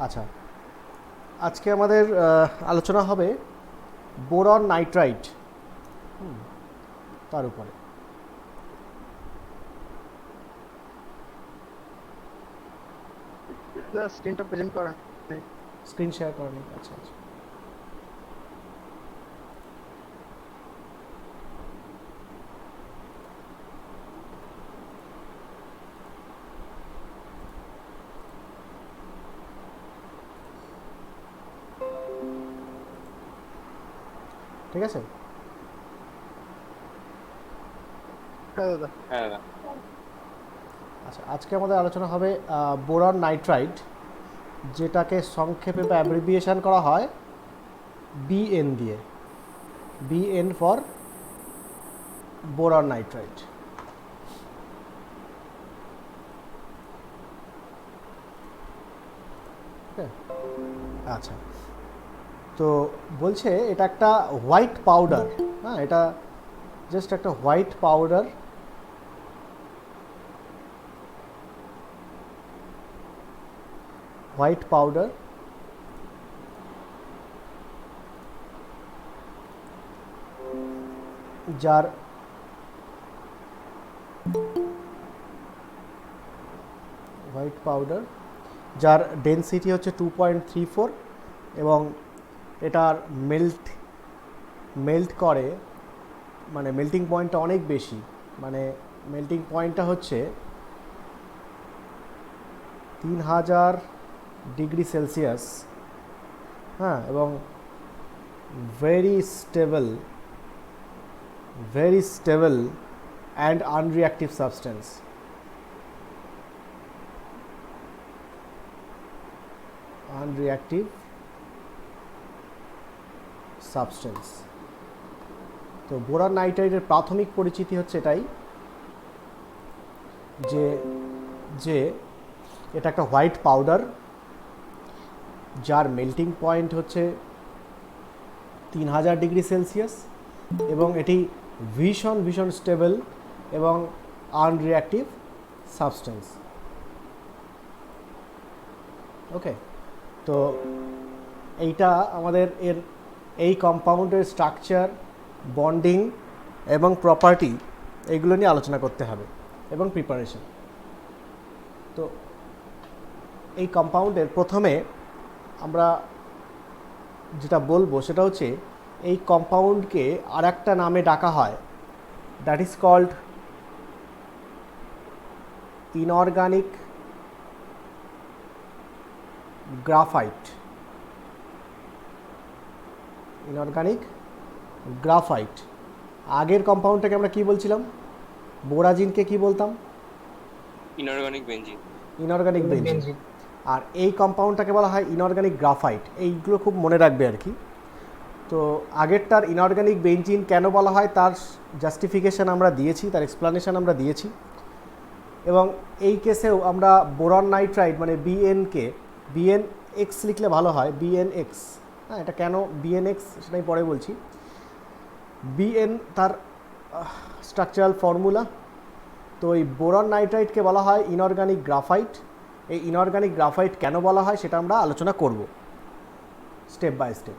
আচ্ছা, আজকে আমাদের আলোচনা হবে বোরন নাইট্রাইট তার উপরে। স্ক্রিনটা প্রেজেন্ট করা নেই। স্ক্রিন শেয়ার করা নেই। আচ্ছা আচ্ছা, ঠিক আছে। হ্যাঁ দাদা। আচ্ছা, আজকে আমাদের আলোচনা হবে বোরন নাইট্রাইট, যেটাকে সংক্ষেপে বা অ্যাব্রিভিয়েশন করা হয় বিএন দিয়ে। BN for boron nitrite. আচ্ছা, তো বলছে এটা একটা হোয়াইট পাউডার। হ্যাঁ, এটা জাস্ট একটা হোয়াইট পাউডার, হোয়াইট পাউডার যার হোয়াইট পাউডার যার ডেনসিটি হচ্ছে 2.34 এবং এটার মেল্ট করে, মানে মেল্টিং পয়েন্টটা অনেক বেশি। মানে মেল্টিং পয়েন্টটা হচ্ছে 3000 ডিগ্রি সেলসিয়াস। হ্যাঁ, এবং very stable and unreactive substance. Unreactive substance. তো বোরন নাইট্রাইটের প্রাথমিক পরিচিতি হচ্ছে এটাই যে যে এটা একটা হোয়াইট পাউডার যার মেল্টিং পয়েন্ট হচ্ছে 3000 ডিগ্রি সেলসিয়াস এবং এটি ভীষণ স্টেবল এবং আনরিঅ্যাক্টিভ সাবস্টেন্স। ওকে, তো এইটা আমাদের এই কম্পাউন্ডের স্ট্রাকচার, বন্ডিং এবং প্রপার্টি এইগুলো নিয়ে আলোচনা করতে হবে এবং প্রিপারেশন। তো এই কম্পাউন্ডের প্রথমে আমরা যেটা বলবো সেটা হচ্ছে এই কম্পাউন্ডকে আর একটা নামে ডাকা হয়, that is called inorganic graphite. Inorganic graphite. আগের কম্পাউন্ডটাকে আমরা কি বলছিলাম? বোরাজিনকে কি বলতাম? Inorganic benzene. Inorganic benzene. আর এই কম্পাউন্ডটাকে বলা হয় ইনঅর্গানিক গ্রাফাইট। এইগুলো খুব মনে রাখবে আর কি। তো আগেরটার ইনঅর্গানিক বেঞ্জিন কেন বলা হয় তার জাস্টিফিকেশান আমরা দিয়েছি, তার এক্সপ্লানেশন আমরা দিয়েছি। এবং এই কেসেও আমরা বোরন নাইট্রাইট মানে বিএনকে বিএনএক্স লিখলে ভালো হয়, বিএনএক্স। হ্যাঁ, এটা কেন বিএনএক্স সেটাই পরে বলছি। বিএন তার স্ট্রাকচারাল ফর্মুলা। তো এই বোরন নাইট্রাইটকে বলা হয় ইনঅর্গানিক গ্রাফাইট। এই ইনঅর্গানিক গ্রাফাইট কেন বলা হয় সেটা আমরা আলোচনা করব স্টেপ বাই স্টেপ।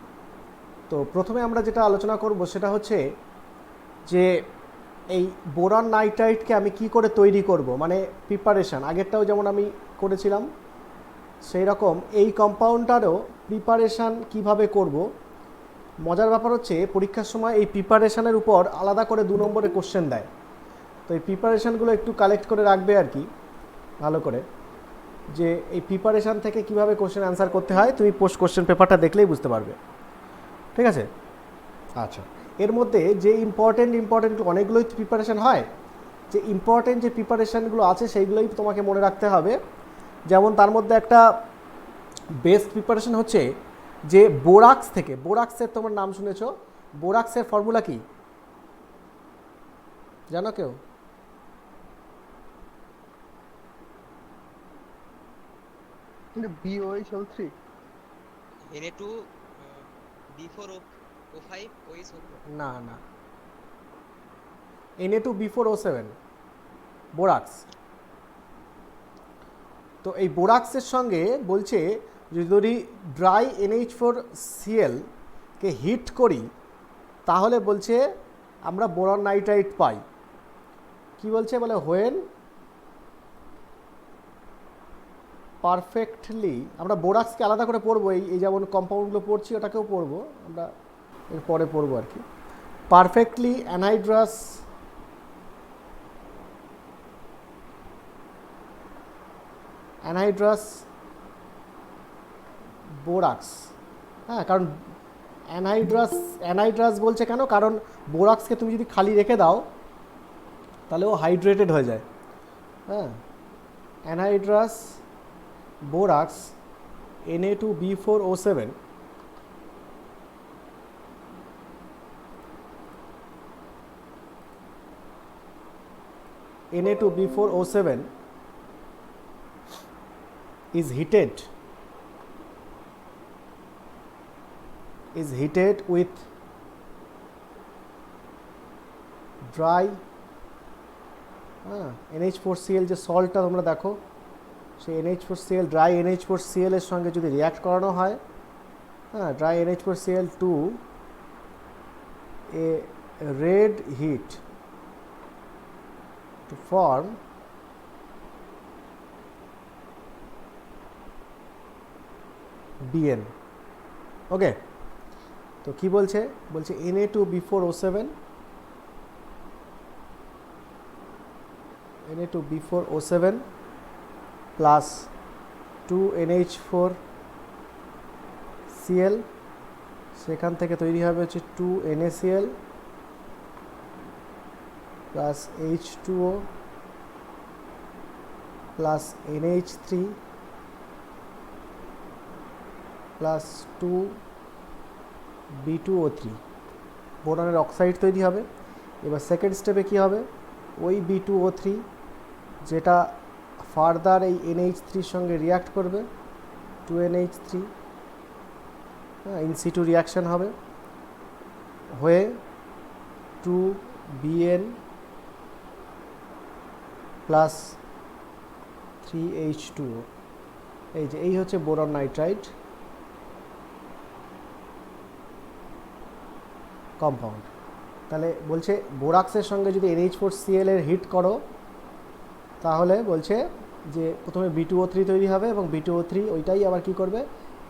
তো প্রথমে আমরা যেটা আলোচনা করব সেটা হচ্ছে যে এই বোরন নাইট্রাইটকে আমি কি করে তৈরি করব, মানে প্রিপারেশান। আগেরটাও যেমন আমি করেছিলাম সেই রকম এই কম্পাউন্ডটারও প্রিপারেশান কিভাবে করব। মজার ব্যাপার হচ্ছে পরীক্ষার সময় এই প্রিপারেশানের উপর আলাদা করে 2 নম্বরে কোশ্চেন দেয়। তো এই প্রিপারেশানগুলো একটু কালেক্ট করে রাখবে আর কি ভালো করে, যে এই প্রিপারেশান থেকে কিভাবে কোশ্চেন অ্যান্সার করতে হয় তুমি পোস্ট কোশ্চেন পেপারটা দেখলেই বুঝতে পারবে। ঠিক আছে? আচ্ছা, এর মধ্যে যে ইম্পর্টেন্ট অনেকগুলোই প্রিপারেশান হয়, যে ইম্পর্টেন্ট যে প্রিপারেশানগুলো আছে সেইগুলোই তোমাকে মনে রাখতে হবে। যেমন তার মধ্যে একটা বেস্ট প্রিপারেশান হচ্ছে যে বোরাক্স থেকে, বোরাক্সের তোমার নাম শুনেছ, বোরাক্সের ফর্মুলা কি জানো কেউ? BOH3। Na2 B4O5 OH4। না না, Na2B4O7 বোরাক্স। তো এই বোরাক্সের সঙ্গে বলছে যদি ড্রাই NH4Cl কে হিট করি তাহলে বলছে আমরা বোরন নাইট্রাইট পাই। কি বলছে, বলে হোয়েন পারফেক্টলি, আমরা বোরাক্সকে আলাদা করে পড়বো, এই যেমন কম্পাউন্ডগুলো পড়ছি ওটাকেও পড়বো, আমরা এর পরে পড়বো আর কি। পারফেক্টলি অ্যানহাইড্রাস বোরাক্স, হ্যাঁ, কারণ অ্যানহাইড্রাস বলছে কেন, কারণ বোরাক্সকে তুমি যদি খালি রেখে দাও তাহলে ও হাইড্রেটেড হয়ে যায়। হ্যাঁ, anhydrous borax Na2B4O7 Na2B4O7 is heated with dry NH4Cl, যে সল্টটা তোমরা দেখো সেই NH4Cl, ড্রাই NH4Cl এর সঙ্গে যদি রিয়াক্ট করানো হয়, হ্যাঁ, dry NH4Cl to a red heat to form BN। Okay, তো কি বলছে, বলছে Na2B4O7 প্লাস 2NH4Cl, সেখান থেকে তৈরি হবে হচ্ছে 2NaCl plus H2O plus NH3 plus 2B2O3, বোরনের অক্সাইড তৈরি হবে। এবার সেকেন্ড স্টেপে কি হবে, ওই B2O3 যেটা ফার্দার এই NH3 সঙ্গে রিয়াক্ট করবে, 2NH3, হ্যাঁ, ইন সিটু রিয়াকশান হবে, হয়ে 2BN প্লাস 3H2O, এই হচ্ছে বোরন নাইট্রাইট কম্পাউন্ড। তাহলে বলছে বোরাক্সের সঙ্গে যদি NH4Cl এর হিট করো তাহলে বলছে যে প্রথমে B2O3 তৈরি হবে এবং B2O3 ওইটাই আবার কি করবে,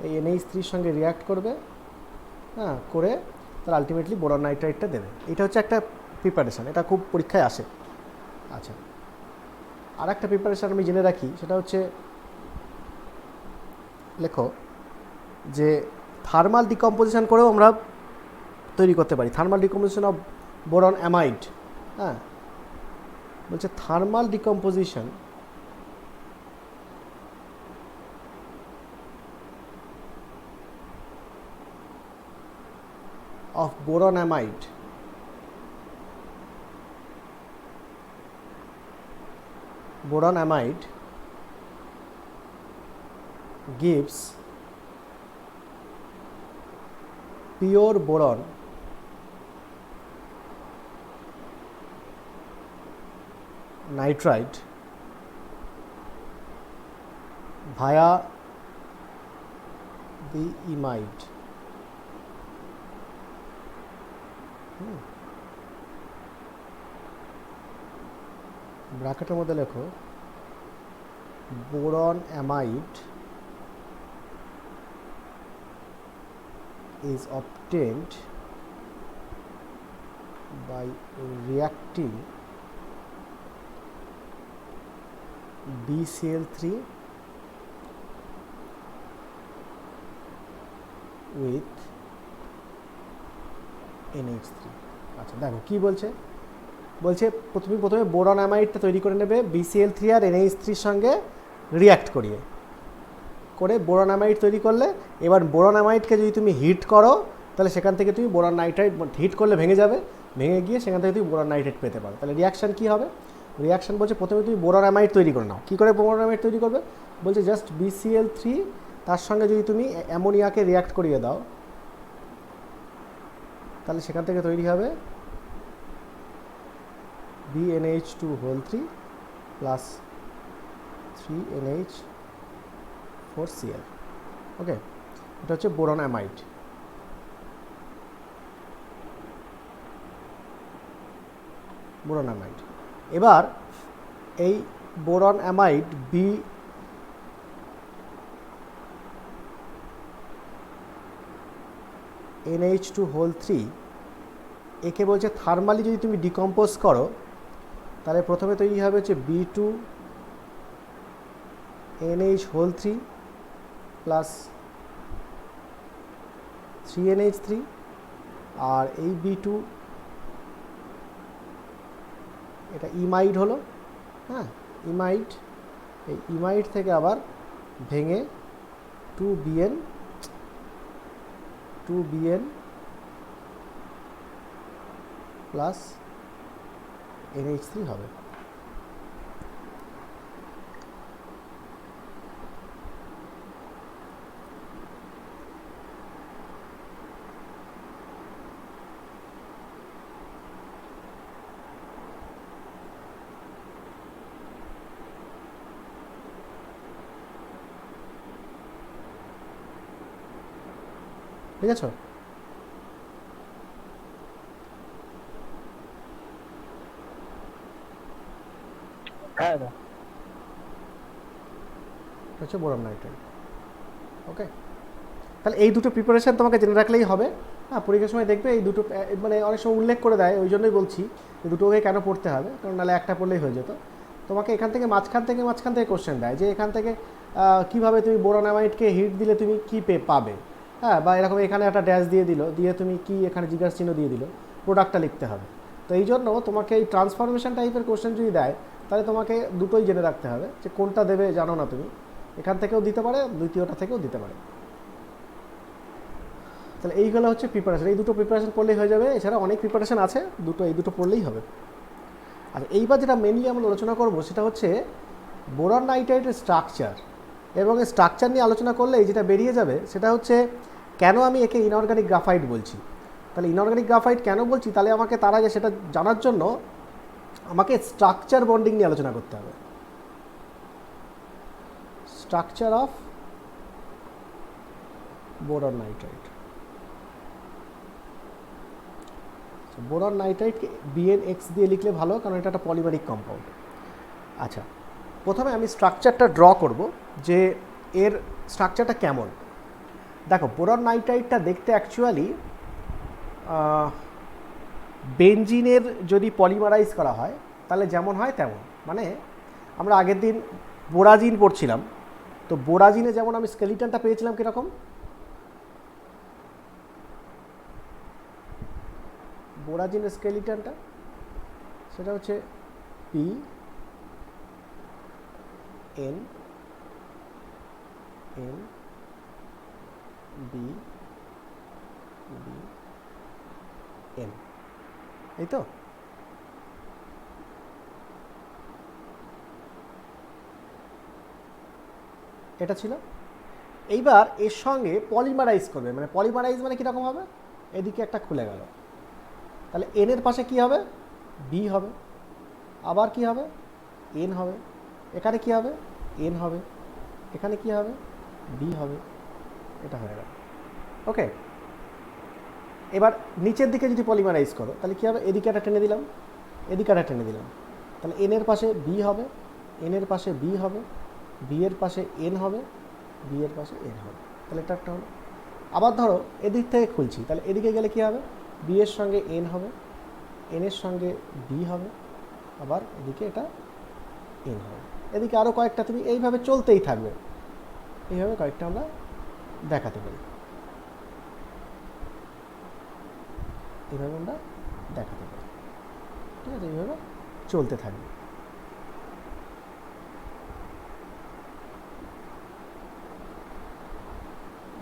এই NH3 সঙ্গে রিয়াক্ট করবে, হ্যাঁ, করে তার আলটিমেটলি বোরন নাইট্রাইটটা দেবে। এটা হচ্ছে একটা প্রিপারেশান, এটা খুব পরীক্ষায় আসে। আচ্ছা, আর একটা প্রিপারেশান আমি জেনে রাখি, সেটা হচ্ছে লেখো যে থার্মাল ডিকম্পোজিশন করেও আমরা তৈরি করতে পারি, thermal decomposition of boron amide. হ্যাঁ, বলছে thermal decomposition of boron amide gives pure boron nitride via the imide। ব্র্যাকেটের মধ্যে লেখো boron amide is obtained by reacting BCl3 with NH3। আচ্ছা দেখো কি বলছে, বলছে প্রথমে বোরন অ্যামাইডটা তৈরি করে নেবে BCl3 আর NH3 সঙ্গে রিয়াক্ট করে বোরন অ্যামাইড তৈরি করলে, এবার বোরন অ্যামাইডকে যদি তুমি হিট করো তাহলে সেখান থেকে তুমি বোরন নাইট্রাইট, হিট করলে ভেঙে যাবে, ভেঙে গিয়ে সেখান থেকে তুমি বোরন নাইট্রাইট পেতে পারো। তাহলে রিয়াকশান কী হবে, রিয়াকশান বলছে প্রথমে তুমি বোরন অ্যামাইড তৈরি করে নাও। কী করে বোরন অ্যামাইড তৈরি করবে, বলছে জাস্ট BCl3 তার সঙ্গে যদি তুমি অ্যামোনিয়াকে রিয়াক্ট করিয়ে দাও তাহলে সেখান থেকে তৈরি হবে BNH2 প্লাস 3NH4Cl। ওকে, এটা হচ্ছে বোরন অ্যামাইড। Boron amide. এবার এই বোরন অ্যামাইড বি NH2 একে বলছে থার্মালি যদি তুমি ডিকম্পোজ করো তাহলে প্রথমে তৈরি হবে হচ্ছে B2NH3 প্লাস 3NH3, আর এই B2 এটা ইমাইড হলো, হ্যাঁ ইমাইড। এই ইমাইড থেকে আবার ভেঙে 2BN প্লাস NH3 হবে। ঠিক আছে? হ্যাঁ দাদা। হচ্ছে বোরন নাইট্রাইট। ওকে, তাহলে এই দুটো প্রিপারেশান তোমাকে জেনে রাখলেই হবে। হ্যাঁ, পরীক্ষার সময় দেখবে এই দুটো মানে অনেক সময় উল্লেখ করে দেয়, ওই জন্যই বলছি যে দুটোকে কেন পড়তে হবে, কারণ নাহলে একটা পড়লেই হয়ে যেত। তোমাকে এখান থেকে মাঝখান থেকে কোশ্চেন দেয় যে এখান থেকে কীভাবে তুমি বোরন অ্যামাইডকে হিট দিলে তুমি কী পাবে, হ্যাঁ, বা এরকম এখানে একটা ড্যাশ দিয়ে দিল, দিয়ে তুমি কি এখানে জিজ্ঞাসা চিহ্ন দিয়ে দিল, প্রোডাক্টটা লিখতে হবে। তো এই জন্য তোমাকে এই ট্রান্সফরমেশন টাইপের কোশ্চেন যদি দেয় তাহলে তোমাকে দুটোই জেনে রাখতে হবে, যে কোনটা দেবে জানো না তুমি, এখান থেকেও দিতে পারে, দ্বিতীয়টা থেকেও দিতে পারে। তাহলে এইগুলো হচ্ছে প্রিপারেশন, এই দুটো প্রিপারেশন পড়লেই হয়ে যাবে। এছাড়া অনেক প্রিপারেশন আছে, এই দুটো পড়লেই হবে। আর এইবার যেটা মেনলি আমরা আলোচনা করব সেটা হচ্ছে বোরন নাইট্রাইটের স্ট্রাকচার, এবং এই স্ট্রাকচার নিয়ে আলোচনা করলে যেটা বেরিয়ে যাবে সেটা হচ্ছে কেন আমি একে ইনঅর্গানিক গ্রাফাইট বলছি। তাহলে ইনঅর্গানিক গ্রাফাইট কেন বলছি, তাহলে আমাকে তার আগে সেটা জানার জন্য আমাকে স্ট্রাকচার বন্ডিং নিয়ে আলোচনা করতে হবে। Structure of boron nitride. Boron নাইট্রাইটকে BnX দিয়ে লিখলে ভালো, কারণ এটা একটা পলিমারিক কম্পাউন্ড। আচ্ছা, প্রথমে আমি স্ট্রাকচারটা ড্র করব যে এর স্ট্রাকচারটা কেমন। দেখো, বোরন নাইট্রাইটটা দেখতে অ্যাকচুয়ালি বেনজিনের যদি পলিমারাইজ করা হয় তাহলে যেমন হয় তেমন, মানে আমরা আগের দিন বোরাজিন পড়ছিলাম, তো বোরাজিনে যেমন আমি স্কেলিটনটা পেয়েছিলাম কীরকম, বোরাজিনের স্কেলিটনটা সেটা হচ্ছে PN B N, এই তো। এটা ছিল। এইবার এর সঙ্গে পলিমারাইজ করবে, মানে পলিমারাইজ মানে কীরকম হবে, এদিকে একটা খুলে গেল, তাহলে N এর পাশে কি হবে, B হবে, আবার কি হবে, N হবে, এখানে কি হবে, N হবে, এখানে কি হবে, B হবে, এটা হয়ে গেল। ওকে, এবার নিচের দিকে যদি পলিমারাইজ করো তাহলে কী হবে, এদিকে একটা টেনে দিলাম, এদিকে একটা টেনে দিলাম, তাহলে N এর পাশে B হবে, N এর পাশে B হবে, B এর পাশে N হবে, B এর পাশে N হবে, তাহলে এটা একটা হলো। আবার ধরো এদিক থেকে খুলছি, তাহলে এদিকে গেলে কী হবে, B এর সঙ্গে N হবে, N এর সঙ্গে B হবে, আবার এদিকে এটা N হবে, এদিকে আরও কয়েকটা, তুমি এইভাবে চলতেই থাকবে, এইভাবে কয়েকটা আমরা দেখাতে পারি, এইভাবে আমরা দেখাতে পারি। ঠিক আছে, এইভাবে চলতে থাকবে।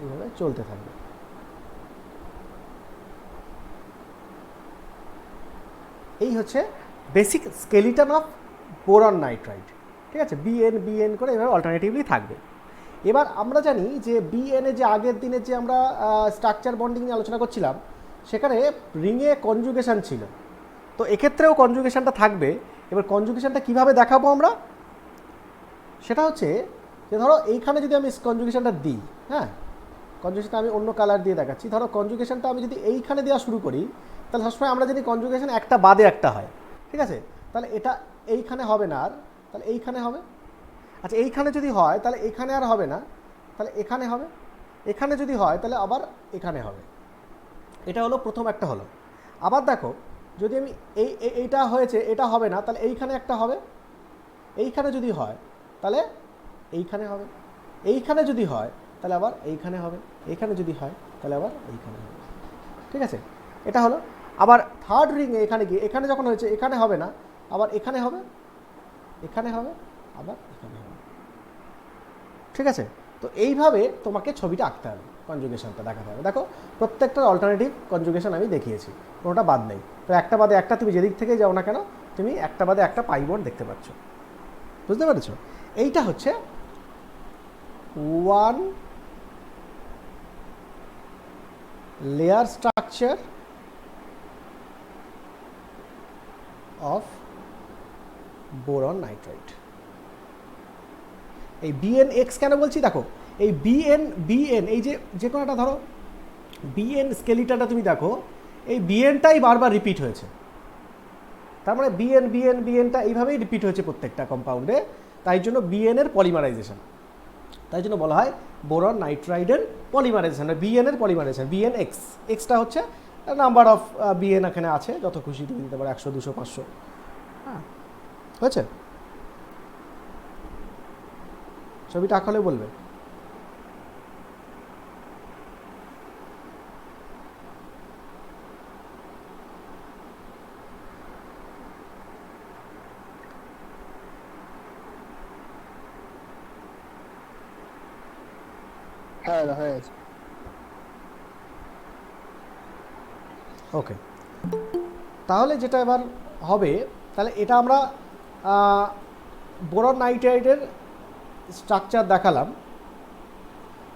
এইভাবে চলতে থাকবে। এই হচ্ছে basic skeleton of boron nitrite. ঠিক আছে, BN করে এভাবে অল্টারনেটিভলি থাকবে। এবার আমরা জানি যে BN-এ যে আগের দিনে যে আমরা স্ট্রাকচার বন্ডিং নিয়ে আলোচনা করছিলাম সেখানে রিংয়ে কনজুগেশন ছিল, তো এক্ষেত্রেও কনজুগেশনটা থাকবে। এবার কনজুগেশনটা কিভাবে দেখাবো আমরা, সেটা হচ্ছে যে ধরো এইখানে যদি আমি কনজুগেশনটা দিই, হ্যাঁ কনজুগেশনটা আমি অন্য কালার দিয়ে দেখাচ্ছি। ধরো কনজুগেশনটা আমি যদি এইখানে দেওয়া শুরু করি, তাহলে সবসময় আমরা জানি কনজুগেশন একটা বাদে একটা হয়, ঠিক আছে? তাহলে এটা এইখানে হবে না, আর তাহলে এইখানে হবে। আচ্ছা, এইখানে যদি হয় তাহলে এখানে আর হবে না, তাহলে এখানে হবে। এখানে যদি হয় তাহলে আবার এখানে হবে। এটা হলো প্রথম একটা হলো। আবার দেখো, যদি আমি এইটা হয়েছে, এটা হবে না, তাহলে এইখানে একটা হবে। এইখানে যদি হয় তাহলে এইখানে হবে। এইখানে যদি হয় তাহলে আবার এইখানে হবে। এইখানে যদি হয় তাহলে আবার এইখানে হবে, ঠিক আছে? এটা হলো। আবার থার্ড রিংয়ে এখানে গিয়ে, এখানে যখন হয়েছে এখানে হবে না, আবার এখানে হবে, এখানে হবে, আবার এখানে হবে, ঠিক আছে? তো এইভাবে তোমাকে ছবিটা আঁকতে হবে, কনজুগেশনটা দেখাতে হবে। দেখো, প্রত্যেকটার অল্টারনেটিভ কনজুগেশন আমি দেখিয়েছি, কোনোটা বাদ নেই। তো একটা বাদে একটা তুমি যেদিক থেকে যাও না কেন, তুমি একটা বাদে একটা পাইবন্ড দেখতে পাচ্ছ। বুঝতে পেরেছ? এইটা হচ্ছে one layer structure of boron nitrite. এই বিএন এক্স কেন বলছি দেখো, এই বিএন এই যে কোনো একটা ধরো বিএন স্কেলিটাটা তুমি দেখো, এই বিএনটাই বারবার রিপিট হয়েছে। তার মানে বিএনটা এইভাবেই রিপিট হয়েছে প্রত্যেকটা কম্পাউন্ডে, তাই জন্য বিএনের পলিমারাইজেশন। তাই জন্য বলা হয় বোরন নাইট্রাইডের পলিমারাইজেশন, বিএনের পলিমারাইজেশন। বিএন এক্সটা হচ্ছে নাম্বার অফ বিএন এখানে আছে, যত খুশি তুমি দিতে পারো, 100, 200, 500। হ্যাঁ, হয়েছে? ছবিটা আঁকালে বলবে। হ্যাঁ দাদা, হয়ে গেছে। ওকে, তাহলে যেটা এবার হবে, তাহলে এটা আমরা বোরন নাইট্রাইডের স্ট্রাকচার দেখালাম।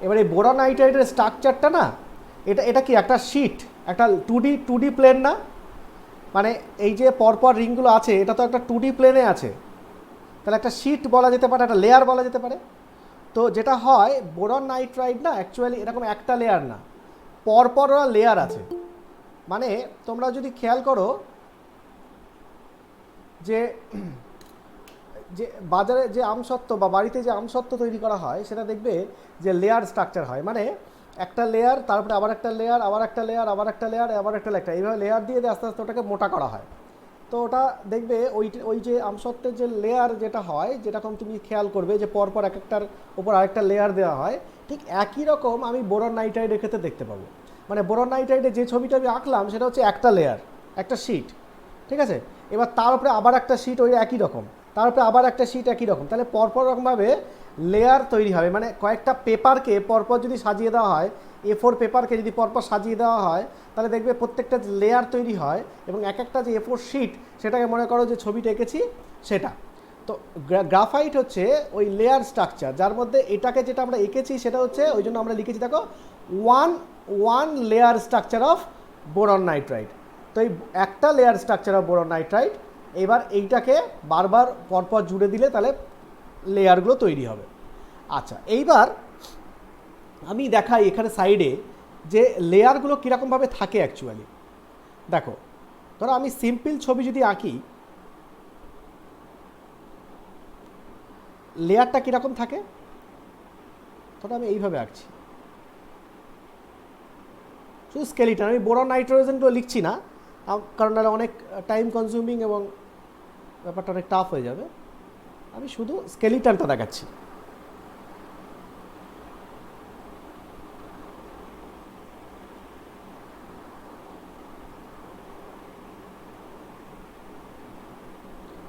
এবার এই বোরন নাইট্রাইডের স্ট্রাকচারটা না, এটা কি একটা শিট, একটা টু ডি প্লেন না? মানে এই যে পরপর রিংগুলো আছে, এটা তো একটা 2D প্লেনে আছে, তাহলে একটা শিট বলা যেতে পারে, একটা লেয়ার বলা যেতে পারে। তো যেটা হয়, বোরন নাইট্রাইড না অ্যাকচুয়ালি এরকম একটা লেয়ার না, পরপর ওরা লেয়ার আছে। মানে তোমরা যদি খেয়াল করো যে যে বাজারে যে আমসত্ত্ব বা বাড়িতে যে আমসত্ত্ব তৈরি করা হয়, সেটা দেখবে যে লেয়ার স্ট্রাকচার হয়। মানে একটা লেয়ার, তারপরে আবার একটা লেয়ার, আবার একটা লেয়ার, আবার একটা লেয়ার, আবার একটা লেয়ার, এইভাবে লেয়ার দিয়ে আস্তে আস্তে ওটাকে মোটা করা হয়। তো ওটা দেখবে ওই যে আমসত্ত্বের যে লেয়ার যেটা হয়, যেরকম তুমি খেয়াল করবে যে পরপর এক একটার ওপর আরেকটা লেয়ার দেওয়া হয়, ঠিক একই রকম আমি বোরন নাইট্রাইডের ক্ষেত্রে দেখতে পাবো। মানে বোরন নাইট্রাইডের যে ছবিটা আমি আঁকলাম, সেটা হচ্ছে একটা লেয়ার, একটা শিট, ঠিক আছে? এবার তার উপরে আবার একটা শিট ওই একই রকম, তার উপরে আবার একটা শিট একই রকম, তাহলে পরপর রকমভাবে লেয়ার তৈরি হবে। মানে কয়েকটা পেপারকে পরপর যদি সাজিয়ে দেওয়া হয়, A4 পেপারকে যদি পরপর সাজিয়ে দেওয়া হয়, তাহলে দেখবে প্রত্যেকটা লেয়ার তৈরি হয়, এবং এক একটা যে A4 শিট, সেটাকে মনে করো যে ছবিটা এঁকেছি সেটা। তো গ্রাফাইট হচ্ছে ওই লেয়ার স্ট্রাকচার, যার মধ্যে এটাকে যেটা আমরা এঁকেছি সেটা হচ্ছে, ওই জন্য আমরা লিখেছি দেখো one layer structure of boron nitride. তো এই একটা layer structure of boron nitride, এবার এইটাকে বারবার পরপর জুড়ে দিলে তাহলে লেয়ারগুলো তৈরি হবে। আচ্ছা, এইবার আমি দেখাই এখানে সাইডে যে লেয়ারগুলো কীরকমভাবে থাকে অ্যাকচুয়ালি। দেখো, ধরো আমি সিম্পল ছবি যদি আঁকি, লেয়ারটা কীরকম থাকে, ধরো আমি এইভাবে আঁকছি, শুধু স্কেলিটন। আমি বোরন নাইট্রোজেনগুলো লিখছি না, কারণ এটা অনেক টাইম কনজিউমিং এবং ব্যাপারটা অনেক টাফ হয়ে যাবে। আমি শুধু স্কেলিটনটা দেখাচ্ছি।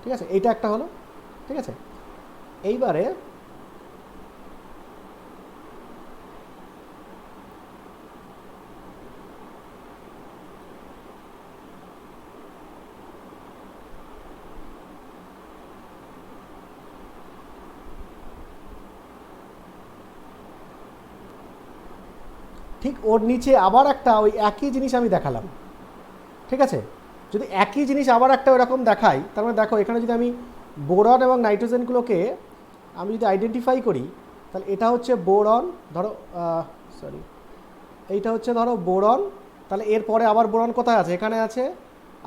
ঠিক আছে, এইটা একটা হলো, ঠিক আছে? এইবারে ঠিক ওর নিচে আবার একটা ওই একই জিনিস আমি দেখালাম, ঠিক আছে? যদি একই জিনিস আবার একটা ওরকম দেখাই, তার মানে দেখো এখানে যদি আমি বোরন এবং নাইট্রোজেনগুলোকে আমি যদি আইডেন্টিফাই করি, তাহলে এটা হচ্ছে বোরন, ধরো সরি এইটা হচ্ছে ধরো বোরন, তাহলে এরপরে আবার বোরন কোথায় আছে, এখানে আছে,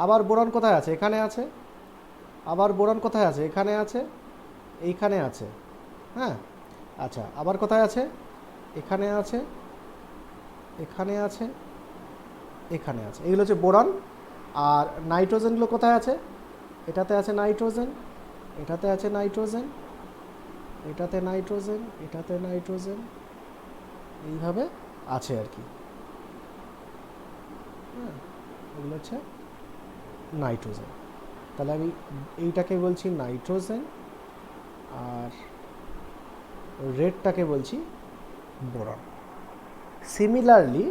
আবার বোরন কোথায় আছে, এখানে আছে, আবার বোরন কোথায় আছে, এখানে আছে, এইখানে আছে, হ্যাঁ। আচ্ছা, আবার কোথায় আছে, এখানে আছে, এখানে আছে, এখানে আছে, এগুলো হচ্ছে বোরন। আর নাইট্রোজেনগুলো কোথায় আছে, এটাতে আছে নাইট্রোজেন, এটাতে আছে নাইট্রোজেন, এটাতে নাইট্রোজেন, এটাতে নাইট্রোজেন, এইভাবে আছে আর কি, হ্যাঁ। এগুলো হচ্ছে নাইট্রোজেন। তাহলে আমি এইটাকে বলছি নাইট্রোজেন, আর রেডটাকে বলছি বোরন। সিমিলারলি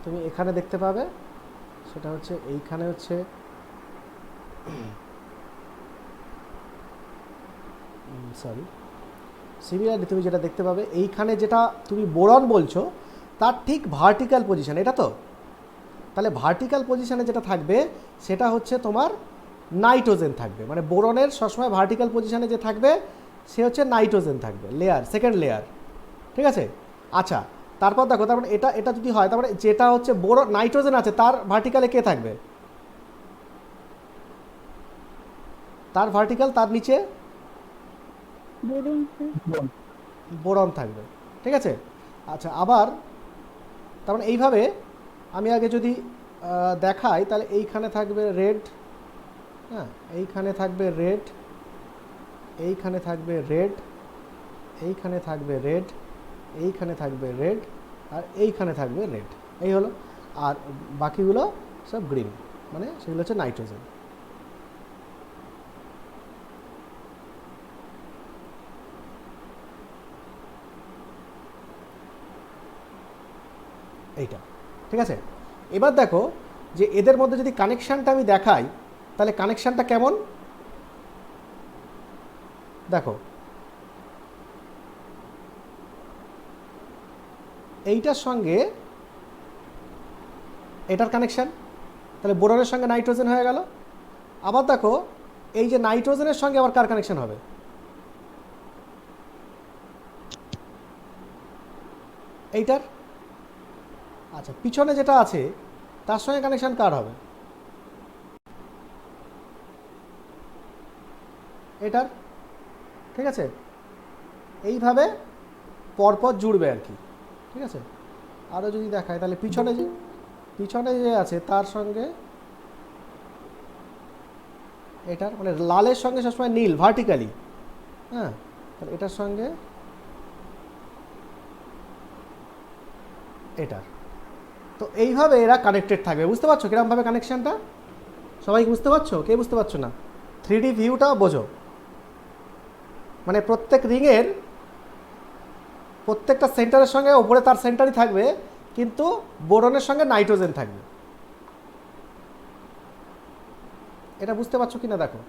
তুমি এখানে দেখতে পাবে, সেটা হচ্ছে এইখানে হচ্ছে সরি, সিমিলারলি তুমি যেটা দেখতে পাবে এইখানে যেটা তুমি বোরন বলছো তার ঠিক ভার্টিক্যাল পজিশন, এটা তো, তাহলে ভার্টিক্যাল পজিশনে যেটা থাকবে সেটা হচ্ছে তোমার নাইট্রোজেন থাকবে, মানে বোরনের সবসময় ভার্টিক্যাল পজিশনে যে থাকবে সে হচ্ছে নাইট্রোজেন থাকবে, লেয়ার, সেকেন্ড লেয়ার, ঠিক আছে। আচ্ছা, তারপর দেখো, তারপরে এটা এটা যদি হয়, তারপরে যেটা হচ্ছে বোরন নাইট্রোজেন আছে তার ভার্টিক্যালে কে থাকবে, তার ভার্টিক্যাল তার নিচে বোরন থাকবে, ঠিক আছে। আচ্ছা, আবার তার মানে এইভাবে আমি আগে যদি দেখাই, তাহলে এইখানে থাকবে রেড, হ্যাঁ, এইখানে থাকবে রেড, এইখানে থাকবে রেড, এইখানে থাকবে রেড, এইখানে থাকবে রেড, আর এইখানে থাকবে রেড, এই হলো। আর বাকিগুলো সব গ্রিন, মানে সেগুলো হচ্ছে নাইট্রোজেন। এইটা ঠিক আছে। এবার দেখো যে এদের মধ্যে যদি কানেকশানটা আমি দেখাই, তাহলে কানেকশানটা কেমন দেখো, এইটার সঙ্গে এটার কানেকশান, তাহলে বোরনের সঙ্গে নাইট্রোজেন হয়ে গেল। আবার দেখো এই যে নাইট্রোজেনের সঙ্গে আবার কার কানেকশান হবে, এইটার। আচ্ছা, পিছনে যেটা আছে তার সঙ্গে কানেকশান কার হবে, এটার, ঠিক আছে। এইভাবে পরপর জুড়বে আর কি, ঠিক আছে। আরও যদি দেখায়, তাহলে পিছনে যে আছে তার সঙ্গে এটার, মানে লালের সঙ্গে সবসময় নীল ভার্টিক্যালি, হ্যাঁ, তাহলে এটার সঙ্গে এটার। তো এইভাবে এরা কানেক্টেড থাকবে, বুঝতে পারছো কিরমভাবে কানেকশানটা, সবাই বুঝতে পারছো, কে বুঝতে পারছো না, 3D ভিউটা বোঝো। মানে প্রত্যেক রিংয়ের প্রত্যেকটা সেন্টারের সঙ্গে ওপরে তার সেন্টারই থাকবে, কিন্তু বোরনের সঙ্গে নাইট্রোজেন থাকবে। এটা বুঝতে পারছো কিনা দেখো।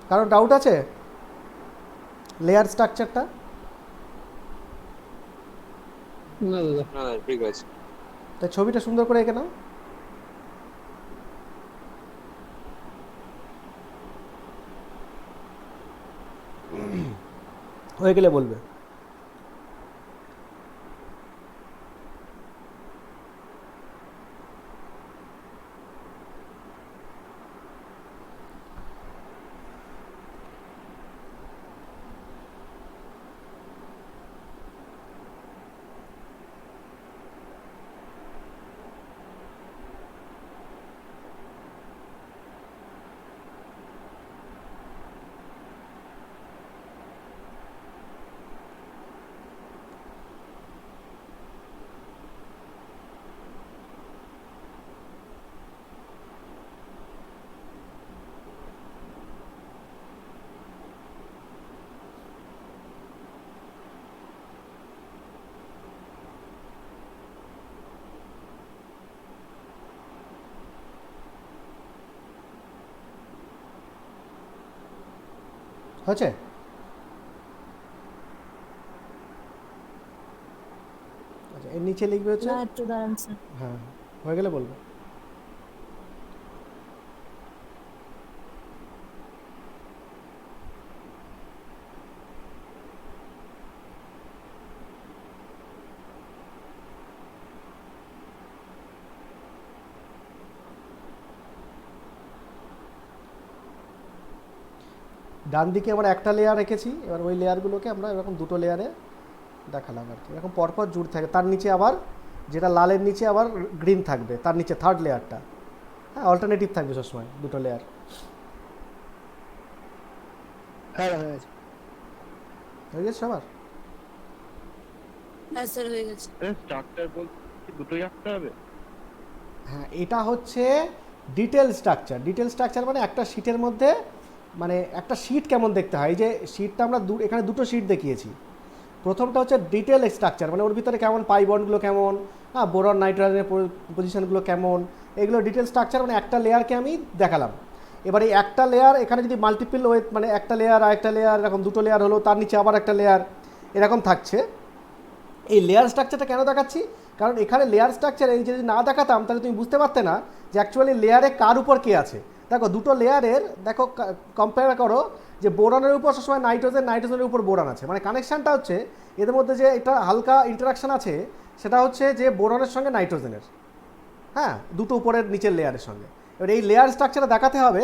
কারো ডাউট আছে লেয়ার স্ট্রাকচারটা? না দাদা, না দাদা ঠিক আছে। তাই ছবিটা সুন্দর করে এঁকে নাও। হয়ে গেলে বলবে। হয়েছে? আচ্ছা, এর নিচে লিখবে হচ্ছে, না একটু দাঁড়ান স্যার। হ্যাঁ, হয়ে গেলে বলবে। ডান দিকে আমরা একটা লেয়ার রেখেছি, এবার ওই লেয়ারগুলোকে আমরা এরকম দুটো লেয়ারে দেখালাম আর কি, এরকম পরপর জুড়ে থাকে। তার নিচে আবার যেটা লালের নিচে আবার গ্রিন থাকবে, তার নিচে থার্ড লেয়ারটা। হ্যাঁ, অল্টারনেটিভ থাকবে সবসময় দুটো লেয়ার। হ্যাঁ হয়ে গেছে। হয়ে গেছে সবার? হ্যাঁ স্যার হয়ে গেছে। স্ট্রাকচার বলতে দুটোই আঁকতে হবে? হ্যাঁ, এটা হচ্ছে ডিটেল স্ট্রাকচার। ডিটেল স্ট্রাকচার মানে একটা শিটের মধ্যে, মানে একটা শিট কেমন দেখতে হয়। এই যে শিটটা আমরা এখানে দুটো শিট দেখিয়েছি। প্রথমটা হচ্ছে ডিটেল স্ট্রাকচার, মানে ওর ভিতরে কেমন পাই বন্ডগুলো কেমন, হ্যাঁ, বোরন নাইট্রোজেনের পজিশনগুলো কেমন, এগুলো ডিটেল স্ট্রাকচার, মানে একটা লেয়ারকে আমি দেখালাম। এবার এই একটা লেয়ার এখানে যদি মাল্টিপল ওয়ে, মানে একটা লেয়ার আর একটা লেয়ার, এরকম দুটো লেয়ার হলো, তার নিচে আবার একটা লেয়ার, এরকম থাকছে। এই লেয়ার স্ট্রাকচারটা কেন দেখাচ্ছি? কারণ এখানে লেয়ার স্ট্রাকচার এই যদি না দেখাতাম তাহলে তুমি বুঝতে পারতে না যে অ্যাকচুয়ালি লেয়ারে কার উপর কে আছে। দেখো দুটো লেয়ারের, দেখো কম্পেয়ার করো যে বোরনের উপর সবসময় নাইট্রোজেন, নাইট্রোজেনের উপর বোরন আছে, মানে কানেকশানটা হচ্ছে এদের মধ্যে যে এটা হালকা ইন্টারাকশান আছে সেটা হচ্ছে যে বোরনের সঙ্গে নাইট্রোজেনের, হ্যাঁ, দুটো উপরের নিচের লেয়ারের সঙ্গে। এবার এই লেয়ার স্ট্রাকচারটা দেখাতে হবে,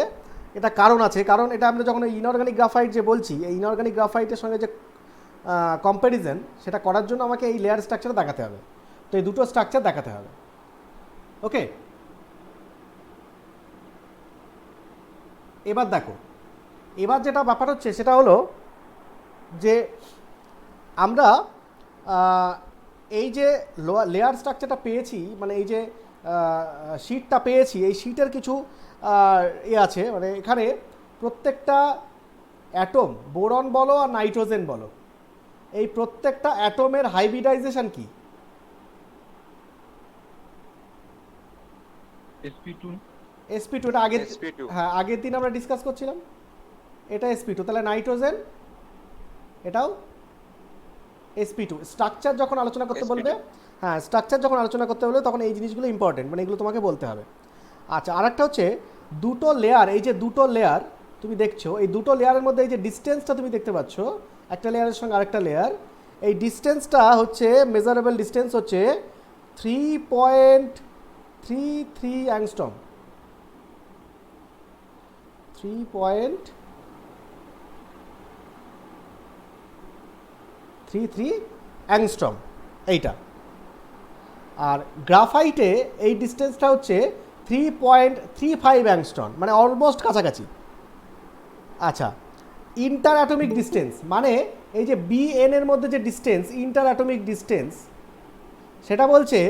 এটা কারণ আছে। কারণ এটা আমরা যখন ইনঅর্গানিক গ্রাফাইট যে বলছি, এই ইনঅর্গানিক গ্রাফাইটের সঙ্গে যে কম্প্যারিজন, সেটা করার জন্য আমাকে এই লেয়ার স্ট্রাকচার দেখাতে হবে। তো এই দুটো স্ট্রাকচার দেখাতে হবে। ওকে, এবার দেখো, এবার যেটা ব্যাপার হচ্ছে সেটা হলো যে আমরা এই যে লেয়ার স্ট্রাকচারটা পেয়েছি, মানে এই যে শিটটা পেয়েছি, এই শিটের কিছু আছে, মানে এখানে প্রত্যেকটা অ্যাটম, বোরন বলো আর নাইট্রোজেন বলো, এই প্রত্যেকটা অ্যাটমের হাইব্রিডাইজেশন কি? sp2 sp2, এটা আগের, sp2 হ্যাঁ আগের দিন আমরা ডিসকাস করছিলাম, এটা sp2। তাহলে নাইট্রোজেন এটাও sp2। স্ট্রাকচার যখন আলোচনা করতে sp2 বলবে, হ্যাঁ স্ট্রাকচার যখন আলোচনা করতে বলবে তখন এই জিনিসগুলো ইম্পর্টেন্ট, মানে এগুলো তোমাকে বলতে হবে। আচ্ছা, আরেকটা হচ্ছে দুটো লেয়ার, এই যে দুটো লেয়ার তুমি দেখছো, এই দুটো লেয়ারের মধ্যে এই যে ডিস্টেন্সটা তুমি দেখতে পাচ্ছ একটা লেয়ারের সঙ্গে আরেকটা লেয়ার, এই ডিস্টেন্সটা হচ্ছে মেজারেবল ডিস্টেন্স হচ্ছে 3.33 অ্যাংস্ট্রম। 3.33 অ্যাংস্ট্রম এইটা। আর গ্রাফাইটে এই ডিস্টেন্সটা হচ্ছে 3.35 অ্যাংস্ট্রম, মানে অলমোস্ট কাছাকাছি। আচ্ছা, ইন্টার অ্যাটমিক ডিস্টেন্স, মানে এই যে বিএন এর মধ্যে যে ডিস্টেন্স, ইন্টার অ্যাটমিক ডিস্টেন্স, সেটা বলছে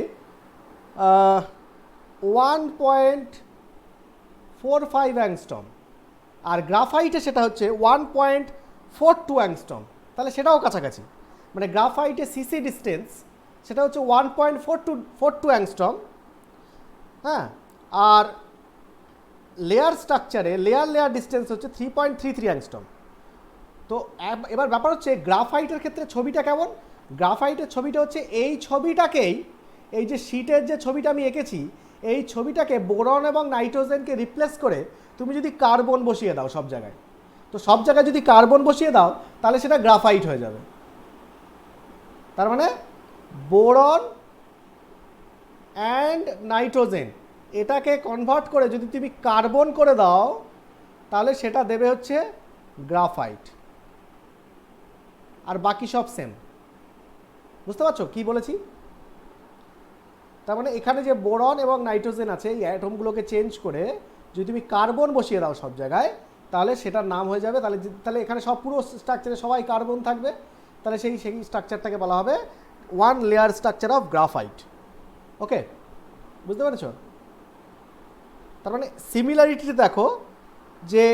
1.45 অ্যাংস্ট্রম। আর গ্রাফাইটে সেটা হচ্ছে 1.42 অ্যাংস্ট্রম, তাহলে সেটাও কাছাকাছি। মানে গ্রাফাইটে সিসি ডিস্টেন্স সেটা হচ্ছে 1.42 অ্যাংস্ট্রম, হ্যাঁ। আর লেয়ার স্ট্রাকচারে লেয়ার ডিস্টেন্স হচ্ছে 3.33 অ্যাংস্ট্রম। তো এবার ব্যাপার হচ্ছে গ্রাফাইটের ক্ষেত্রে ছবিটা কেমন? গ্রাফাইটের ছবিটা হচ্ছে এই ছবিটাকেই, এই যে শীটের যে ছবিটা আমি এঁকেছি, এই ছবিটাকে বোরন এবং নাইট্রোজেনকে রিপ্লেস করে তুমি যদি কার্বন বসিয়ে দাও সব জায়গায়, তো সব জায়গায় যদি কার্বন বসিয়ে দাও তাহলে সেটা গ্রাফাইট হয়ে যাবে। তার মানে বোরন অ্যান্ড নাইট্রোজেন এটাকে কনভার্ট করে যদি তুমি কার্বন করে দাও তাহলে সেটা দেবে হচ্ছে গ্রাফাইট। আর বাকি সব সেম। বুঝতে পারছো কি বলেছি? তার মানে এখানে যে বোরন এবং নাইট্রোজেন আছে, এই অ্যাটমগুলোকে চেঞ্জ করে যদি তুমি কার্বন বসিয়ে দাও সব জায়গায়, তাহলে সেটার নাম হয়ে যাবে, তাহলে এখানে সব পুরো স্ট্রাকচারে সবাই কার্বন থাকবে, তাহলে সেই স্ট্রাকচারটাকে বলা হবে one layer structure of graphite. Okay, বুঝতে পেরেছ? তার মানে সিমিলারিটি দেখো যে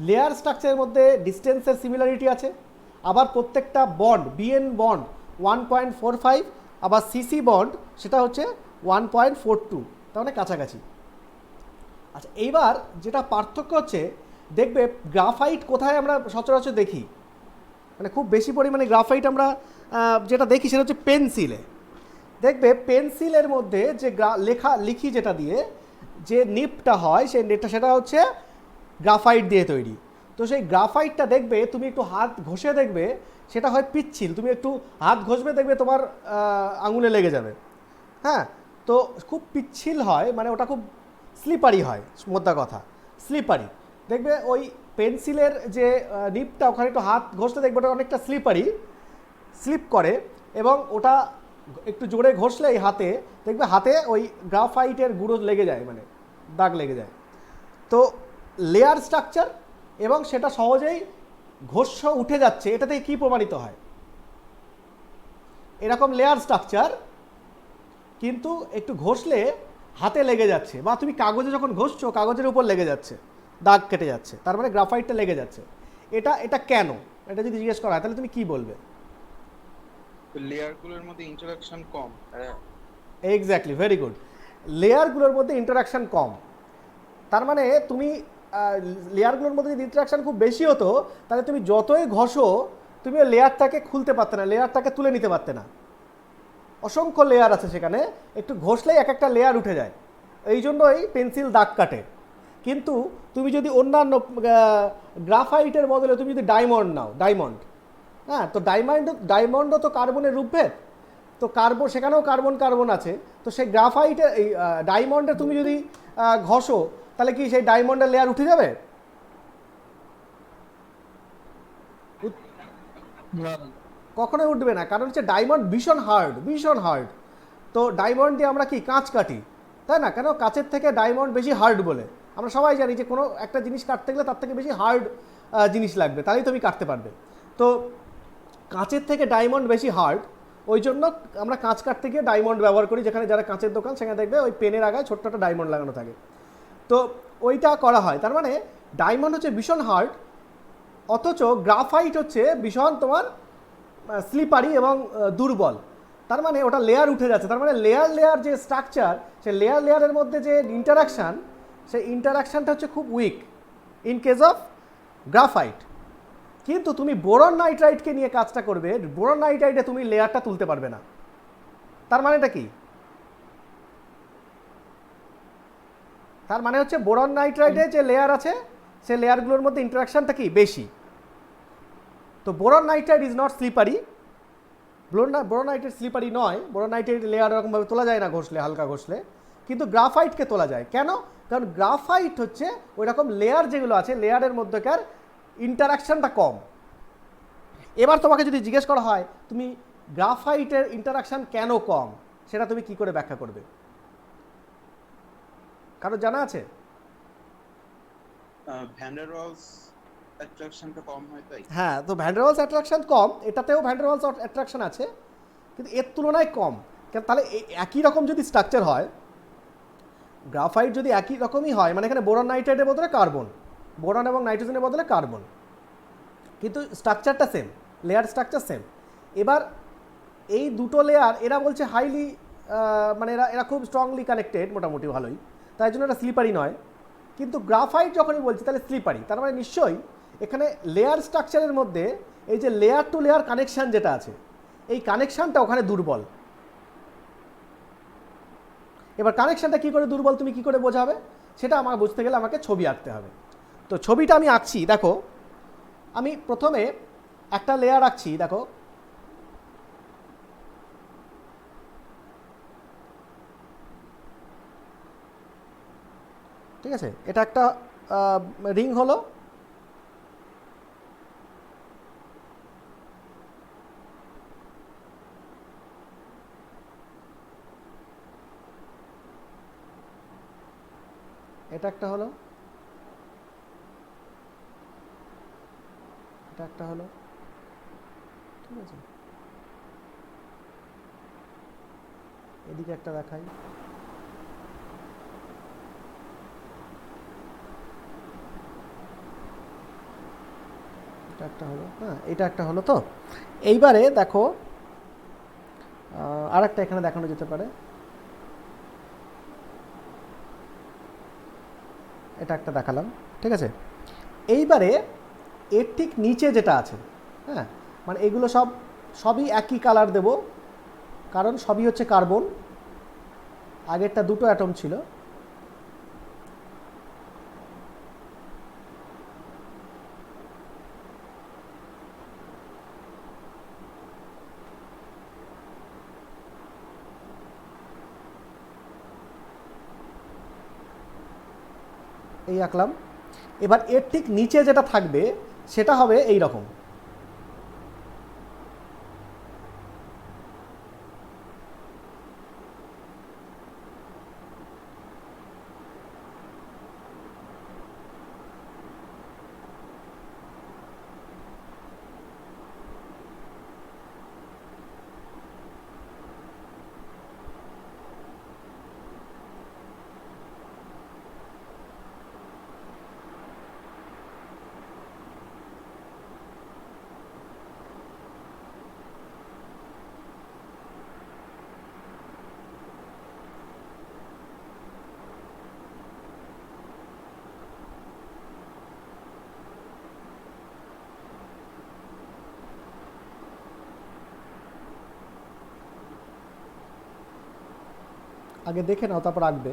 লেয়ার স্ট্রাকচারের মধ্যে ডিস্টেন্সের সিমিলারিটি আছে, আবার প্রত্যেকটা বন্ড, বিএন বন্ড 1.45, আবার সিসি বন্ড সেটা হচ্ছে 1.42, তার মানে কাছাকাছি। আচ্ছা, এইবার যেটা পার্থক্য হচ্ছে, দেখবে গ্রাফাইট কোথায় আমরা সচরাচর দেখি, মানে খুব বেশি পরিমাণে গ্রাফাইট আমরা যেটা দেখি সেটা হচ্ছে পেন্সিলে। দেখবে পেন্সিলের মধ্যে যে লিখি যেটা দিয়ে যে নিপটা হয়, সেই নেটটা সেটা হচ্ছে গ্রাফাইট দিয়ে তৈরি। তো সেই গ্রাফাইটটা দেখবে তুমি একটু হাত ঘষে দেখবে সেটা হয় পিচ্ছিল, তুমি একটু হাত ঘষবে দেখবে তোমার আঙুলে লেগে যাবে, হ্যাঁ। তো খুব পিচ্ছিল হয়, মানে ওটা খুব স্লিপারি হয়, মোদ্দা কথা স্লিপারি। দেখবে ওই পেন্সিলের যে নিপটা ওখানে একটু হাত ঘষলে দেখবে ওটা অনেকটা স্লিপ করে, এবং ওটা একটু জোরে ঘষলে এই হাতে দেখবে হাতে ওই গ্রাফাইটের গুঁড়ো লেগে যায়, মানে দাগ লেগে যায়। তো লেয়ার স্ট্রাকচার এবং সেটা সহজেই ঘষে উঠে যাচ্ছে, এটা থেকে কী প্রমাণিত হয়? এরকম লেয়ার স্ট্রাকচার কিন্তু একটু ঘষলে হাতে লেগে যাচ্ছে, বা তুমি কাগজে যখন ঘষছো কাগজের উপর লেগে যাচ্ছে, দাগ কেটে যাচ্ছে, তার মানে গ্রাফাইটটা লেগে যাচ্ছে। এটা কেন? এটা যদি জিজ্ঞেস করা হয় তাহলে তুমি কি বলবে? লেয়ারগুলোর মধ্যে ইন্টারাকশন কম। হ্যাঁ, এক্স্যাক্টলি, ভেরি গুড। লেয়ারগুলোর মধ্যে ইন্টারাকশান কম, তার মানে তুমি লেয়ারগুলোর মধ্যে যদি ইন্টারাকশান খুব বেশি হতো তাহলে তুমি যতই ঘষো তুমি ওই লেয়ারটাকে খুলতে পারতে না, লেয়ারটাকে তুলে নিতে পারতে না। অসংখ্য লেয়ার আছে সেখানে, একটু ঘষলেই এক একটা লেয়ার উঠে যায়, এই জন্যই পেন্সিল দাগ কাটে। কিন্তু তুমি যদি অন্যান্য গ্রাফাইটের বদলে তুমি যদি ডায়মন্ড, হ্যাঁ, তো ডায়মন্ডও তো কার্বনের রূপভেদ, তো সেখানেও কার্বন আছে, তো সেই গ্রাফাইটে এই ডায়মন্ডে তুমি যদি ঘষো তাহলে কি সেই ডায়মন্ডের লেয়ার উঠে যাবে? না কখনোই উঠবে না, কারণ হচ্ছে ডায়মন্ড ভীষণ হার্ড। তো ডায়মন্ড দিয়ে আমরা কি কাঁচ কাটি, তাই না? কেন কাঁচের থেকে ডায়মন্ড বেশি হার্ড বলে আমরা সবাই জানি যে কোনো একটা জিনিস কাটতে গেলে তার থেকে বেশি হার্ড জিনিস লাগবে, তাহলেই তুমি কাটতে পারবে। তো কাঁচের থেকে ডায়মন্ড বেশি হার্ড, ওই জন্য আমরা কাঁচ কাটতে গিয়ে ডায়মন্ড ব্যবহার করি, যেখানে যারা কাঁচের দোকান সেখানে দেখবে ওই পেনের আগায় ছোট্ট একটা ডায়মন্ড লাগানো থাকে, তো ওইটা করা হয়। তার মানে ডায়মন্ড হচ্ছে ভীষণ হার্ড, অথচ গ্রাফাইট হচ্ছে ভীষণ তোমার স্লিপারি এবং দুর্বল। তার মানে ওটা লেয়ার উঠে যাচ্ছে, তার মানে লেয়ার যে স্ট্রাকচার, সেই লেয়ারের মধ্যে যে ইন্টারাকশান, সেই ইন্টারাকশানটা হচ্ছে খুব weak in case of graphite. কিন্তু তুমি বোরন নাইট্রাইটকে নিয়ে কাজটা করবে, বোরন নাইট্রাইটে তুমি লেয়ারটা তুলতে পারবে না। তার মানেটা কি? তার মানে হচ্ছে বোরন নাইট্রাইটে যে লেয়ার আছে সেই লেয়ারগুলোর মধ্যে ইন্টারাকশানটা কি বেশি। তো boron nitrite is not slippery, boron nitrite slippery নয়, বোরন নাইট্রাইট লেয়ার এরকমভাবে তোলা যায় না ঘষলে, হালকা ঘষলে, কিন্তু গ্রাফাইটকে তোলা যায়। কেন? কারণ গ্রাফাইট হচ্ছে ওই রকম লেয়ার যেগুলো আছে লেয়ারের মধ্যেকার ইন্টারাকশানটা কম। এবার তোমাকে যদি জিজ্ঞেস করা হয় তুমি গ্রাফাইটের ইন্টারাকশান কেন কম, সেটা তুমি কি করে ব্যাখ্যা করবে? কারো জানা আছে? ভ্যান ডার ওয়ালস অ্যাট্রাকশনটা কম হয় তাই। হ্যাঁ, তো ভ্যান ডার ওয়ালস অ্যাট্রাকশন কম, এটাতেও ভ্যান ডার ওয়ালস অ্যাট্রাকশন আছে, কিন্তু এর তুলনায় কম। তাহলে একই রকম যদি স্ট্রাকচার হয়, গ্রাফাইট যদি একই রকমই হয়, মানে এখানে বোরন নাইট্রাইটের বদলে কার্বন, বোরন এবং নাইট্রোজেনের বদলে কার্বন, কিন্তু স্ট্রাকচারটা সেম, লেয়ার স্ট্রাকচার সেম। এবার এই দুটো লেয়ার এরা বলছে হাইলি, মানে এরা খুব স্ট্রংলি কানেক্টেড, মোটামুটি ভালোই, তাই জন্য এটা স্লিপারি নয়। কিন্তু গ্রাফাইট যখনই বলছি তাহলে স্লিপারি, তার মানে নিশ্চয়ই এখানে লেয়ার স্ট্রাকচারের মধ্যে এই যে লেয়ার টু লেয়ার কানেকশান যেটা আছে, এই কানেকশানটা ওখানে দুর্বল। এবার কানেকশানটা কী করে দুর্বল তুমি কী করে বোঝাবে, সেটা আমার বুঝতে গেলে আমাকে ছবি আঁকতে হবে। তো ছবিটা আমি আঁকছি, দেখো আমি প্রথমে একটা লেয়ার আঁকছি, দেখো ঠিক আছে, এটা একটা রিং হলো, এটা একটা হলো, এটা একটা হলো, ঠিক আছে, এদিকে একটা দেখাই, এটা একটা হলো, হ্যাঁ এটা একটা হলো। তো এইবারে দেখো আর একটা এখানে দেখানো যেতে পারে, এটা একটা দেখালাম, ঠিক আছে। এইবারে এর ঠিক নিচে যেটা আছে, হ্যাঁ, মানে এগুলো সবই একই কালার দেব, কারণ সবই হচ্ছে কার্বন, আগেরটা দুটো অ্যাটম ছিল। এই আঁকলাম। এবার এর ঠিক নিচে যেটা থাকবে সেটা হবে এই রকম। আগে দেখে নাও, তারপর আঁকবে।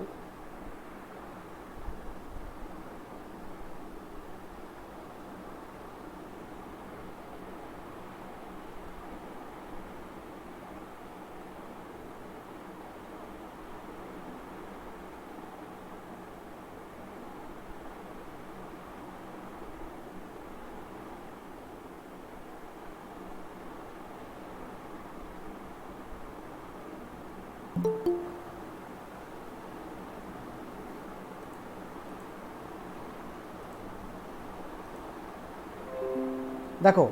দেখো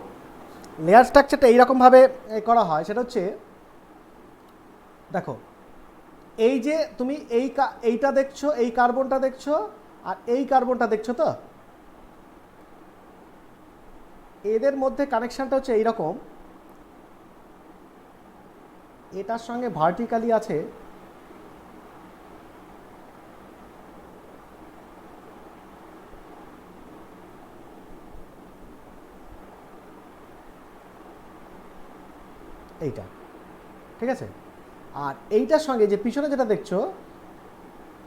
লেয়ার স্ট্রাকচারটা এইরকমভাবে করা হয়, সেটা হচ্ছে দেখো এই যে তুমি এইটা দেখছো, এই কার্বনটা দেখছো আর এই কার্বনটা দেখছো, তো এদের মধ্যে কানেকশনটা হচ্ছে এইরকম, এটার সঙ্গে ভার্টিক্যালি আছে এইটা, ঠিক আছে? আর এইটার সঙ্গে যে পিছনে যেটা দেখছো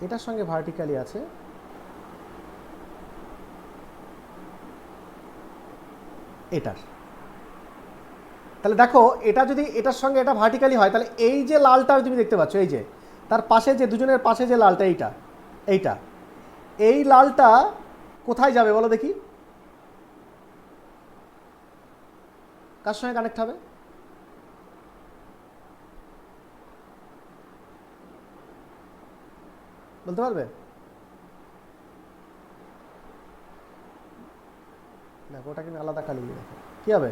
এটার সঙ্গে ভার্টিক্যালি আছে এটার। তাহলে দেখো এটা যদি এটার সঙ্গে এটা ভার্টিক্যালি হয়, তাহলে এই যে লালটা তুমি দেখতে পাচ্ছ, এই যে তার পাশে যে দুজনের পাশে যে লালটা, এইটা এই লালটা কোথায় যাবে বলো দেখি? কার সঙ্গে কানেক্ট হবে? বলতে পারবে? দেখো ওটা কিন্তু আলাদা কালি, দেখো কি হবে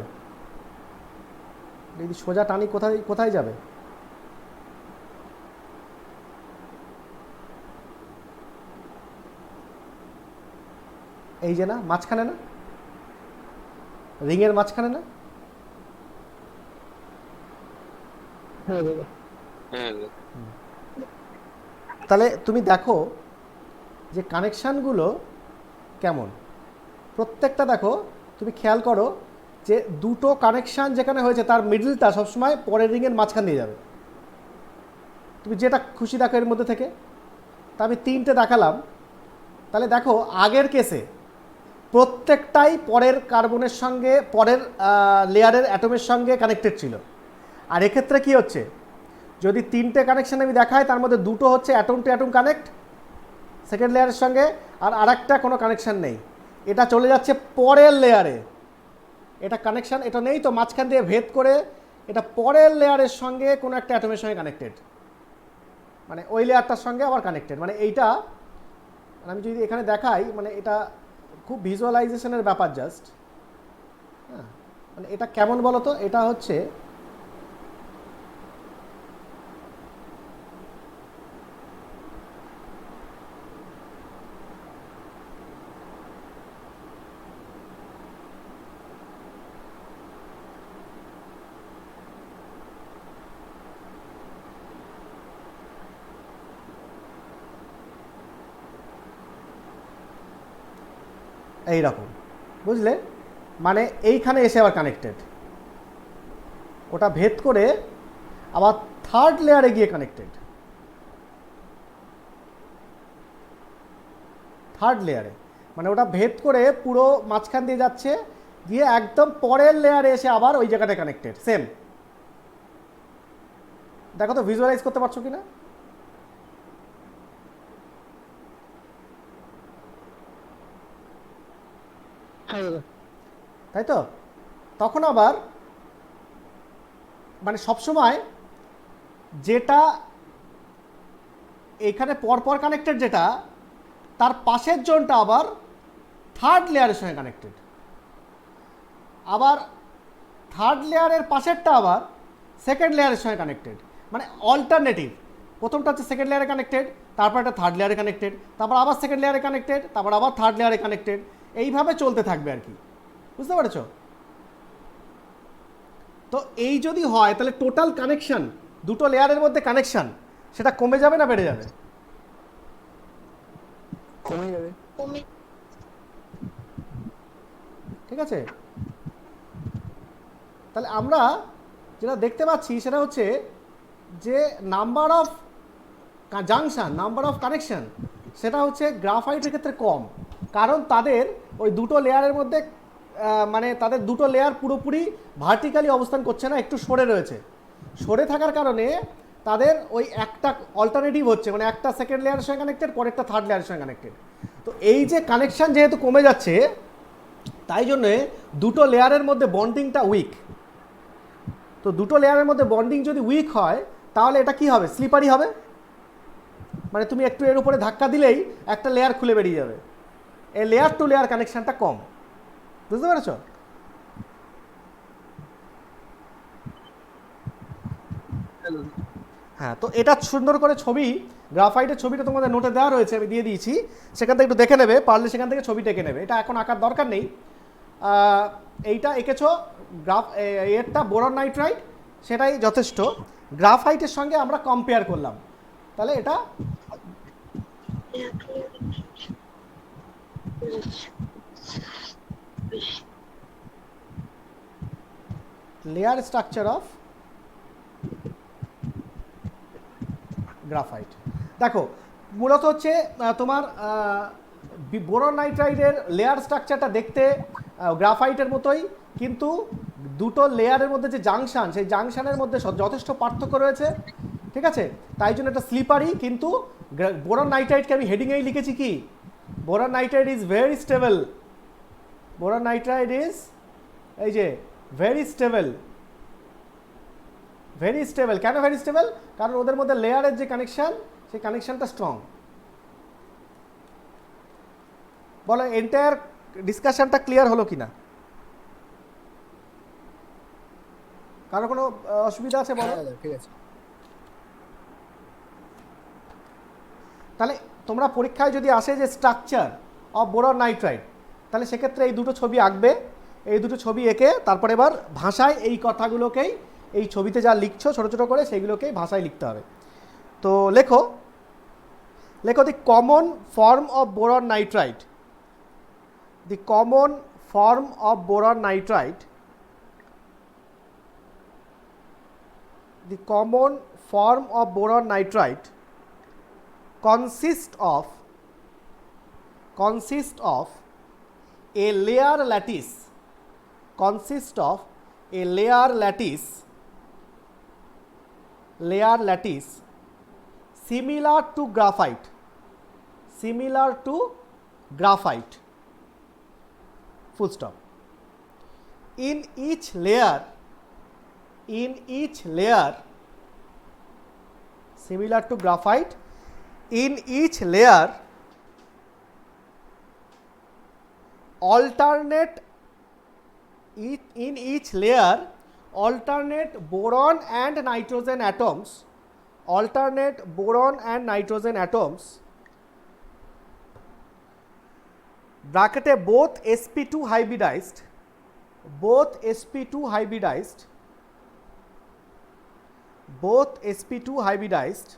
যদি সোজা টানি, কোথায় কোথায় যাবে? এই যে না, মাঝখানে না, রিংয়ের মাঝখানে না? হ্যাঁ দাদা। হ্যাঁ তাহলে তুমি দেখো যে কানেকশানগুলো কেমন, প্রত্যেকটা দেখো তুমি খেয়াল করো যে দুটো কানেকশান যেখানে হয়েছে তার মিডলটা সবসময় পরের রিংয়ের মাঝখান দিয়ে যাবে। তুমি যেটা খুশি দেখো এর মধ্যে থেকে। তা আমি তিনটে দেখালাম, তাহলে দেখো আগের কেসে প্রত্যেকটাই পরের কার্বনের সঙ্গে, পরের লেয়ারের অ্যাটমের সঙ্গে কানেক্টেড ছিল। আর এক্ষেত্রে কি হচ্ছে, যদি তিনটে কানেকশান আমি দেখাই তার মধ্যে দুটো হচ্ছে atom to atom connect second লেয়ারের সঙ্গে, আর আরেকটা কোনো কানেকশান নেই, এটা চলে যাচ্ছে পরের লেয়ারে। এটা কানেকশান এটা নেই তো, মাঝখান দিয়ে ভেদ করে এটা পরের লেয়ারের সঙ্গে কোনো একটা অ্যাটমের সঙ্গে কানেক্টেড, মানে ওই লেয়ারটার সঙ্গে আবার কানেক্টেড। মানে এইটা আমি যদি এখানে দেখাই, মানে এটা খুব ভিজুয়ালাইজেশনের ব্যাপার জাস্ট। হ্যাঁ, মানে এটা কেমন বলো তো, এটা হচ্ছে এই রকম, বুঝলে? মানে এইখানে এসে আবার কানেক্টেড, ওটা ভেদ করে আবার থার্ড লেয়ারে গিয়ে কানেক্টেড, থার্ড লেয়ারে, মানে ওটা ভেদ করে পুরো মাঝখান দিয়ে যাচ্ছে, গিয়ে একদম পরের লেয়ারে এসে আবার ওই জায়গাটায় কানেক্টেড। সেম, দেখো তো ভিজুয়ালাইজ করতে পারছো কিনা? হ্যাঁ দাদা। তাই তো? তখন আবার মানে সবসময় যেটা এখানে পরপর কানেক্টেড, যেটা তার পাশের জোনটা আবার থার্ড লেয়ারের সঙ্গে কানেক্টেড, আবার থার্ড লেয়ারের পাশেরটা আবার সেকেন্ড লেয়ারের সঙ্গে কানেক্টেড, মানে অল্টারনেটিভ। প্রথমটা হচ্ছে সেকেন্ড লেয়ারে কানেক্টেড, তারপর একটা থার্ড লেয়ারে কানেক্টেড, তারপর আবার সেকেন্ড লেয়ারে কানেক্টেড, তারপর আবার থার্ড লেয়ারে কানেক্টেড, এইভাবে চলতে থাকবে আর কি। বুঝতে পেরেছো? তো এই যদি হয় তাহলে টোটাল কানেকশন, দুটো লেয়ারের মধ্যে কানেকশন, সেটা কমে যাবে না বেড়ে যাবে? কমে যাবে। ঠিক আছে? তাহলে আমরা যেটা দেখতে পাচ্ছি সেটা হচ্ছে যে number of junction, number of connection, সেটা হচ্ছে গ্রাফাইটের ক্ষেত্রে কম, কারণ তাদের ওই দুটো লেয়ারের মধ্যে মানে তাদের দুটো লেয়ার পুরোপুরি ভার্টিক্যালি অবস্থান করছে না, একটু সরে রয়েছে। সরে থাকার কারণে তাদের ওই একটা অল্টারনেটিভ হচ্ছে, মানে একটা সেকেন্ড লেয়ারের সঙ্গে কানেক্টেড, পরেরটা থার্ড লেয়ারের সঙ্গে কানেক্টেড। তো এই যে কানেকশন যেহেতু কমে যাচ্ছে, তাই জন্যে দুটো লেয়ারের মধ্যে বন্ডিংটা উইক। তো দুটো লেয়ারের মধ্যে বন্ডিং যদি উইক হয় তাহলে এটা কি হবে? স্লিপারি হবে, মানে তুমি একটু এর উপরে ধাক্কা দিলেই একটা লেয়ার খুলে বেরিয়ে যাবে। এই লেয়ার টু লেয়ার কানেকশনটা কম। বুঝতে পেরেছো? হ্যাঁ, তো এটা সুন্দর করে ছবি, গ্রাফাইটের ছবিটা তোমাদের নোটে দেওয়া রয়েছে, আমি দিয়ে দিয়েছি, সেখান থেকে একটু দেখে নেবে, পারলে সেখান থেকে ছবি টেকে নেবে। এটা এখন আঁকার দরকার নেই। এইটা এঁকেছো এরটা বোরন নাইট্রাইট, সেটাই যথেষ্ট। গ্রাফাইটের সঙ্গে আমরা কম্পেয়ার করলাম, তাহলে এটা লেয়ার স্ট্রাকচার অফ গ্রাফাইট। দেখো মূলত হচ্ছে তোমার বোরন নাইট্রাইডের লেয়ার স্ট্রাকচারটা দেখতে গ্রাফাইটের মতোই, কিন্তু দুটো লেয়ারের মধ্যে যে জাংশন, সেই জাংশনের মধ্যে যথেষ্ট পার্থক্য রয়েছে। ঠিক আছে? তাই জন্য এটা স্লিপারি, কিন্তু বোরন নাইট্রাইডকে আমি হেডিংয়েই লিখেছি কি, boron nitride is very stable. Boron nitride is এই যে ভেরি স্টেবল। ভেরি স্টেবল কেন ভেরি স্টেবল? কারণ ওদের মধ্যে লেয়ারের যে কানেকশন, সেই কানেকশনটা স্ট্রং। বলো এন্টায়ার ডিসকাশনটা ক্লিয়ার হলো কিনা? কারো কোনো অসুবিধা আছে বলো? ঠিক আছে। তাহলে তোমরা পরীক্ষায় যদি আসে যে স্ট্রাকচার অফ বোরন নাইট্রাইড, তাহলে সেক্ষেত্রে এই দুটো ছবি আঁকবে। এই দুটো ছবি এঁকে তারপরে এবার ভাষায় এই কথাগুলোকেই, এই ছবিতে যা লিখছো ছোটো ছোটো করে, সেইগুলোকেই ভাষায় লিখতে হবে। তো লেখো, লেখো দি common form of boron nitride. The common form of boron nitride, the common form of boron nitride consists of a layer lattice, consists of a layer lattice similar to graphite, similar to graphite, full stop. In each layer similar to graphite, in each layer alternate boron and nitrogen atoms, alternate boron and nitrogen atoms, ব্র্যাকেটে both sp2 hybridized, both sp2 hybridized, both sp2 hybridized,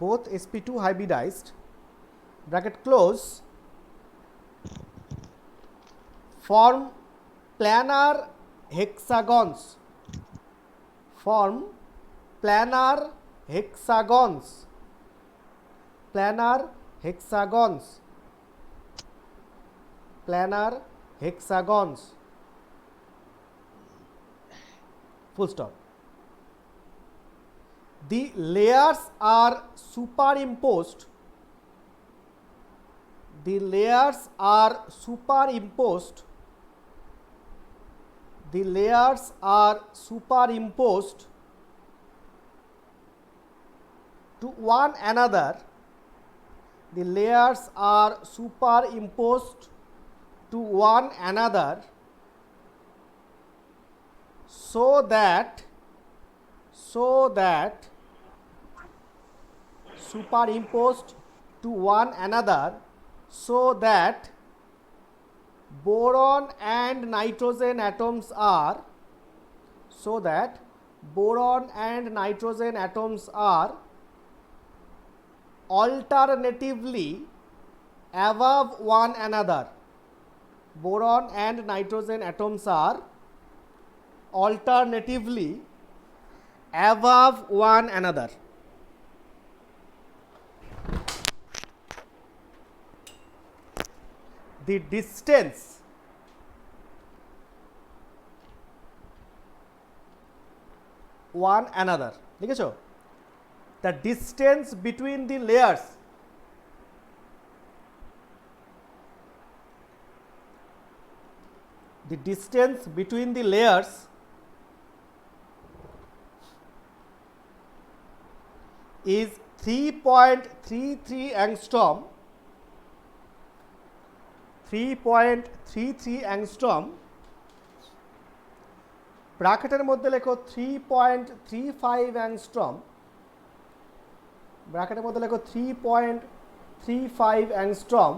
both sp2 hybridized, bracket close, form planar hexagons, form planar hexagons, planar hexagons, planar hexagons, full stop. The layers are superimposed, the layers are superimposed, the layers are superimposed to one another, the layers are superimposed to one another so that superimposed to one another so that boron and nitrogen atoms are alternatively above one another. Boron and nitrogen atoms are alternatively above one another. The distance one another, দেখেছো? The distance between the layers is 3.33 angstrom. 3.33 angstrom, ব্র্যাকেটের মধ্যে লেখো 3.35 angstrom, ব্র্যাকেটের মধ্যে লেখো 3.35 angstrom,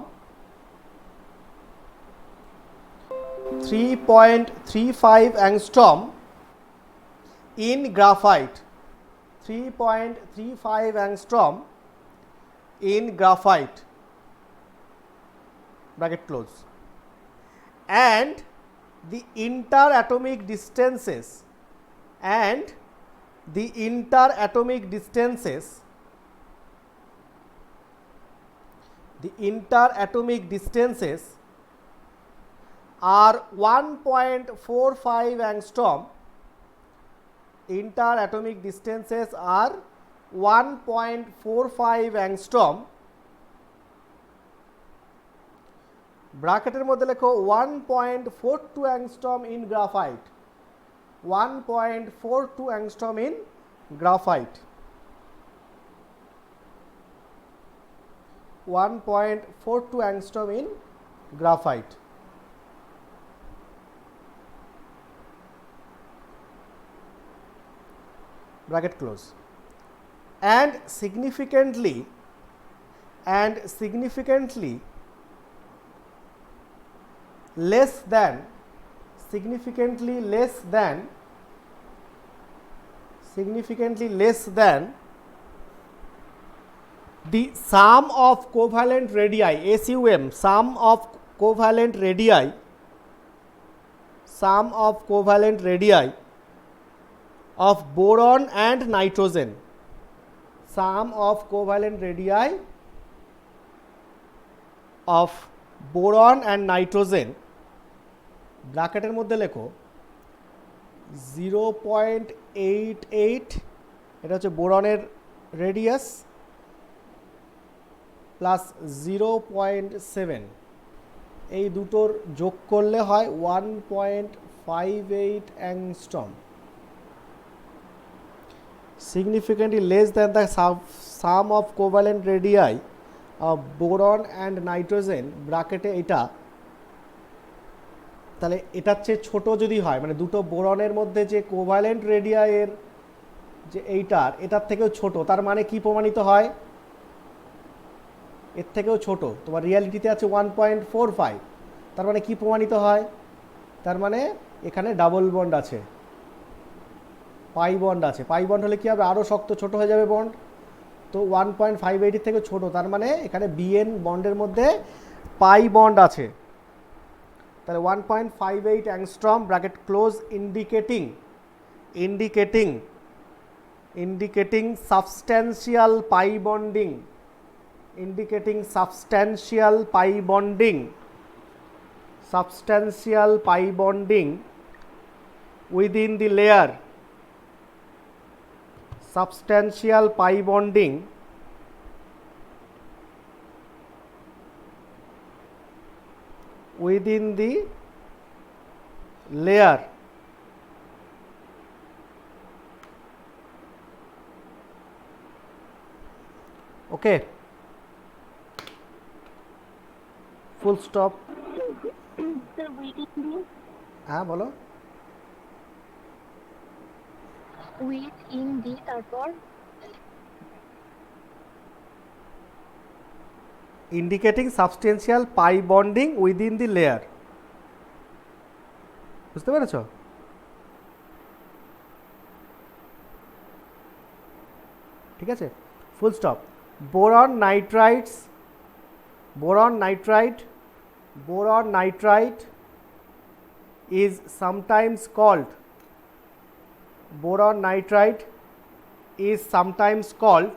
3.35 angstrom in graphite, 3.35 angstrom in graphite, bracket close, and the interatomic distances are 1.45 angstrom. Interatomic distances are 1.45 angstrom. ব্র্যাকেটের মধ্যে লেখো 1.42 angstrom in graphite, 1.42 angstrom in graphite, 1.42 angstrom in graphite. Bracket close. And significantly less than the sum of covalent radii, SUM, sum of covalent radii of boron and nitrogen, sum of covalent radii of boron and nitrogen, ব্র্যাকেটের মধ্যে লেখো 0.88, এটা হচ্ছে বোরনের radius, plus 0.7, এই দুটোর যোগ করলে হয় 1.58 angstrom. Significantly less than the sum of covalent radii of boron and nitrogen, ব্র্যাকেটে এটা, তাহলে এটার চেয়ে ছোট যদি হয়, মানে দুটো বোরনের মধ্যে যে কোভ্যালেন্ট রেডিয়াইয়ের যে এটার থেকেও ছোট, তার মানে কি প্রমাণিত হয়? এর থেকেও ছোট। তোমার রিয়ালিটিতে আছে 1.45, তার মানে কি প্রমাণিত হয়? তার মানে এখানে ডাবল বন্ড আছে, পাই বন্ড আছে। পাই বন্ড হলে কি হবে? আরও শক্ত, ছোট হয়ে যাবে বন্ড। তো 1.58 থেকে ছোট, তার মানে এখানে বিএন বন্ডের মধ্যে পাই বন্ড আছে। তাহলে 1.58 angstrom, bracket close, indicating substantial pi bonding, within the layer, substantial pi bonding within the layer. Okay, full stop. Sir, within the হ্যাঁ বলো। within the তারপর indicating substantial pi bonding within the layer. বুঝতে পেরেছ? ঠিক আছে, full stop. Boron nitrite is sometimes called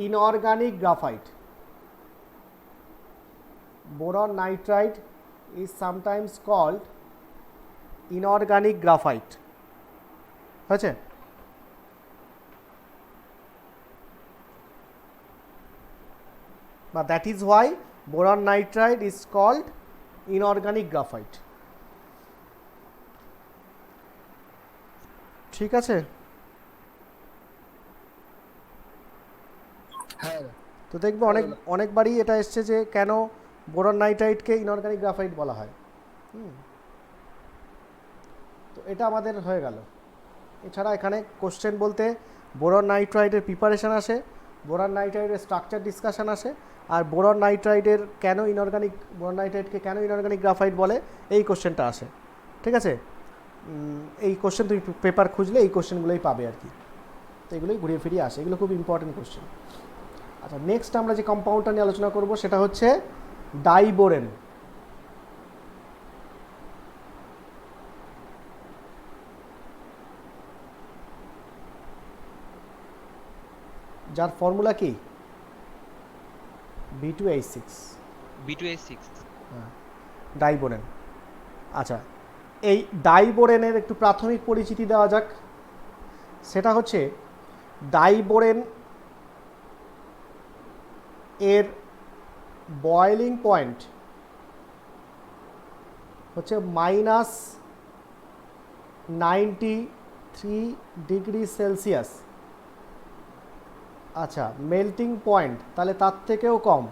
inorganic graphite. Boron nitride is sometimes called inorganic graphite. হয়েছে? But that is why boron nitride is called inorganic graphite. ঠিক আছে, হ্যাঁ তো দেখবে অনেকবারই এটা এসছে যে কেন বোরন নাইট্রাইটকে ইনঅর্গানিক গ্রাফাইট বলা হয়। তো এটা আমাদের হয়ে গেল। এছাড়া এখানে কোশ্চেন বলতে বোরন নাইট্রাইটের প্রিপারেশন আসে, বোরন নাইট্রাইটের স্ট্রাকচার ডিসকাশন আসে, আর বোরন নাইট্রাইটকে কেন ইনঅর্গানিক গ্রাফাইট বলে এই কোশ্চেনটা আসে। ঠিক আছে, এই কোশ্চেন তুমি পেপার খুঁজলে এই কোশ্চেনগুলোই পাবে আর কি। তো এগুলোই ঘুরিয়ে ফিরিয়ে আসে, এগুলো খুব ইম্পর্টেন্ট কোশ্চেন। আচ্ছা, নেক্সট আমরা যে কম্পাউন্ডটা নিয়ে আলোচনা করব সেটা হচ্ছে ডাইবোরেন। যার ফর্মুলা কি B2H6। B2H6 হ্যাঁ, ডাইবোরেন। আচ্ছা, এই ডাইবোরেনের একটু প্রাথমিক পরিচিতি দেওয়া যাক। সেটা হচ্ছে ডাইবোরেন এর বয়েলিং পয়েন্ট হচ্ছে -93 ডিগ্রি সেলসিয়াস। আচ্ছা, মেল্টিং পয়েন্ট তাহলে তার থেকেও কম,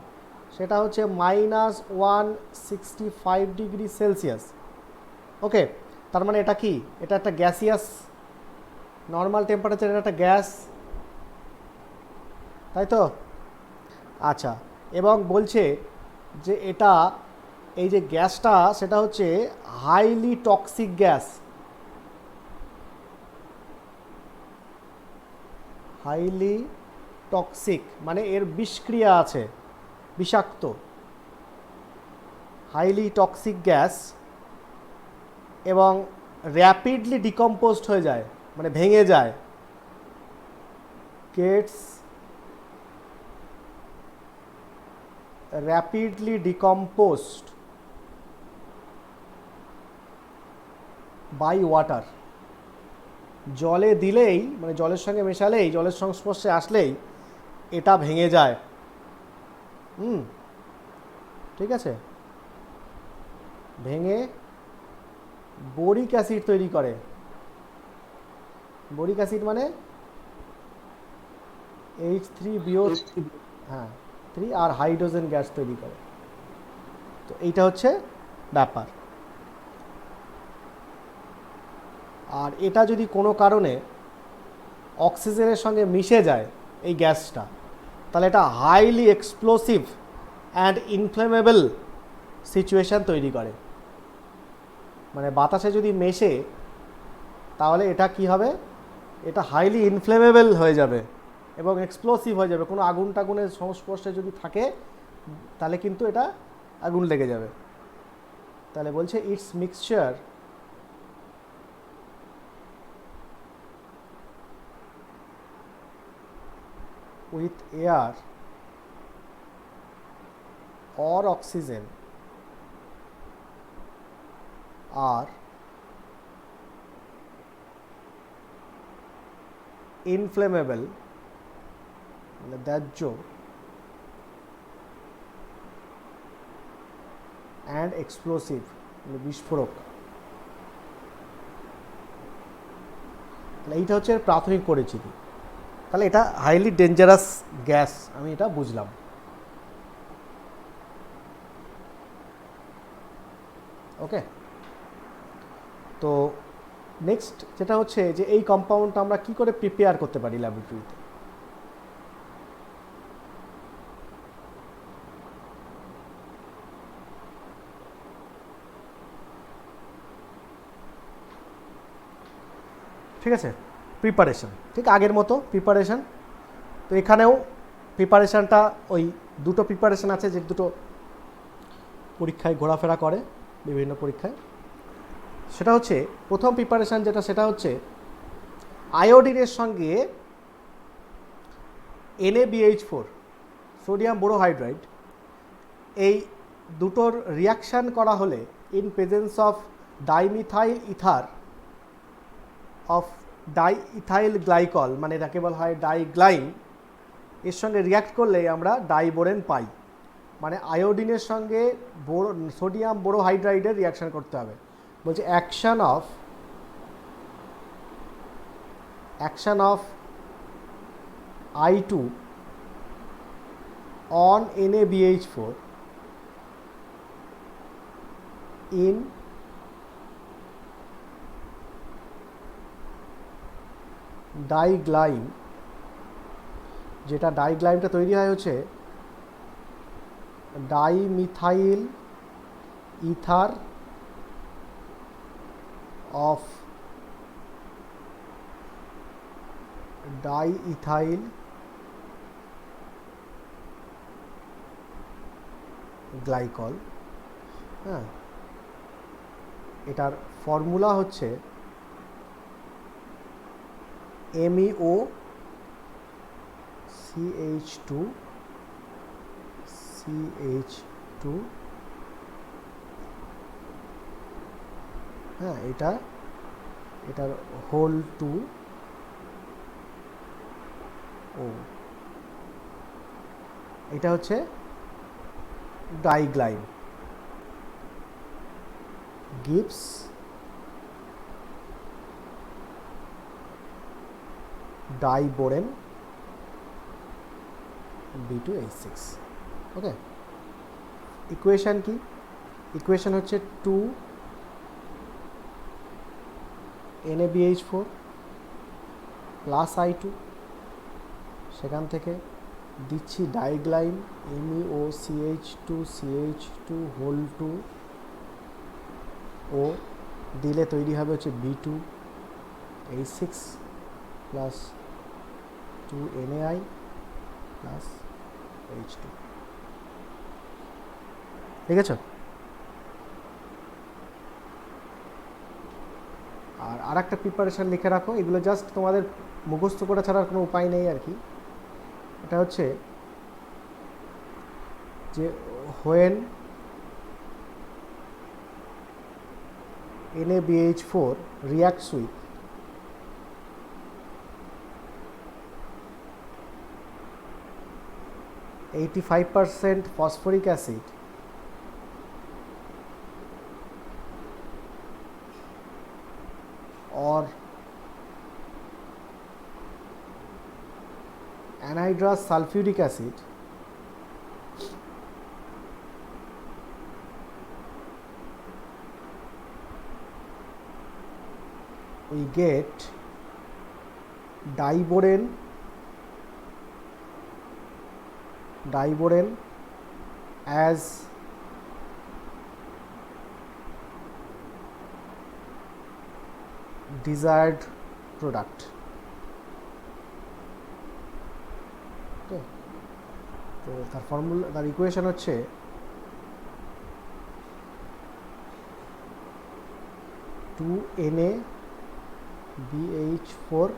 সেটা হচ্ছে -165 ডিগ্রি সেলসিয়াস। ওকে, তার মানে এটা কি? এটা একটা গ্যাসিয়াস নর্মাল টেম্পারেচার, এটা একটা গ্যাস, তাই তো? আচ্ছা, এবং বলছে যে এটা এই যে গ্যাসটা সেটা হচ্ছে highly toxic gas. Highly toxic মানে এর বিষক্রিয়া আছে, বিষাক্ত। হাইলি টক্সিক গ্যাস এবং র্যাপিডলি ডিকম্পোজড হয়ে যায়, মানে ভেঙে যায়। Gets rapidly decomposed by water. জলে দিলেই, মানে জলের সঙ্গে মেশালেই, জলের সংস্পর্শে আসলেই এটা ভেঙে যায়। ঠিক আছে, ভেঙে বোরিক অ্যাসিড তৈরি করে। বোরিক অ্যাসিড মানে H3BO, হ্যাঁ 3, আর হাইড্রোজেন গ্যাস তৈরি করে। তো এইটা হচ্ছে ব্যাপার। আর এটা যদি কোনো কারণে অক্সিজেনের সঙ্গে মিশে যায় এই গ্যাসটা, তাহলে এটা highly explosive and inflammable situation তৈরি করে। মানে বাতাসে যদি মেশে তাহলে এটা কি হবে? এটা হাইলি ইনফ্লেমেবল হয়ে যাবে এবং এক্সপ্লোসিভ হয়ে যাবে। কোনো আগুন টাগুনের সংস্পর্শে যদি থাকে তাহলে কিন্তু এটা আগুন লেগে যাবে। তাহলে বলছে it's mixture with air or oxygen are inflammable, মানে দাহ্য, অ্যান্ড এক্সপ্লোসিভ, বিস্ফোরক। তাহলে এইটা হচ্ছে এর প্রাথমিক পরিচিতি। তাহলে এটা হাইলি ডেঞ্জারাস গ্যাস, আমি এটা বুঝলাম। ওকে, তো নেক্সট যেটা হচ্ছে যে এই কম্পাউন্ডটা আমরা কি করে প্রিপেয়ার করতে পারি ল্যাবরেটরিতে। ঠিক আছে, প্রিপারেশন ঠিক আগের মতো প্রিপারেশন। তো এখানেও প্রিপারেশানটা ওই দুটো প্রিপারেশন আছে যে দুটো পরীক্ষায় ঘোরাফেরা করে বিভিন্ন পরীক্ষায়। সেটা হচ্ছে প্রথম প্রিপারেশান যেটা, সেটা হচ্ছে আয়োডিনের সঙ্গে NaBH4 সোডিয়াম বোরোহাইড্রাইড, এই দুটোর রিয়াকশান করা হলে in presence of dimethyl ether of diethyl glycol, মানে এটাকে বলা হয় ডাইগ্লাইন, এর সঙ্গে রিয়াক্ট করলে আমরা ডাইবোরেন পাই। মানে আয়োডিনের সঙ্গে সোডিয়াম বোরোহাইড্রাইডের রিয়াকশান করতে হবে। বলছে action of I2 on NaBH4 in ডাইগ্লাইন, যেটা ডাইগ্লাইনটা তৈরি হয় হচ্ছে dimethyl ether of diethyl glycol. হ্যাঁ, এটার ফর্মুলা হচ্ছে MEO CH2 হ্যাঁ, এটার হোল 2 ও, এটা হচ্ছে ডাইগ্লাইন, gives ডাইবোরেন B2H6। ওকে, ইকুয়েশন কি? ইকুয়েশন হচ্ছে 2 NaBH4 প্লাস I2, সেখান থেকে দিচ্ছি ডাইগ্লাইন MEO CH2 হোল 2 ও দিলে তৈরি হবে হচ্ছে B2H6 plus 2 NaI plus H2। ঠিক আছে, আর একটা প্রিপারেশান লিখে রাখো, এগুলো জাস্ট তোমাদের মুখস্থ করা ছাড়ার কোনো উপায় নেই আর কি। এটা হচ্ছে যে when NaBH4 reacts with (85% phosphoric acid or anhydrous sulfuric acid, we get diboren as desired product। তো তার ফর্মুলা, তার ইকুয়েশন হচ্ছে NaBH4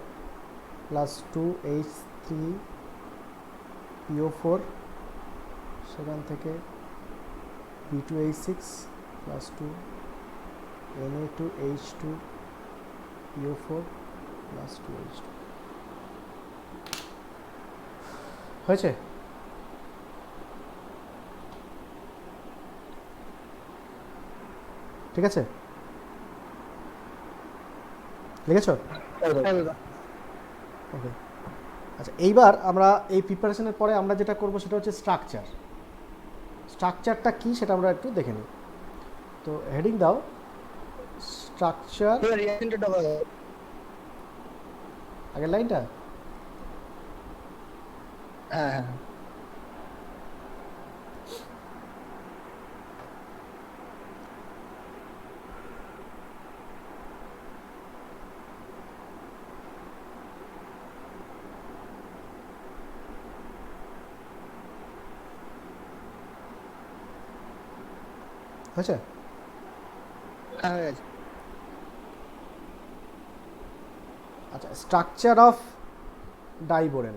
প্লাস 2H3PO4, সেখান থেকে B2H6 plus 2 Na2H2PO4 plus 2H2 হয়েছে। ঠিক আছে, লিখেছো? ওকে, আচ্ছা এইবার আমরা এই প্রিপারেশনের পরে আমরা যেটা করব সেটা হচ্ছে স্ট্রাকচার। স্ট্রাকচারটা কি সেটা আমরা একটু দেখে নিই। তো হেডিং দাও স্ট্রাকচার, আগের লাইনটা। হ্যাঁ হয়েছে? হয়ে গেছে। আচ্ছা, structure of diborane.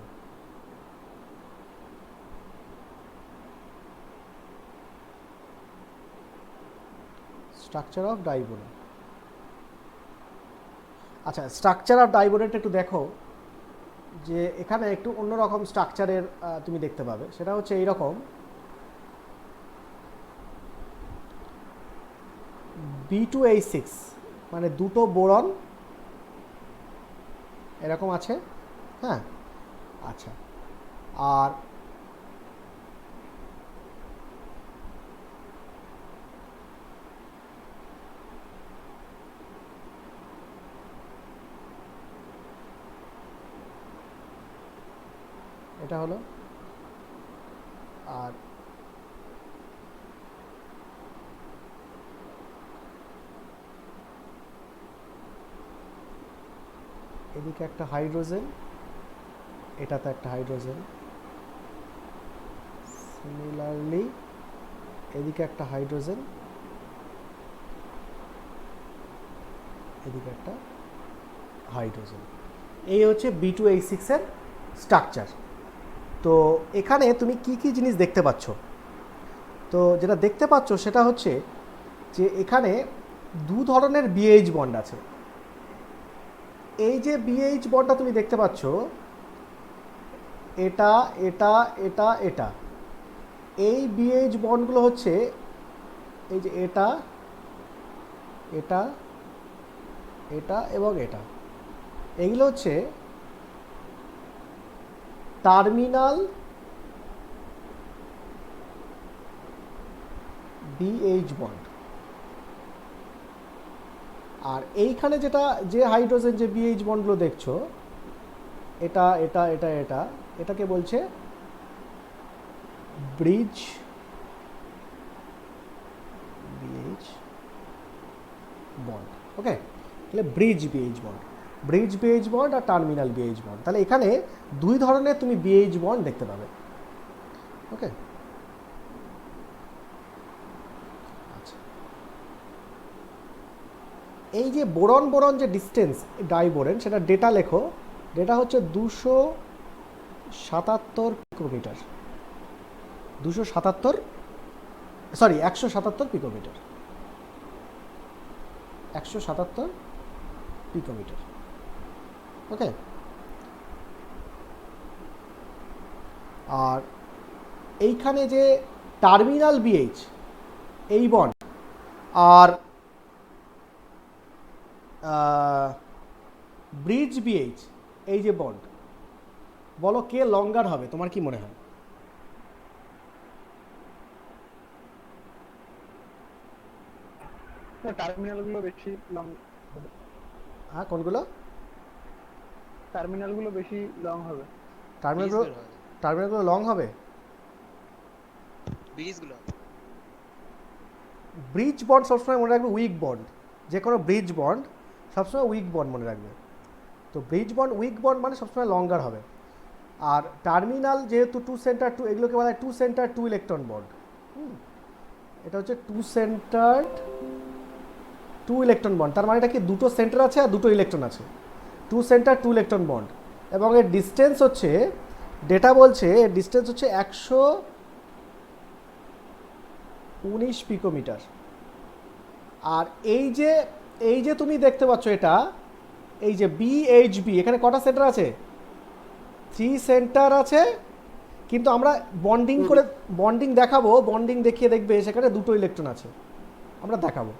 Structure of diborane. আচ্ছা, স্ট্রাকচার অফ ডাইবোরেনটা একটু দেখো, যে এখানে একটু অন্যরকম স্ট্রাকচারের তুমি দেখতে পাবে। সেটা হচ্ছে এইরকম, B2H6 মানে দুটো বোরন এরকম আছে, হ্যাঁ। আচ্ছা, আর এটা হলো, আর এদিকে একটা হাইড্রোজেন, এটাতে একটা হাইড্রোজেন, সিমিলারলি এদিকে একটা হাইড্রোজেন, এদিকে একটা হাইড্রোজেন। এই হচ্ছে B2H6 এর স্ট্রাকচার। তো এখানে তুমি কি কি জিনিস দেখতে পাচ্ছ? তো যেটা দেখতে পাচ্ছ সেটা হচ্ছে যে এখানে দু ধরনের BH বন্ড আছে। এই যে BH বন্ডটা তুমি দেখতে পাচ্ছ, এটা এটা এটা এটা, এই BH বন্ডগুলো হচ্ছে এই যে এটা এটা এটা এবং এটা, এইগুলো হচ্ছে টার্মিনাল BH বন্ড। আর এইখানে যেটা যে হাইড্রোজেন যে BH বন্ডগুলো দেখছো, এটা এটা এটা এটা, এটাকে বলছে ব্রিজ BH বন্ড। ওকে, তাহলে bridge BH bond, bridge BH bond আর টার্মিনাল BH বন্ড। তাহলে এখানে দুই ধরনের তুমি BH বন্ড দেখতে পাবে। ওকে, আচ্ছা, এই যে বোরন বোরন যে ডিস্টেন্স ডাইবোরেন, সেটা ডেটা লেখো। ডেটা হচ্ছে 277 পিকোমিটার, 177 পিকোমিটার, 177 পিকোমিটার। ওকে, আর এইখানে যে টার্মিনাল BH এই বন্ড আর ব্রিজ BH এই যে বন্ড, বলো কে লঙ্গার হবে? তোমার কি মনে হয়? টার্মিনাল গুলো বেশি লং, হ্যাঁ, কোনগুলো? টার্মিনাল গুলো বেশি লং হবে। টার্মিনালগুলো লং হবে। ব্রিজগুলো ব্রিজ বন্ড সবসময় মনে রাখবে উইক বন্ড, যে কোনো ব্রিজ বন্ড সবসময় উইক বন্ড মনে রাখবে। তো ব্রিজ বন্ড উইক বন্ড মানে সবসময় লঙ্গার হবে। আর টার্মিনাল যেহেতু 2 সেন্টার 2, এগুলোকে বলা হয় 2 সেন্টার 2 ইলেকট্রন বন্ড। এটা হচ্ছে 2 সেন্টার 2 ইলেকট্রন বন্ড। তার মানে এটা কি দুটো সেন্টার আছে আর দুটো ইলেকট্রন আছে, 2 সেন্টার 2 ইলেকট্রন বন্ড। এবং এর ডিস্টেন্স হচ্ছে, ডেটা বলছে এর ডিস্টেন্স হচ্ছে 119 পিকোমিটার। আর এই যে তুমি দেখতে পাচ্ছ এটা, এই যে BHB, এখানে কটা সেন্টার আছে? 3 সেন্টার আছে, কিন্তু আমরা বন্ডিং করে বন্ডিং দেখাবো, বন্ডিং দেখিয়ে দেখবে সেখানে দুটো ইলেকট্রন আছে, আমরা দেখাবো।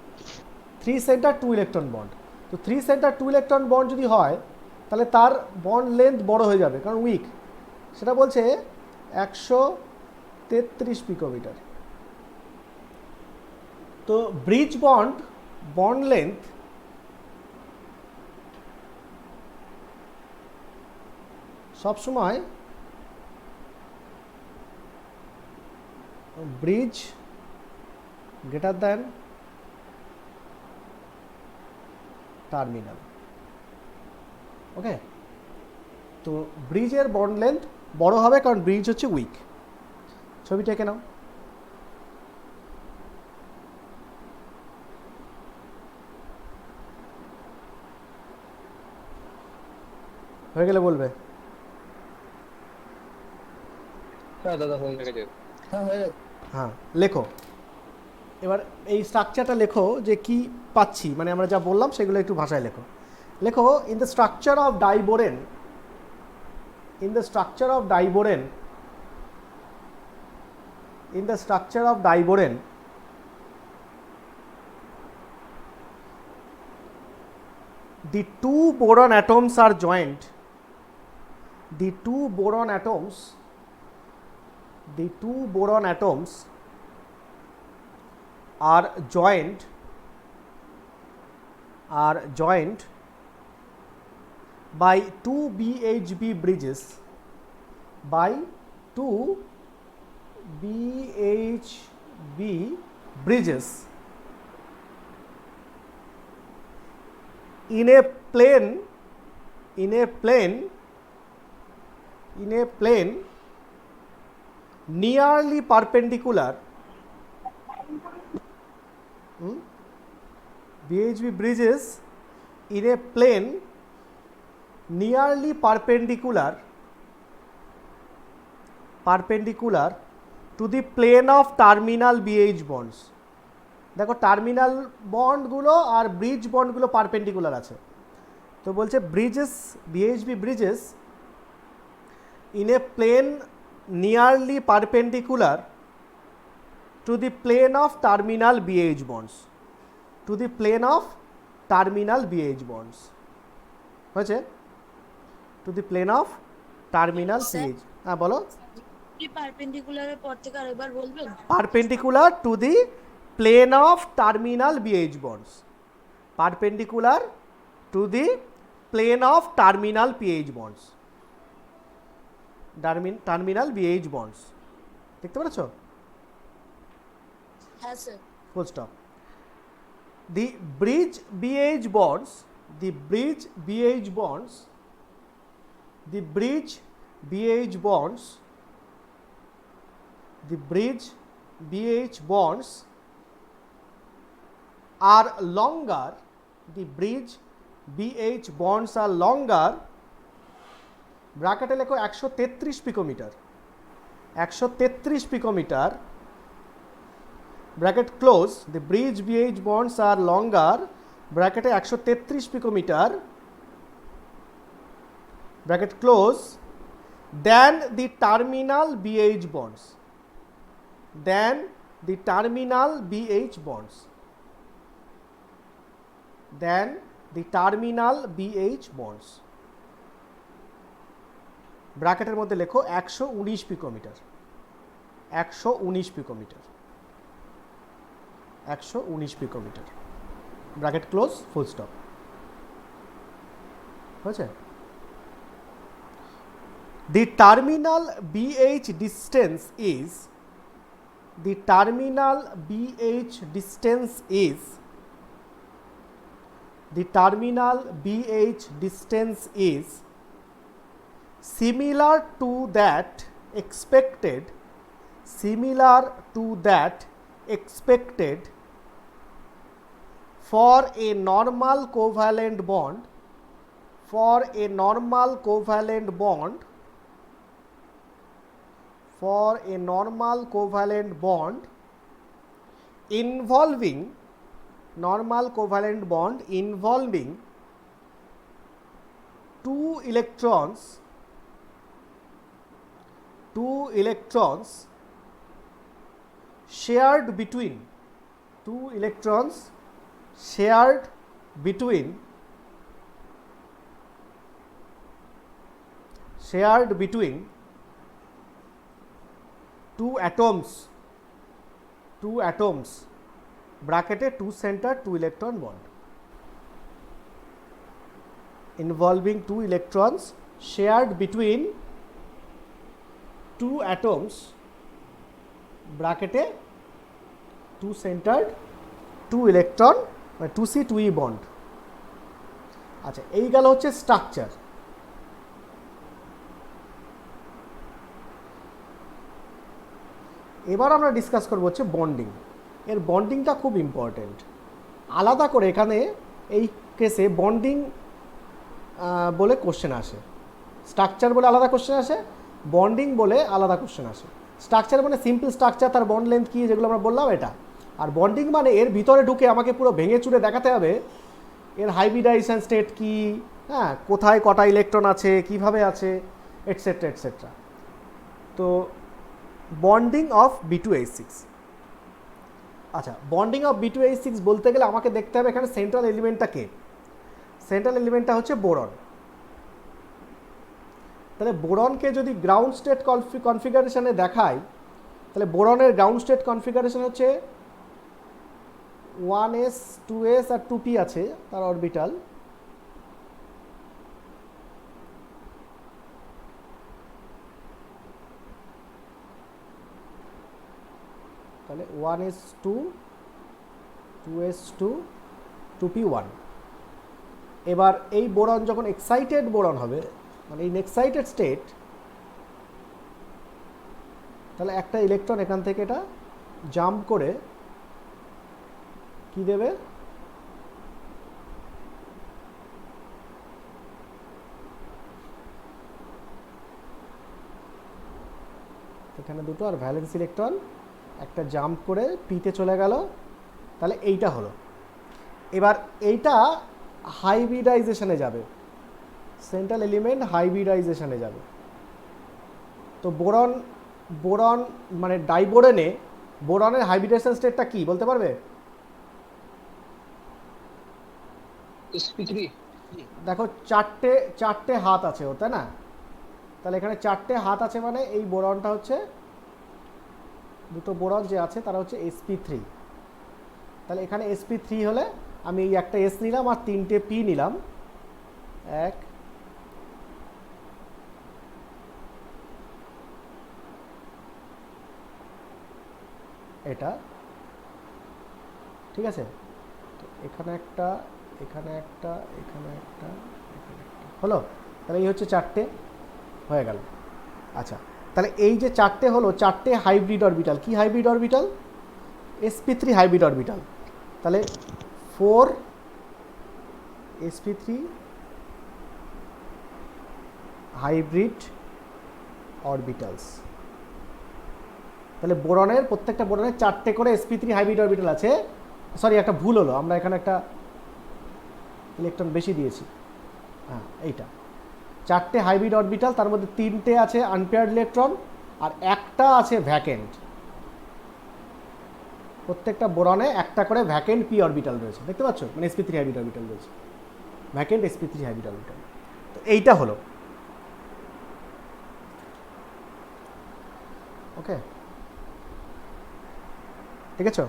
3 সেন্টার 2 ইলেকট্রন বন্ড। তো 3 সেন্টার 2 ইলেকট্রন বন্ড যদি হয় তাহলে তার বন্ড লেন্থ বড় হয়ে যাবে, কারণ উইক। সেটা বলছে 133 পিকোমিটার। তো ব্রিজ বন্ড লেন্থ সবসময় ব্রিজ গ্রেটার দ্যান টার্মিনাল। ওকে, তো ব্রিজের বন্ড লেন্থ বড় হবে কারণ ব্রিজ হচ্ছে উইক। ছবিটা এঁকে নাও। হয়ে গেলে বলবে। হ্যাঁ দাদা হয়ে গেছে। হ্যাঁ হয়ে গেছে। হ্যাঁ, লেখো এবার এই স্ট্রাকচারটা লেখো যে কি পাচ্ছি, মানে আমরা যা বললাম সেগুলো একটু ভাষায় লেখো। লেখো in the structure of diborane, in the structure of diborane, in the structure of diborane, the two boron atoms are joined, the two boron atoms are joined by two BHB bridges, by two BHB bridges in a plane nearly perpendicular, BHB bridges in a plane nearly perpendicular to the plane of terminal BH bonds. দেখো terminal বন্ডগুলো আর bridge বন্ডগুলো perpendicular আছে। তো বলছে bridges, BHB bridges in a plane nearly perpendicular to the plane of terminal BH bonds, to the plane of terminal BH bonds. হয়েছে? To the plane of terminal BH. হ্যাঁ বলো। কি পারপেন্ডিকুলারের পর থেকে আরেকবার বলবেন? Perpendicular to the plane of terminal BH bonds, perpendicular to the plane of terminal pH bonds, terminal BH bonds। দেখতে পেরেছো? হ্যাঁ sir. Full stop. The bridge BH bonds, the bridge BH bonds, the bridge BH bonds, the bridge BH bonds are longer, the bridge BH bonds are longer, ব্র্যাকেটে লেখো 133 picometre, 133 picometre, bracket close, the bridge BH bonds are longer, ব্র্যাকেটে 133 picometre, bracket close, than the terminal BH bonds, than the terminal BH bonds, than the terminal BH bonds। ব্র্যাকেটের মধ্যে লেখো 119 picometre, 119 picometre, 119 picometre, bracket close, full stop. হয়েছে? The terminal BH distance is, the terminal BH distance is, the terminal BH distance is similar to that expected, similar to that expected for a normal covalent bond, for a normal covalent bond, for a normal covalent bond involving, normal covalent bond involving two electrons shared between, two electrons shared between two atoms ব্র্যাকেটে two centre two electron bond, involving two electrons shared between two atoms ব্র্যাকেটে two centred two electron মানে 2C2E bond. আচ্ছা, এই গেল হচ্ছে structure. এবার আমরা discuss করবো হচ্ছে বন্ডিং। এর বন্ডিংটা খুব ইম্পর্টেন্ট। আলাদা করে এখানে এই কেসে বন্ডিং বলে কোশ্চেন আসে, স্ট্রাকচার বলে আলাদা কোশ্চেন আসে, বন্ডিং বলে আলাদা কোশ্চেন আসে। স্ট্রাকচার মানে সিম্পল স্ট্রাকচার, তার বন্ড লেন্থ কী, যেগুলো আমরা বললাম এটা। আর বন্ডিং মানে এর ভিতরে ঢুকে আমাকে পুরো ভেঙে চুরে দেখাতে হবে এর হাইব্রিডাইজেশন স্টেট কী, হ্যাঁ, কোথায় কটা ইলেকট্রন আছে, কিভাবে আছে, এটসেট্রা এটসেট্রা। তো বন্ডিং অফ B2H6। আচ্ছা, বন্ডিং অফ B2H6 বলতে গেলে আমাকে দেখতে হবে এখানে সেন্ট্রাল এলিমেন্টটা কে। সেন্ট্রাল এলিমেন্টটা হচ্ছে বোরন। তাহলে বোরনকে যদি গ্রাউন্ড স্টেট কনফিগারেশনে দেখাই, তাহলে বোরনের গ্রাউন্ড স্টেট কনফিগারেশন হচ্ছে 1s 2s আর 2p আছে তার অরবিটাল। তাহলে 1s2 2s2 2p1। এবার এই বোরন যখন এক্সাইটেড বোরন হবে, মানে ইন এক্সাইটেড স্টেট, তাহলে একটা ইলেকট্রন এখান থেকে এটা জাম্প করে কি দেবে, এখানে দুটো আর ভ্যালেন্স ইলেকট্রন একটা জাম্প করে পিতে চলে গেল, তাহলে এইটা হলো। এবার এইটা হাইব্রিডাইজেশনে যাবে, সেন্ট্রাল এলিমেন্ট হাইব্রিডাইজেশনে যাবে। তো বোরন মানে ডাইবোরেনে বোরনের হাইব্রিডেশন স্টেটটা কি বলতে পারবে? sp3। দেখো চারটে হাত আছে ওর, তাই না? তাহলে এখানে চারটে হাত আছে, মানে এই বোরনটা হচ্ছে, দুটো বোরন যে আছে তারা হচ্ছে sp3। তাহলে এখানে sp3 হলে আমি এই একটা s নিলাম আর তিনটে p নিলাম, এক এটা, ঠিক আছে? তো এখানে একটা, এখানে একটা, এখানে একটা, এখানে একটা হলো। তাহলে এই হচ্ছে চারটে হয়ে গেল। আচ্ছা, তাহলে এই যে চারটে হলো, চারটে হাইব্রিড অরবিটাল। কি hybrid orbital? sp3 hybrid orbital. তাহলে 4 sp3 হাইব্রিড অরবিটালস। তাহলে বোরনের প্রত্যেকটা বোরনের চারটে করে sp3 হাইব্রিড অরবিটাল আছে। সরি, একটা ভুল হলো, আমরা এখানে একটা ইলেকট্রন বেশি দিয়েছি। হ্যাঁ, এইটা চারটে হাইব্রিড অরবিটাল, তার মধ্যে তিনটে আছে আনপেয়ার্ড ইলেকট্রন আর একটা আছে ভ্যাকেন্ট। প্রত্যেকটা বোরনে একটা করে ভ্যাকেন্ট p অরবিটাল রয়েছে, দেখতে পাচ্ছ? মানে sp3 হাইব্রিড অরবিটাল রয়েছে, ভ্যাকেন্ট sp3 হাইব্রিড অরবিটাল। তো এইটা হলো, ওকে, ঠিক আছে?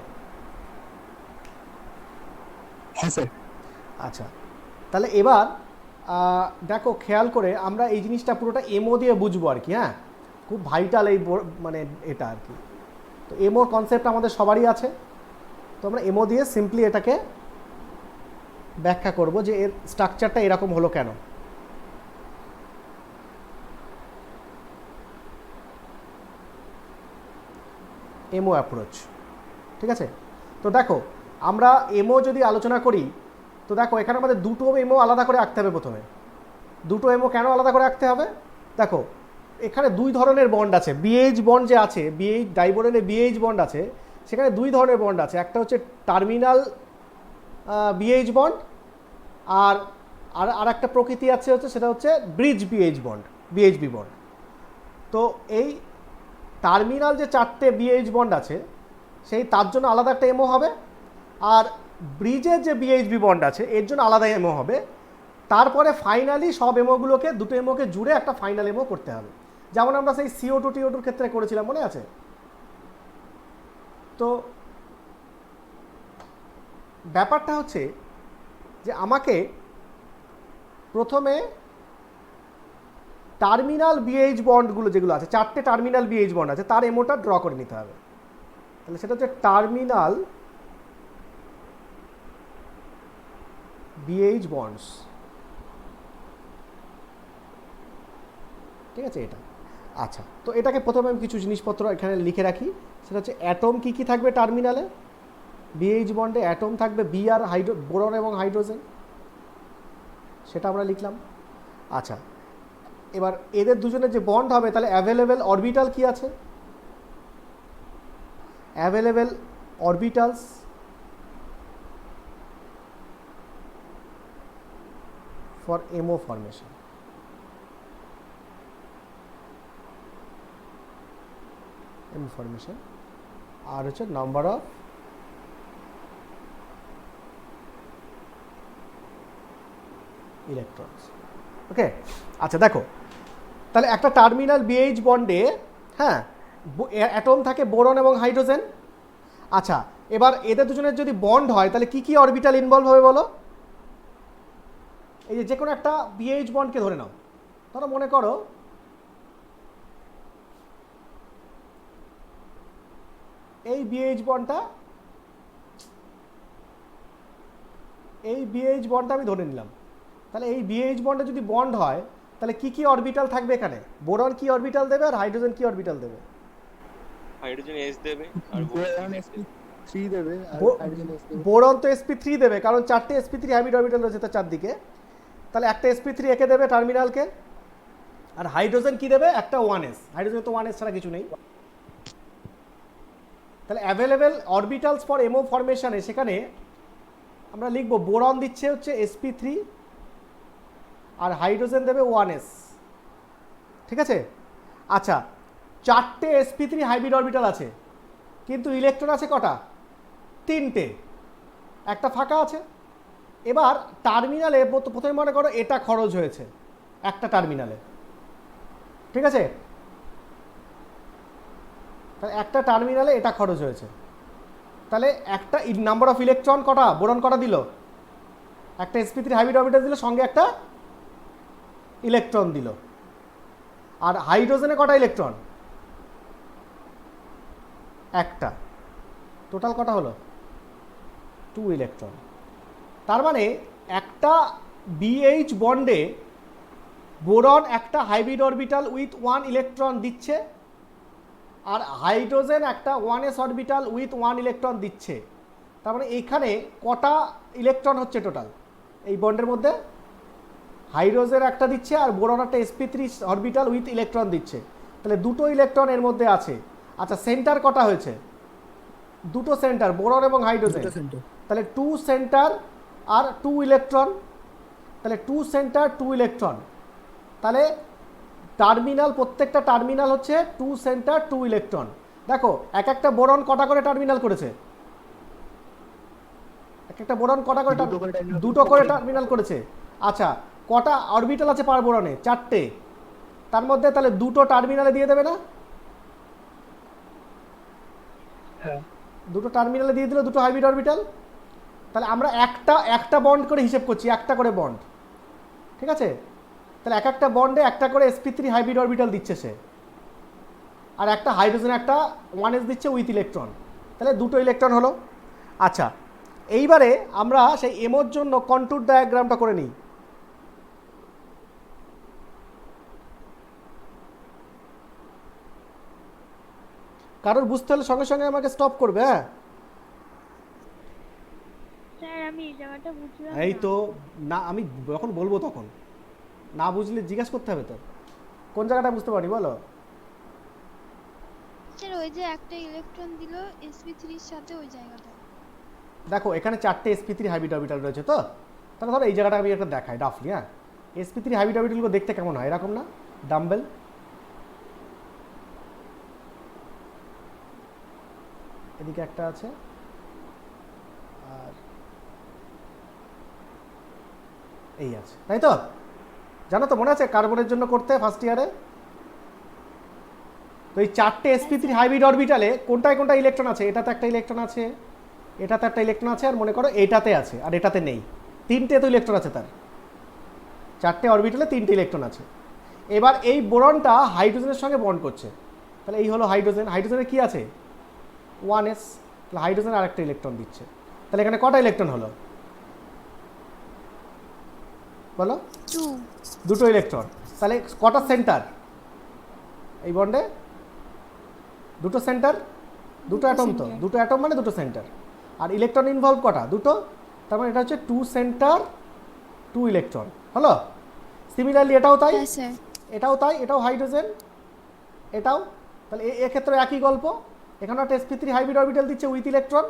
হ্যাঁ স্যার। আচ্ছা, তাহলে এবার দেখো খেয়াল করে আমরা এই জিনিসটা পুরোটা এমও দিয়ে বুঝবো আর কি। হ্যাঁ, খুব ভাইটাল এই মানে এটা আর কি। তো এমওর কনসেপ্ট আমাদের সবারই আছে, তো আমরা এমও দিয়ে সিম্পলি এটাকে ব্যাখ্যা করব যে এর স্ট্রাকচারটা এরকম হলো কেন। এমও অ্যাপ্রোচ, ঠিক আছে? তো দেখো আমরা এমও যদি আলোচনা করি, তো দেখো এখানে আমাদের দুটো এমও আলাদা করে আঁকতে হবে। প্রথমে দুটো এমও কেন আলাদা করে আঁকতে হবে? দেখো এখানে দুই ধরনের বন্ড আছে। বিএইচ বন্ড যে আছে, বিএইচ ডাইবোরেনে বিএইচ বন্ড আছে, সেখানে দুই ধরনের বন্ড আছে। একটা হচ্ছে টার্মিনাল বিএইচ বন্ড, আর আর একটা প্রকৃতি আছে হচ্ছে, সেটা হচ্ছে bridge BH bond, BHB bond. তো এই টার্মিনাল যে চারটে বিএইচ বন্ড আছে, সেই তার জন্য আলাদা একটা এমও হবে, আর ব্রিজের যে বিএইচবি বন্ড আছে এর জন্য আলাদা এমও হবে, তারপরে ফাইনালি সব এমওগুলোকে দুটো এমওকে জুড়ে একটা ফাইনাল এমও করতে হবে, যেমন আমরা সেই CO2 TO2 ক্ষেত্রে করেছিলাম, মনে আছে? তো ব্যাপারটা হচ্ছে যে আমাকে প্রথমে টার্মিনাল বিএইচ বন্ডগুলো যেগুলো আছে, 4টে টার্মিনাল বিএইচ বন্ড আছে, তার এমওটা ড্র করে নিতে হবে। তাহলে সেটা হচ্ছে টার্মিনাল বিএইচ বন্ডস, ঠিক আছে এটা। আচ্ছা, তো এটাকে প্রথমে আমি কিছু জিনিসপত্র এখানে লিখে রাখি, সেটা হচ্ছে অ্যাটম কী কী থাকবে টার্মিনালে, বিএইচ বন্ডে অ্যাটম থাকবে বি আর বোরন এবং হাইড্রোজেন, সেটা আমরা লিখলাম। আচ্ছা, এবার এদের দুজনের যে বন্ড হবে তাহলে অ্যাভেলেবেল অরবিটাল কি আছে, available orbitals for MO formation. Information আর হচ্ছে নাম্বার অফ ইলেকট্রনস। ওকে, আচ্ছা দেখো, তাহলে একটা টার্মিনাল বিএইচ বন্ডে হ্যাঁ অ্যাটম থাকে বোরন এবং হাইড্রোজেন। আচ্ছা, এবার এদের দুজনের যদি বন্ড হয় তাহলে কি কি অরবিটাল ইনভলভ হবে বলো? এই যে কোনো একটা বিএইচ বন্ডকে ধরে নাও, ধরো মনে করো এই বিএইচ বন্ডটা আমি ধরে নিলাম। তাহলে এই বিএইচ বন্ডে যদি বন্ড হয় তাহলে কি কি অরবিটাল থাকবে এখানে? বোরন কি অরবিটাল দেবে আর হাইড্রোজেন কি অরবিটাল দেবে? হাইড্রোজেন S দেবে আর বোরন sp3 দেবে আর হাইড্রোজেন s দেবে। বোরন তো sp3 দেবে, কারণ 4টে sp3 হাইব্রিড অরবিটাল রয়েছে তার চারদিকে, তাহলে একটা sp3 একে দেবে টার্মিনালকে। আর হাইড্রোজেন কি দেবে? একটা 1s, হাইড্রোজেন তো 1s ছাড়া কিছু নেই। তাহলে অ্যাভেলেবেল অরবিটালস ফর এমও ফরমেশনে সেখানে আমরা লিখব বোরন দিচ্ছে হচ্ছে sp3 আর হাইড্রোজেন দেবে 1s, ঠিক আছে? আচ্ছা, 4টে sp3 হাইব্রিড অরবিটাল আছে, কিন্তু ইলেকট্রন আছে কটা? 3টে, একটা ফাঁকা আছে। এবার টার্মিনালে প্রথমে মনে করো এটা খরচ হয়েছে একটা টার্মিনালে, ঠিক আছে? তাহলে একটা টার্মিনালে এটা খরচ হয়েছে, তাহলে একটা নাম্বার অফ ইলেকট্রন কটা বোরন কটা দিল? একটা sp3 হাইব্রিড অরবিটাল দিল, সঙ্গে একটা ইলেকট্রন দিল। আর হাইড্রোজেনে কটা ইলেকট্রন? একটা, টোটাল কটা হলো? 2 ইলেকট্রন। তার মানে একটা বিএইচ বন্ডে বোরন একটা হাইব্রিড অরবিটাল উইথ 1 ইলেকট্রন দিচ্ছে আর হাইড্রোজেন একটা 1s অরবিটাল উইথ 1 ইলেকট্রন দিচ্ছে। তার মানে এখানে কটা ইলেকট্রন হচ্ছে টোটাল এই বন্ডের মধ্যে? হাইড্রোজেন একটা দিচ্ছে আর বোরন একটা sp3 অরবিটাল উইথ ইলেকট্রন দিচ্ছে, তাহলে দুটো ইলেকট্রন এর মধ্যে আছে। আচ্ছা, সেন্টার কটা হয়েছে? দুটো সেন্টার, বোরন এবং হাইড্রোজেন, তাহলে 2 সেন্টার আর 2 ইলেকট্রন, তাহলে 2 সেন্টার 2 ইলেকট্রন। তাহলে টার্মিনাল, প্রত্যেকটা টার্মিনাল হচ্ছে 2 সেন্টার 2 ইলেকট্রন। দেখো এক একটা বোরন কটা করে টার্মিনাল করেছে? এক একটা বোরন কটা করে? দুটো করে টার্মিনাল করেছে। আচ্ছা, কটা অরবিটাল আছে পার বোরনে? 4টে। তার মধ্যে তাহলে দুটো টার্মিনালে দিয়ে দেবে না? হ্যাঁ, দুটো টার্মিনালে দিয়ে দিল দুটো হাইব্রিড অরবিটাল। তাহলে আমরা একটা বন্ড করে হিসেব করছি, একটা করে বন্ড, ঠিক আছে? তাহলে এক একটা বন্ডে একটা করে sp3 হাইব্রিড অরবিটাল দিচ্ছে সে, আর একটা হাইড্রোজেন একটা 1s দিচ্ছে উইথ ইলেকট্রন, তাহলে দুটো ইলেকট্রন হলো। আচ্ছা, এইবারে আমরা সেই এমোর জন্য কন্ট্যুর ডায়াগ্রামটা করে নিই। কারোর বুঝতে হলে সঙ্গে সঙ্গে আমাকে স্টপ করবে। হ্যাঁ, স্যার আমি এই জায়গাটা বুঝলাম এই না। তো না, আমি যখন বলবো তখন না বুঝলে জিজ্ঞেস করতে হবে তো। কোন জায়গাটা বুঝতে পারি বলো? স্যার ওই যে একটা ইলেকট্রন দিল sp3 এর সাথে ওই জায়গাটা। দেখো এখানে 4টে sp3 হাইব্রিড অরবিটাল রয়েছে, তো তাহলে ধরো এই জায়গাটা আমি একটা দেখাই রাফলি। হ্যাঁ, sp3 হাইব্রিড অরবিটালগুলো দেখতে কেমন হয়? এরকম না, ডাম্বেল। এদিকে একটা আছে আর এই আছে, তাই তো? জানো তো, মনে আছে কার্বনের জন্য করতে ফার্স্ট ইয়ারে? তো এই 4টে sp3 হাইব্রিড অরবিটালে কোনটায় কোনটা ইলেকট্রন আছে? এটাতে একটা ইলেকট্রন আছে, এটাতে একটা ইলেকট্রন আছে, আর মনে করো এটাতে আছে আর এটাতে নেই। 3টে তো ইলেকট্রন আছে তার, 4টে অরবিটালে 3টে ইলেকট্রন আছে। এবার এই বোরনটা হাইড্রোজেনের সঙ্গে বন্ড করছে, তাহলে এই হলো হাইড্রোজেন। হাইড্রোজেনে কি আছে? 1s, তাহলে হাইড্রোজেন আর একটা ইলেকট্রন দিচ্ছে। তাহলে এখানে কটা ইলেকট্রন হলো বলো? 2 দুটো ইলেকট্রন। তাহলে কটা সেন্টার এই বন্ডে? দুটো সেন্টার, দুটো অ্যাটম তো, দুটো অ্যাটম মানে দুটো সেন্টার। আর ইলেকট্রন ইনভলভ কটা? দুটো। তার মানে এটা হচ্ছে 2 সেন্টার 2 ইলেকট্রন হলো। সিমিলারলি এটাও তাই, হ্যাঁ স্যার। এটাও তাই, এটাও হাইড্রোজেন, এটাও। তাহলে এক্ষেত্রে একই গল্প, এখানেও একটা sp3 হাইব্রিড অরবিটাল দিচ্ছে উইথ ইলেকট্রন,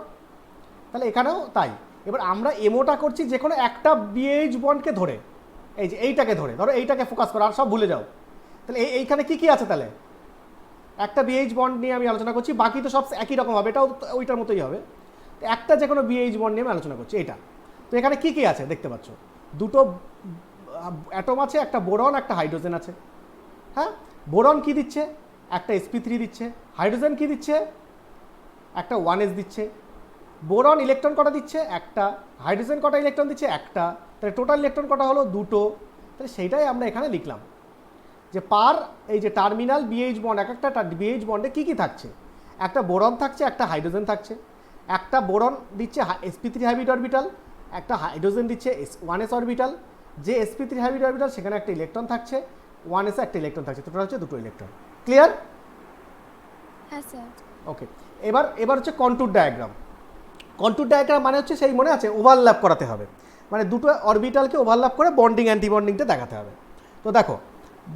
তাহলে এখানেও তাই। এবার আমরা এমওটা করছি যে কোনো একটা বিএইচ বন্ডকে ধরে, এই যে এইটাকে ধরে, ধরো এইটাকে ফোকাস করো, আর সব ভুলে যাও। তাহলে এইখানে কি কি আছে? তাহলে একটা বিএইচ বন্ড নিয়ে আমি আলোচনা করছি, বাকি তো সব একই রকম হবে, এটাও ওইটার মতোই হবে। তো একটা যে কোনো বিএইচ বন্ড নিয়ে আমি আলোচনা করছি এটা। তো এখানে কি কি আছে দেখতে পাচ্ছ? দুটো অ্যাটম আছে, একটা বোরন একটা হাইড্রোজেন আছে। হ্যাঁ, বোরন কি দিচ্ছে? একটা sp3 দিচ্ছে। হাইড্রোজেন কি দিচ্ছে? একটা 1s দিচ্ছে। বোরন ইলেকট্রন কটা দিচ্ছে? একটা। হাইড্রোজেন কটা ইলেকট্রন দিচ্ছে? একটা। তাহলে টোটাল ইলেকট্রন কটা হলো? দুটো। তাহলে সেইটাই আমরা এখানে লিখলাম যে পার এই যে টার্মিনাল বিএইচ বন্ড, এক একটা বিএইচ বন্ডে কী কী থাকছে? একটা বোরন থাকছে, একটা হাইড্রোজেন থাকছে। একটা বোরন দিচ্ছে sp3 হাইব্রিড অরবিটাল, একটা হাইড্রোজেন দিচ্ছে 1s অরবিটাল। যে sp3 হাইব্রিড অরবিটাল সেখানে একটা ইলেকট্রন থাকছে, 1s একটা ইলেকট্রন থাকছে, টোটাল হচ্ছে দুটো ইলেকট্রন। ক্লিয়ার? হ্যাঁ স্যার। ওকে, এবার হচ্ছে কন্ট্যুর ডায়াগ্রাম। কন্ট্যুর ডায়াগ্রাম মানে হচ্ছে সেই মনে আছে ওভারল্যাপ করাতে হবে, মানে দুটো অরবিটালকে ওভারল্যাপ করে বন্ডিং অ্যান্টি বন্ডিংটা দেখাতে হবে। তো দেখো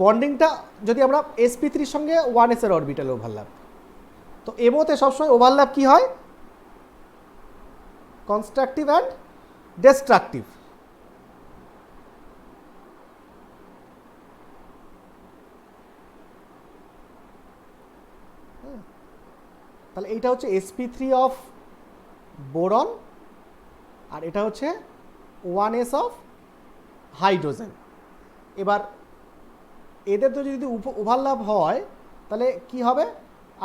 বন্ডিংটা যদি আমরা sp3 সঙ্গে 1s এর অরবিটাল ওভারল্যাপ, তো এমওতে সবসময় ওভারল্যাপ কি হয়? Constructive and destructive. তাহলে এইটা হচ্ছে sp3 অফ বোরন, আর এটা হচ্ছে 1s অফ হাইড্রোজেন। এবার এদের তো যদি ওভারল্যাপ হয় তাহলে কি হবে?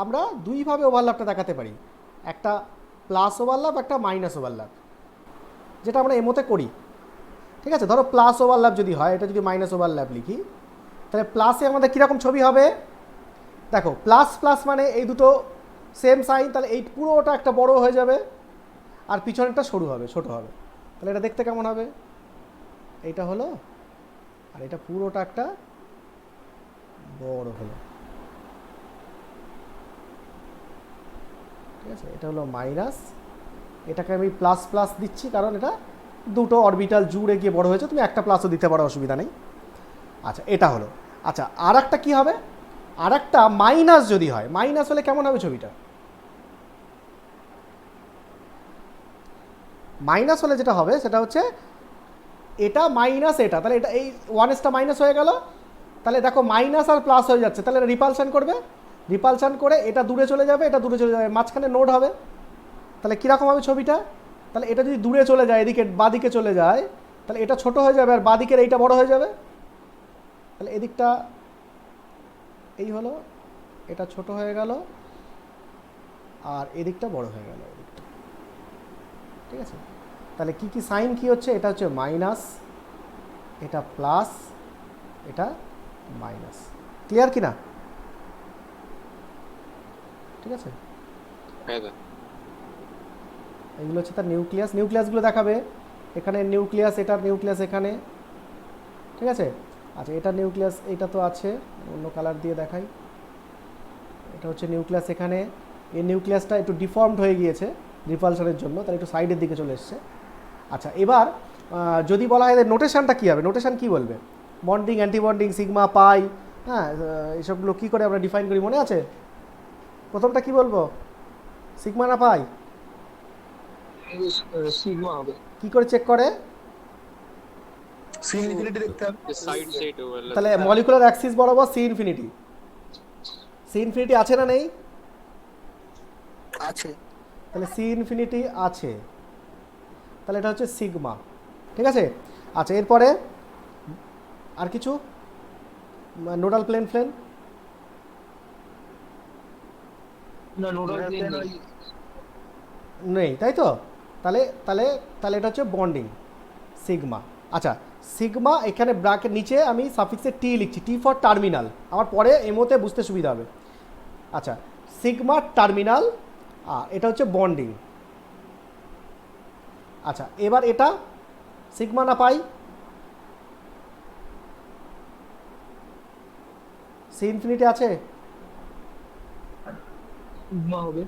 আমরা দুইভাবে ওভারল্যাপটা দেখাতে পারি, একটা প্লাস ওভারল্যাপ, একটা মাইনাস ওভারল্যাপ, যেটা আমরা এমওতে করি। ঠিক আছে, ধরো প্লাস ওভারল্যাপ যদি হয়, এটা যদি মাইনাস ওভারল্যাপ লিখি, তাহলে প্লাসে আমাদের কীরকম ছবি হবে? দেখো প্লাস প্লাস মানে এই দুটো সেম সাইন, তাহলে এই পুরোটা একটা বড় হয়ে যাবে আর পিছনেরটা সরু হবে, ছোট হবে। তাহলে এটা দেখতে কেমন হবে? এইটা হলো, আর এটা পুরোটা একটা বড় হলো। ঠিক আছে, এটা হলো মাইনাস, এটাকে আমি প্লাস প্লাস দিচ্ছি কারণ এটা দুটো অরবিটাল জুড়ে গিয়ে বড় হয়েছে, তুমি একটা প্লাসও দিতে পারো, অসুবিধা নেই। আচ্ছা, এটা হলো। আচ্ছা, আর একটা কী হবে? আর একটা মাইনাস যদি হয়, মাইনাস হলে কেমন হবে ছবিটা? মাইনাস হলে যেটা হবে সেটা হচ্ছে এটা মাইনাস এটা, তাহলে এটা এই 1sটা মাইনাস হয়ে গেল, তাহলে দেখো মাইনাস আর প্লাস হয়ে যাচ্ছে, তাহলে রিপালশন করবে, রিপালশন করে এটা দূরে চলে যাবে, এটা দূরে চলে যাবে, মাঝখানে নোড হবে। তাহলে কীরকম হবে ছবিটা? তাহলে এটা যদি দূরে চলে যায়, এদিকে বাদিকে চলে যায়, তাহলে এটা ছোট হয়ে যাবে আর বাদিকের এইটা বড় হয়ে যাবে। তাহলে এদিকটা এই হলো, এটা ছোট হয়ে গেল আর এদিকটা বড় হয়ে গেল, এদিকটা। ঠিক আছে, তাহলে কি কি সাইন কি হচ্ছে? এটা হচ্ছে মাইনাস, এটা প্লাস, এটা মাইনাস। ক্লিয়ার কি না? ঠিক আছে, এগুলো হচ্ছে তার নিউক্লিয়াস। নিউক্লিয়াসগুলো দেখাবে, এখানে নিউক্লিয়াস, এটার নিউক্লিয়াস এখানে। ঠিক আছে, আচ্ছা এটা নিউক্লিয়াস, এটা তো আছে, অন্য কালার দিয়ে দেখাই। এটা হচ্ছে নিউক্লিয়াস এখানে, এই নিউক্লিয়াসটা একটু ডিফর্মড হয়ে গিয়েছে রিপালশনের জন্য, তাহলে একটু সাইডের দিকে চলে এসছে। আচ্ছা, এবার যদি বলা হয় নোটেশনটা কী হবে? নোটেশন কী বলবে? বন্ডিং, অ্যান্টিবন্ডিং, সিগমা, পাই, হ্যাঁ এসবগুলো কী করে আমরা ডিফাইন করি মনে আছে? প্রথমটা কি বলবো? সিগমা না পাই? সিগমা হবে। কি করে চেক করে? সি ইনফিনিটি দেখতে হবে। Side set overlap. তাহলে মলিকুলার অ্যাক্সিস বরাবর সি ইনফিনিটি। সি ইনফিনিটি আছে না নেই? আছে। তাহলে সি ইনফিনিটি আছে, তাহলে এটা হচ্ছে সিগমা। ঠিক আছে, আচ্ছা এরপরে আর কিছু নোডাল প্লেন ফ্লেন না নোডাল প্লেন নেই, তাই তো? তাহলে তাহলে তাহলে এটা হচ্ছে বন্ডিং সিগমা। আচ্ছা, সিগমা এখানে ব্র্যাকেট নিচে আমি সাফিক্সে টি লিখছি, টি ফর টার্মিনাল, আমার পরে এমোতে বুঝতে সুবিধা হবে। আচ্ছা, সিগমা টার্মিনাল, এটা হচ্ছে বন্ডিং। আচ্ছা, এবার এটা সিগমা না পাই, সি ইনফিনিটি আছে? সিগমা হবে।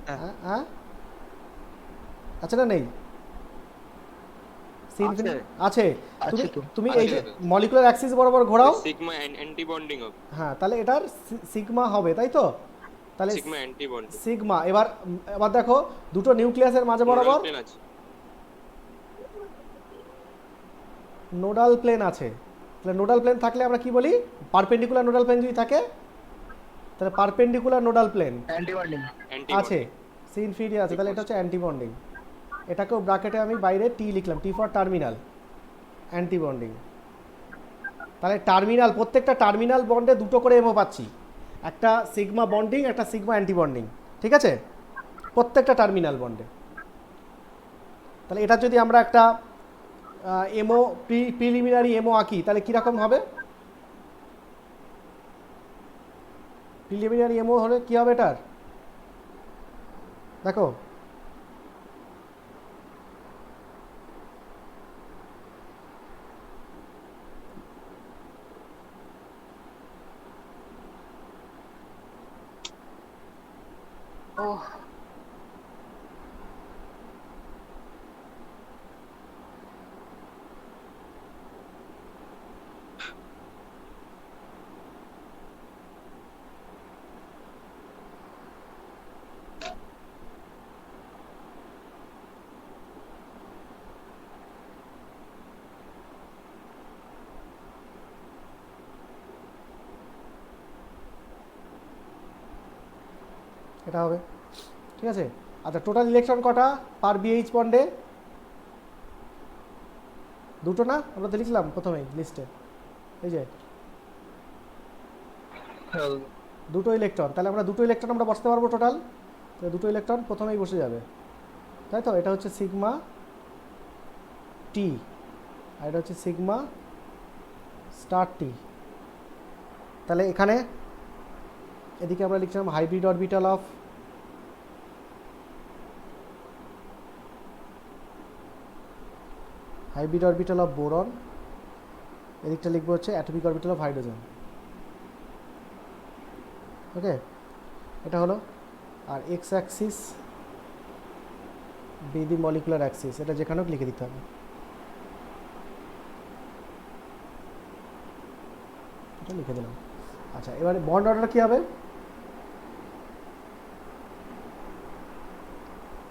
হ্যাঁ হ্যাঁ, আছে না নেই? সি ইনফিনিটি আছে। তুমি আছে তো। তুমি এই যে মলিকুলার অ্যাক্সিস বরাবর ঘোরাও, সিগমা অ্যান্টি বন্ডিং হবে। হ্যাঁ, তাহলে এটার সিগমা হবে, তাই তো? তাহলে সিগমা অ্যান্টি বন্ডিং। সিগমা, এবার এবার দেখো দুটো নিউক্লিয়াসের মাঝে বরাবর প্লেন আছে। নোডাল প্লেন আছে। তাহলে নোডাল প্লেন থাকলে আমরা কি বলি? পারপেন্ডিকুলার নোডাল প্লেন যদি থাকে তাহলে perpendicular nodal plane anti bonding. আছে, সি ইনফিনিটি আছে, তাহলে এটা হচ্ছে অ্যান্টি বন্ডিং। এটাকেও ব্র্যাকেটে আমি বাইরে টি লিখলাম, T for terminal, anti bonding. তাহলে টার্মিনাল, প্রত্যেকটা টার্মিনাল বন্ডে দুটো করে এমও পাচ্ছি, একটা সিগমা বন্ডিং, একটা সিগমা অ্যান্টি বন্ডিং, ঠিক আছে? প্রত্যেকটা টার্মিনাল বন্ডে। তাহলে এটা যদি আমরা একটা এমও প্রিলিমিনারি এমও আঁকি তাহলে কীরকম হবে? প্রিলিমিনারি এমও হলে কী হবে এটার? দেখো, এটা হবে, ঠিক আছে? আচ্ছা, টোটাল ইলেকট্রন কটা পার বিএইচ বন্ডে? দুটো না? আমরা তো লিখলাম প্রথমেই লিস্টে, এই যে দুটো ইলেকট্রন। তাহলে আমরা দুটো ইলেকট্রন আমরা বসাতে পারবো টোটাল, তো দুটো ইলেকট্রন প্রথমেই বসে যাবে, তাই তো? এটা হচ্ছে সিগমা টি, আর এটা হচ্ছে সিগমা স্টার টি। তাহলে এখানে এদিকে আমরা লিখছিলাম হাইব্রিড অরবিটাল অফ বোরন, এদিকটা লিখবো হচ্ছে অ্যাটমিক অরবিটাল অফ হাইড্রোজেন। ওকে, এটা হলো। আর এক্স অ্যাক্সিস বি দি মলিকুলার অ্যাক্সিস, এটা যেখানেও লিখে দিতে হবে, এটা লিখে দিলাম। আচ্ছা, এবারে বন্ড অর্ডার কী হবে?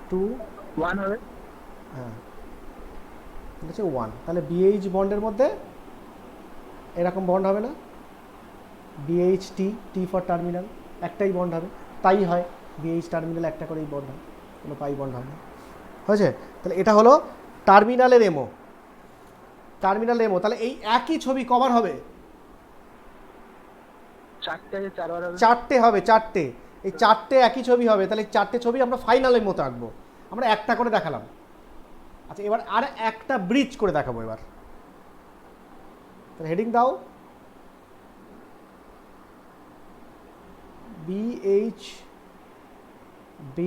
2 1 হবে। হ্যাঁ, এটা হচ্ছে 1। তাহলে বিএইচ বন্ডের মধ্যে এরকম বন্ড হবে না? BH T, T for terminal, একটাই বন্ড হবে, তাই হয় বিএইচ টার্মিনাল একটা করেই বন্ড হয়, কোনো পাই বন্ড হয় না, হয়েছে? তাহলে এটা হলো টার্মিনালের এমও, টার্মিনালের এমও। তাহলে এই একই ছবি কবার হবে? 4টে আছে, 4বার হবে। 4টে হবে, 4টে। এই 4টে একই ছবি হবে, তাহলে 4টে ছবি আমরা ফাইনালের মতো আঁকবো। আমরা একটা করে দেখালাম। আচ্ছা, এবার আর একটা ব্রিজ করে দেখাবো এবার। তাহলে হেডিং দাও, BH B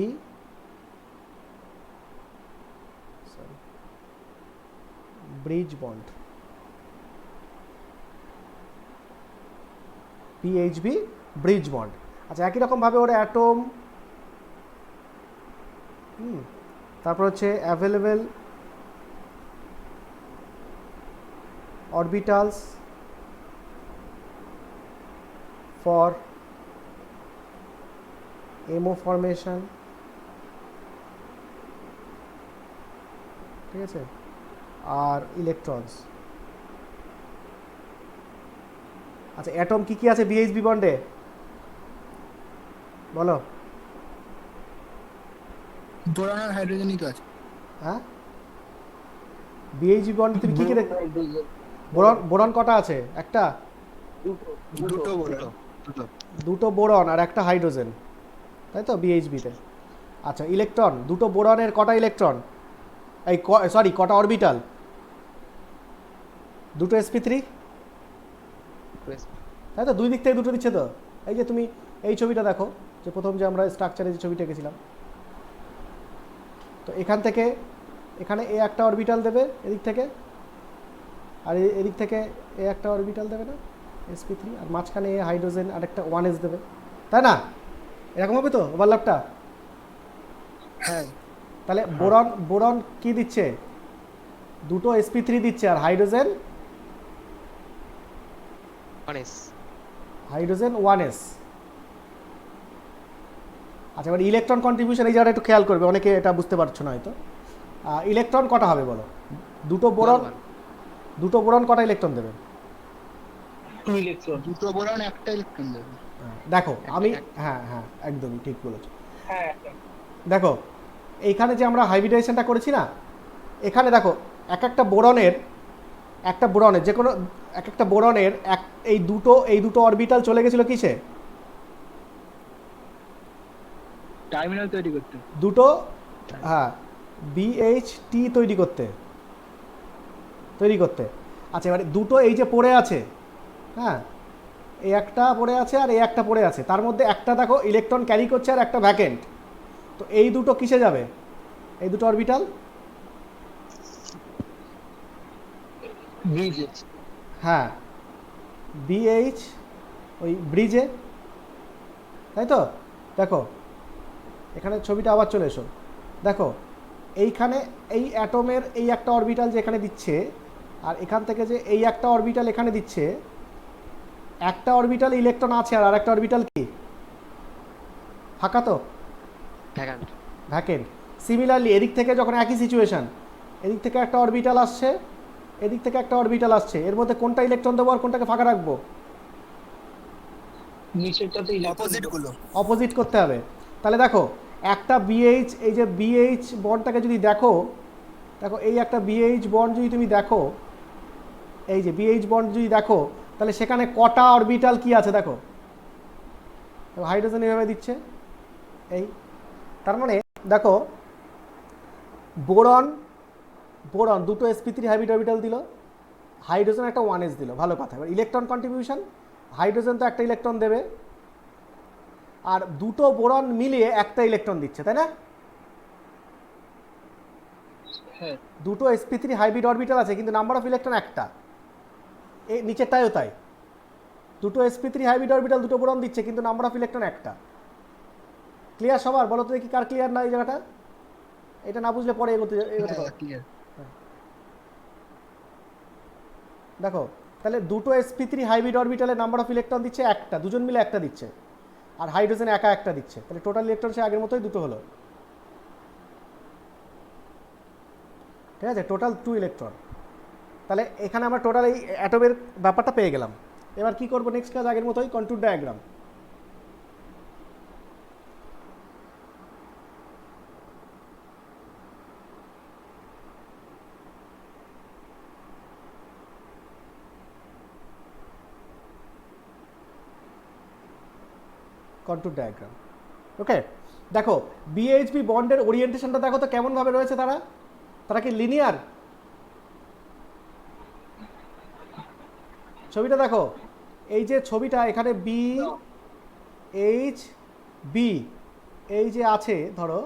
sorry bridge bond, PHB bridge bond. আচ্ছা, একই রকমভাবে ওর অ্যাটম, তারপর হচ্ছে available orbitals for MO formation, ঠিক আছে? আর ইলেকট্রনস। আচ্ছা, অ্যাটম কি কি আছে বিএইচবি বন্ডে বলো? বোরন আর হাইড্রোজেনই তো আছে। হ্যাঁ, বিএইচবি বন্ডে তুমি কি কি বোরন বোরন কটা আছে? একটা, দুটো বলে দুটো দুটো বোরন আর একটা হাইড্রোজেন, তাই তো বিএইচবিতে। আচ্ছা ইলেকট্রন, দুটো বোরনের কটা ইলেকট্রন, এই সরি কটা অরবিটাল? দুটো sp3, তাই তো? দুই দিক থেকে দুটো দিচ্ছে তো। এই যে তুমি এই ছবিটা দেখো, যে প্রথম যে আমরা স্ট্রাকচারে যে ছবিটা এঁকেছিলাম, তো এখান থেকে এখানে এ একটা অরবিটাল দেবে এদিক থেকে, আর এদিক থেকে এ একটা অরবিটাল দেবে না sp3, আর মাঝখানে এ হাইড্রোজেন আর একটা 1s দেবে, তাই না? এরকম হবে তো ওভারল্যাপটা? হ্যাঁ তাহলে বোরন বোরন কি দিচ্ছে? দুটো sp3 দিচ্ছে, আর হাইড্রোজেন হাইড্রোজেন 1s। আচ্ছা এবার ইলেকট্রন কন্ট্রিবিউশন এই জায়গাটা একটু খেয়াল করবে, অনেকে এটা বুঝতে পারছো না হয়তো। ইলেকট্রন কটা হবে বলো? দুটো বোরন, দুটো বোরন কটা ইলেকট্রন দেবে? 2 ইলেকট্রন। দুটো বোরন একটা ইলেকট্রন দেবে। দেখো আমি, হ্যাঁ হ্যাঁ একদমই ঠিক বলেছো। হ্যাঁ একটা। দেখো এইখানে যে আমরা হাইব্রিডাইজেশনটা করেছি না, এখানে দেখো এক একটা বোরনের, একটা বোরনের যে কোনো এক একটা বোরনের এই দুটো অরবিটাল চলে গেছিল কিসে? টার্মিনাল তৈরি করতে। দুটো, হ্যাঁ, BH তৈরি করতে। আচ্ছা এবারে দুটো এই যে পড়ে আছে, হ্যাঁ, এই একটা পড়ে আছে আর এই একটা পড়ে আছে, তার মধ্যে একটা দেখো ইলেকট্রন ক্যারি করছে আর একটা ভ্যাকেন্ট। তো এই দুটো কিসে যাবে? এই দুটো অরবিটাল ব্রিজে। হ্যাঁ, BH ওই ব্রিজে, তাই তো? দেখো এখানে ছবিটা আবার চলে এসো, দেখো এইখানে এই অ্যাটমের এই একটা অরবিটাল যে এখানে দিচ্ছে, আর এখান থেকে যে এই একটা অরবিটাল এখানে দিচ্ছে, একটা অরবিটাল ইলেকট্রন আছে আর আরেকটা অরবিটাল কি ফাঁকা, তো ভ্যাকেন্ট। সিমিলারলি এদিক থেকে যখন একই সিচুয়েশন, এদিক থেকে একটা অরবিটাল আসছে, এদিক থেকে একটা অরবিটাল আসছে, এর মধ্যে কোনটা ইলেকট্রন দেবো আর কোনটাকে ফাঁকা রাখবো? নিচেরটাতে অপোজিট গুলো অপোজিট করতে হবে। তাহলে দেখো একটা BH, এই যে BH বন্ডটাকে যদি দেখো, দেখো এই একটা BH বন্ড যদি তুমি দেখো, এই যে BH বন্ড যদি দেখো, তাহলে সেখানে কটা অরবিটাল কি আছে দেখো, হাইড্রোজেন এভাবে দিচ্ছে এই, তার মানে দেখো বোরন বোরন দুটো sp3 হাইব্রিড অরবিটাল দিল, হাইড্রোজেন একটা 1s দিল, ভালো কথা। এবার ইলেকট্রন কন্ট্রিবিউশন, হাইড্রোজেন তো একটা ইলেকট্রন দেবে, আর দুটো বোরন মিলিয়ে একটা ইলেকট্রন দিচ্ছে, তাই না? হ্যাঁ দুটো sp3 হাইব্রিড অরবিটাল আছে কিন্তু নাম্বার অফ ইলেকট্রন একটা, এই নিচেরটাও তাই, দুটো sp3 হাইব্রিড অরবিটাল দুটো বোরন দিচ্ছে কিন্তু নাম্বার অফ ইলেকট্রন একটা। ক্লিয়ার সবার? বলো তো দেখি কার ক্লিয়ার না এই জায়গাটা? এটা না বুঝলে পরে এগোতে পারো। ক্লিয়ার। দেখো তাহলে দুটো sp3 হাইব্রিড অরবিটালের নাম্বার অফ ইলেকট্রন দিচ্ছে একটা, দুজন মিলে একটা দিচ্ছে, আর হাইড্রোজেন একা একটা দিচ্ছে, তাহলে টোটাল ইলেকট্রন সে আগের মতোই দুটো হলো, ঠিক আছে? Total 2 electron. তাহলে এখানে আমরা টোটাল এই অ্যাটমের ব্যাপারটা পেয়ে গেলাম। এবার কি করবো নেক্সট কাজ? আগের মতোই কন্ট্যুর ডায়াগ্রাম। কন্ট্যুর ডায়াগ্রাম, ওকে। দেখো BHB বন্ডের ওরিয়েন্টেশনটা দেখো তো কেমন ভাবে রয়েছে, তারা কি লিনিয়ার? ছবিটা দেখো, এই যে ছবিটা এখানে BHB এই যে আছে, ধরো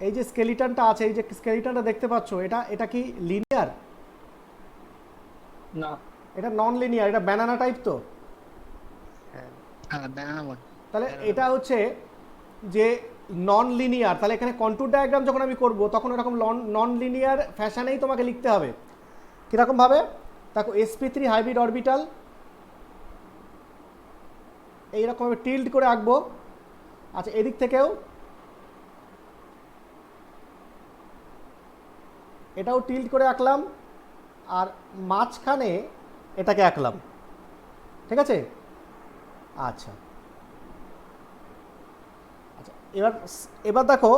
এই যে স্কেলিটনটা আছে, এই যে স্কেলিটনটা দেখতে পাচ্ছ, এটা কি লিনিয়ার? না এটা নন লিনিয়ার, এটা ব্যানানা টাইপ তো। হ্যাঁ ব্যানানা বল। তাহলে এটা হচ্ছে যে নন লিনিয়ার, তাহলে এখানে কন্ট্যুর ডায়াগ্রাম যখন আমি করব তখন এরকম নন লিনিয়ার ফ্যাশনেই তোমাকে লিখতে হবে। কীরকম ভাবে? দেখো sp3 হাইব্রিড অরবিটাল এইরকমভাবে টিল্ড করে আঁকবো। আচ্ছা এদিক থেকেও এটাও টিল্ড করে আঁকলাম, আর মাঝখানে এটাকে আঁকলাম, ঠিক আছে? আচ্ছা আচ্ছা এবার দেখো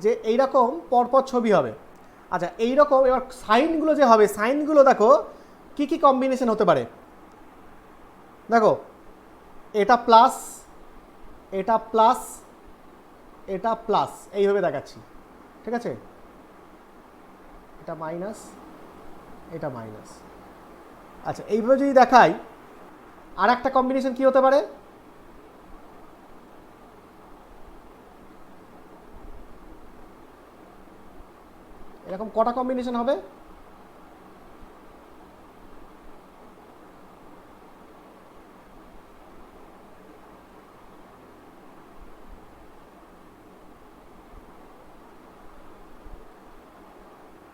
যে এইরকম পরপর ছবি হবে। আচ্ছা এইরকম এবার সাইনগুলো যে হবে, সাইনগুলো দেখো কি কি কম্বিনেশন হতে পারে। দেখো এটা প্লাস, এটা প্লাস, এটা প্লাস, এইভাবে দেখাচ্ছি, ঠিক আছে? এটা মাইনাস, এটা মাইনাস। আচ্ছা এইভাবে যদি দেখাই, আর একটা কম্বিনেশন কি হতে পারে? এরকম কটা কম্বিনেশন হবে?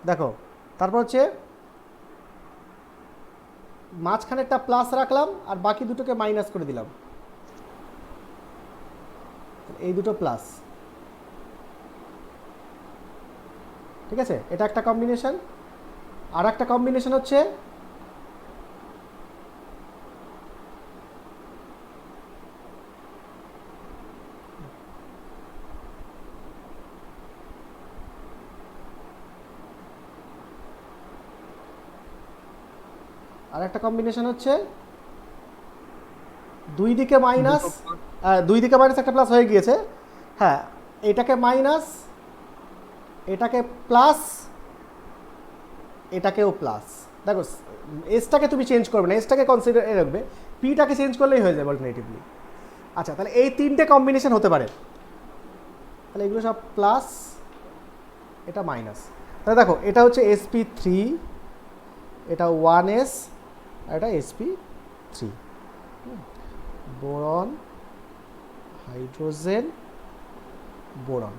দেখো তারপর হচ্ছে মাঝখানেরটা প্লাস রাখলাম আর বাকি দুটোকে মাইনাস করে দিলাম, এই দুটো প্লাস, ঠিক আছে? এটা একটা কম্বিনেশন। আর একটা কম্বিনেশন হচ্ছে দুই দিকে মাইনাস, দুই দিকে মাইনাস একটা প্লাস হয়ে গিয়েছে, হ্যাঁ এটাকে মাইনাস, এটাকে প্লাস, এটাকেও প্লাস। দেখো এসটাকে তুমি চেঞ্জ করবে না, এসটাকে কনসিডার রাখবে, পিটাকে চেঞ্জ করলেই হয়ে যাবে অল্টারনেটিভলি। আচ্ছা তাহলে এই তিনটে কম্বিনেশন হতে পারে, তাহলে এগুলো সব প্লাস, এটা মাইনাস। তাহলে দেখো এটা হচ্ছে sp3, এটা 1s, আর এটা sp3, বোরন, হাইড্রোজেন, বোরন।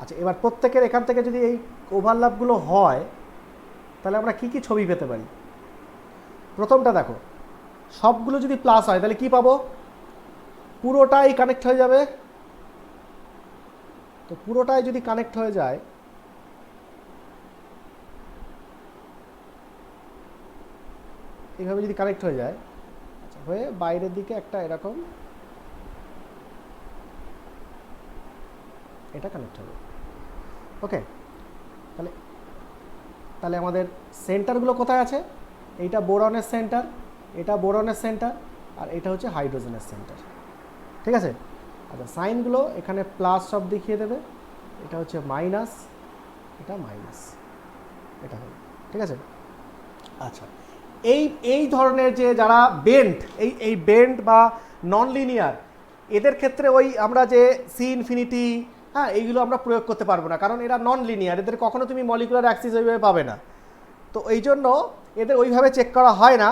আচ্ছা এবার প্রত্যেকের এখান থেকে যদি এই ওভারল্যাপগুলো হয় তাহলে আমরা কি কি ছবি পেতে পারি? প্রথমটা দেখো, সবগুলো যদি প্লাস হয় তাহলে কি পাবো? পুরোটাই কানেক্ট হয়ে যাবে। তো পুরোটাই যদি কানেক্ট হয়ে যায়, এইভাবে যদি কানেক্ট হয়ে যায়, আচ্ছা হয়ে বাইরের দিকে একটা এরকম এটা কানেক্ট হবে, ওকে? তাহলে তাহলে আমাদের সেন্টারগুলো কোথায় আছে? এইটা বোরনের সেন্টার, এটা বোরনের সেন্টার, আর এটা হচ্ছে হাইড্রোজেনের সেন্টার, ঠিক আছে? আচ্ছা সাইনগুলো এখানে প্লাস সব দেখিয়ে দেবে, এটা হচ্ছে মাইনাস, এটা মাইনাস, এটা হবে, ঠিক আছে? আচ্ছা এই ধরনের যে যারা বেন্ড, এই বেন্ড বা নন লিনিয়ার, এদের ক্ষেত্রে ওই আমরা যে সি ইনফিনিটি, হ্যাঁ এইগুলো আমরা প্রয়োগ করতে পারবো না, কারণ এরা নন লিনিয়ার, এদের কখনো তুমি মলিকুলার অ্যাক্সিস ওইভাবে পাবে না। তো এই জন্য এদের ওইভাবে চেক করা হয় না।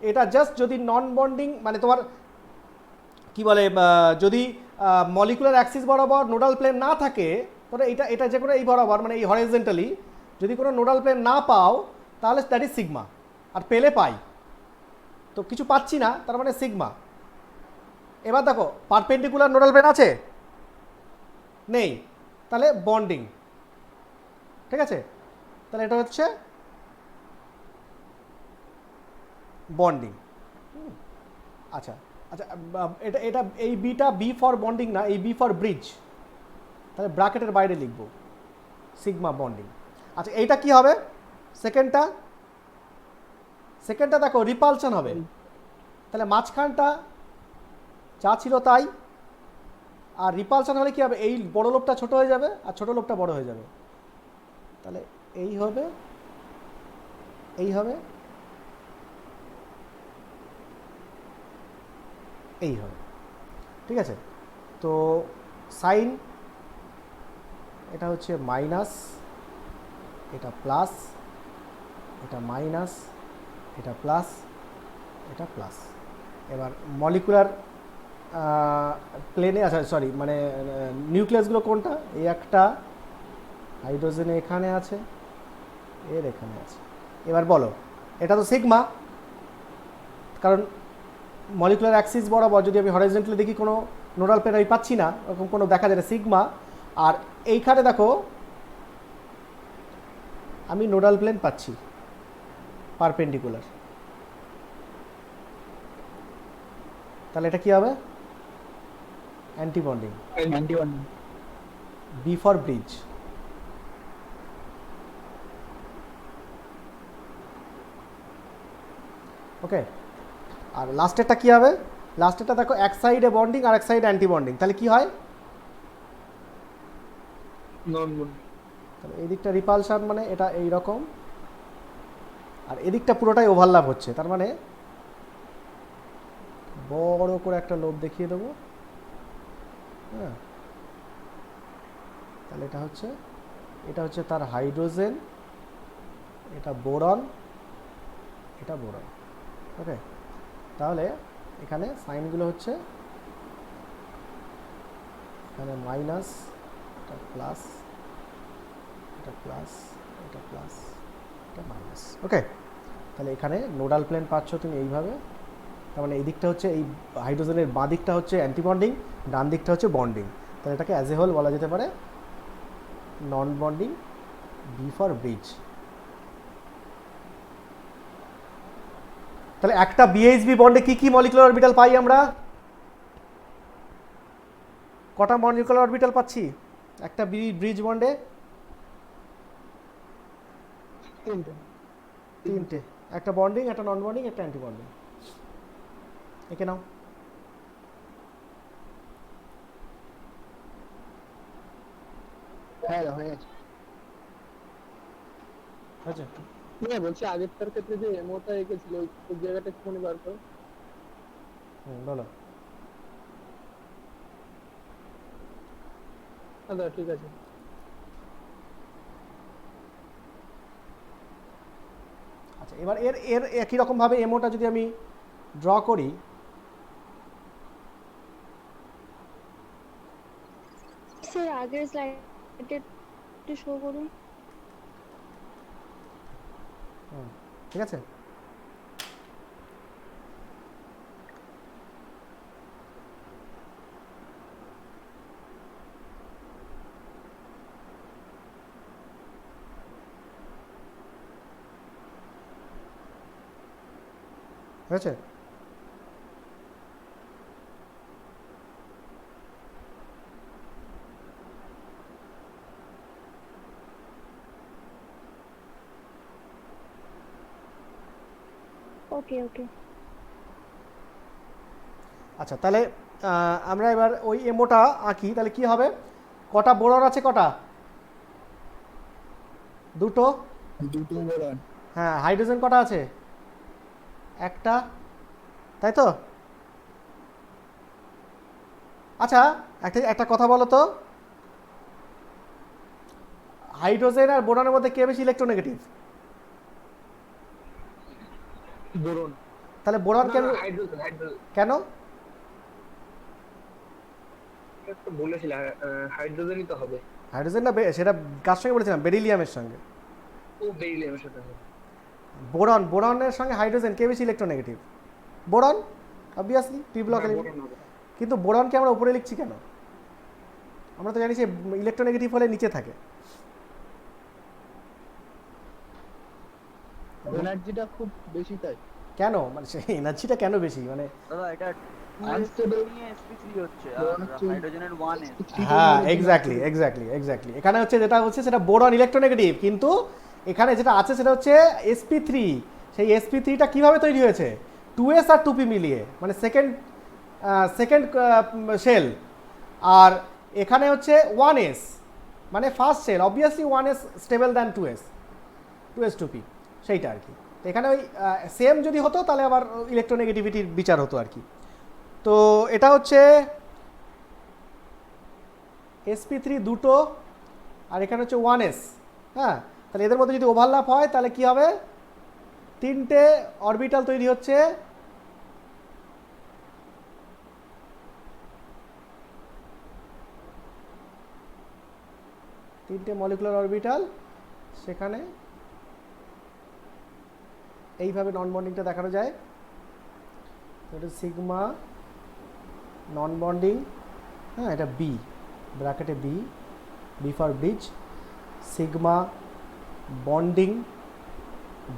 এটা জাস্ট যদি নন বন্ডিং, মানে তোমার কি বলে, যদি মলিকুলার অ্যাক্সিস বরাবর নোডাল প্লেন না থাকে, তাহলে এটা যে কোনো এই বরাবর, মানে এই হরাইজন্টালি যদি কোনো নোডাল প্লেন না পাও, তাহলে দ্যাট ইজ সিগমা। আর পেলে পাই, তো কিছু পাচ্ছি না, তার মানে সিগমা। এবার দেখো পারপেন্ডিকুলার নোডাল প্লেন আছে, নেই, তাহলে বন্ডিং, ঠিক আছে? তাহলে এটা হচ্ছে বন্ডিং। আচ্ছা আচ্ছা, এটা এই বিটা বি ফর বন্ডিং না, এই বি ফর ব্রিজ, তাহলে ব্র্যাকেটের বাইরে লিখব সিগমা বন্ডিং। আচ্ছা এইটা কি হবে? সেকেন্ডটা দেখো রিপালশন হবে, তাহলে মাঝখানটা যা ছিল তাই, আর রিপালশন হলে কি হবে? এই বড় লোকটা ছোট হয়ে যাবে আর ছোট লোকটা বড় হয়ে যাবে, তাহলে এই হবে, এই হবে, এই হবে, ঠিক আছে? তো সাইন এটা হচ্ছে মাইনাস, এটা প্লাস, এটা মাইনাস, এটা প্লাস, এটা প্লাস। এবার মলিকুলার প্লেনে, আচ্ছা সরি, মানে নিউক্লিয়াসগুলো কোনটা? এই একটা হাইড্রোজেন এখানে আছে, এর এখানে আছে। এবার বলো, এটা তো সিগমা, কারণ মলিকুলার অ্যাক্সিস বরাবর যদি আমি হরাইজন্টালি দেখি কোনো নোডাল প্লেন আমি পাচ্ছি না, ওরকম কোনো দেখা যায় সিগমা। আর এইখানে দেখো আমি নোডাল প্লেন পাচ্ছি পারপেন্ডিকুলার, তাহলে এটা কি হবে? Anti bonding, B for bridge, okay, আর লাস্টেরটা কী হবে? লাস্টেরটা দেখো এক সাইডে বন্ডিং আর এক সাইডে অ্যান্টি বন্ডিং, তাহলে কি হয়? নন বন্ডিং। তাহলে এই দিকটা রিপালশন, মানে এটা এই রকম, আর এদিকটা পুরোটাই ওভারল্যাপ হচ্ছে, তার মানে বড় করে একটা লোভ দেখিয়ে দেবো। হ্যাঁ, তাহলে এটা হচ্ছে তার হাইড্রোজেন, এটা বোরন, এটা বোরন। ওকে, তাহলে এখানে সাইনগুলো হচ্ছে এখানে মাইনাস, এটা প্লাস, এটা প্লাস, এটা প্লাস, এটা মাইনাস। ওকে, তাহলে এখানে নোডাল প্লেন পাচ্ছ তুমি এইভাবে। তার মানে এই দিকটা হচ্ছে এই হাইড্রোজেনের বাঁ দিকটা হচ্ছে অ্যান্টিবন্ডিং, ডান দিকটা হচ্ছে বন্ডিং। তাহলে এটাকে অ্যাজ এ হোল বলা যেতে পারে নন বন্ডিং, বি ফর ব্রিজ। তাহলে একটা বিএইচবি বন্ডে কি কি মলিকুলার অরবিটাল পাই আমরা? কটা মলিকুলার অরবিটাল পাচ্ছি একটা ব্রিজ বন্ডে? তিনটে, একটা বন্ডিং, একটা নন বন্ডিং, একটা অ্যান্টি বন্ডিং। একে নাও। হ্যাঁ হয়ে গেছে। আচ্ছা, বলছি আগেরটার ক্ষেত্রে যে এমওটা এঁকেছিল ওই জায়গাটা একটুখানি বার করো। বলো। আচ্ছা ঠিক আছে। আচ্ছা, এবার এর এর একই রকমভাবে এমওটা যদি আমি ড্র করি, স্যার আগের স্লাইডে একটু শো করুন। ঠিক আছে? হয়েছে? ওকে ওকে। আচ্ছা, তাহলে আমরা এবার ওই এমওটা আঁকি। তাহলে কি হবে? কটা বোরন আছে? কটা? দুটো। দুটো বোরন। হ্যাঁ, হাইড্রোজেন কটা আছে? একটা, তাই তো? আচ্ছা, একটা কথা বলো তো, হাইড্রোজেন আর বোরনের মধ্যে কে বেশি ইলেকট্রোনেগেটিভ? বোরন। তাহলে বোরন কেন? হাইড্রোজেন। হাইড্রোজেন কেন? একটা বলেছিল হাইড্রোজেনই তো হবে। হাইড্রোজেন না, সেটা কার সঙ্গে বলেছিলাম? বেরিলিয়ামের সঙ্গে। ও বেরিলিয়ামের সাথে হবে। বোরনের সঙ্গে হাইড্রোজেন কে বেশি electronegative? Boron, obviously, P block element. কিন্তু বোরনকে আমরা উপরে লিখছি কেন? আমরা তো জানি যে ইলেকট্রোনেগেটিভ হলে নিচে থাকে। এনার্জিটা খুব বেশি তাই। কেন? মানে সেই এনার্জিটা কেন বেশি? মানে দাদা এটা আনস্টেবল নিয়ে sp3 হচ্ছে আর হাইড্রোজেনের 1s। হ্যাঁ, এক্স্যাক্টলি। এখানে হচ্ছে যেটা হচ্ছে সেটা বোরন ইলেকট্রোনেগেটিভ, কিন্তু এখানে যেটা আছে সেটা হচ্ছে sp3। সেই sp3টা কিভাবে তৈরি হয়েছে? 2s আর 2p মিলিয়ে, মানে সেকেন্ড শেল। আর এখানে হচ্ছে 1s, মানে first shell. Obviously 1s stable than 2s 2p, সেইটা আর কি। তো এখানে ওই সেম যদি হতো তাহলে আবার ইলেকট্রোনেগেটিভিটির বিচার হতো আর কি। তো এটা হচ্ছে sp3 দুটো, আর এখানে হচ্ছে 1s। হ্যাঁ, তাহলে এদের মধ্যে যদি ওভারল্যাপ হয় তাহলে কি হবে? তিনটে অরবিটাল তৈরি হচ্ছে। তিনটে মলিকুলার অরবিটাল, সেখানে এইভাবে নন বন্ডিংটা দেখানো যায়। এটা সিগমা নন বন্ডিং, হ্যাঁ, এটা বি ব্র্যাকেটে B for bridge, sigma bonding,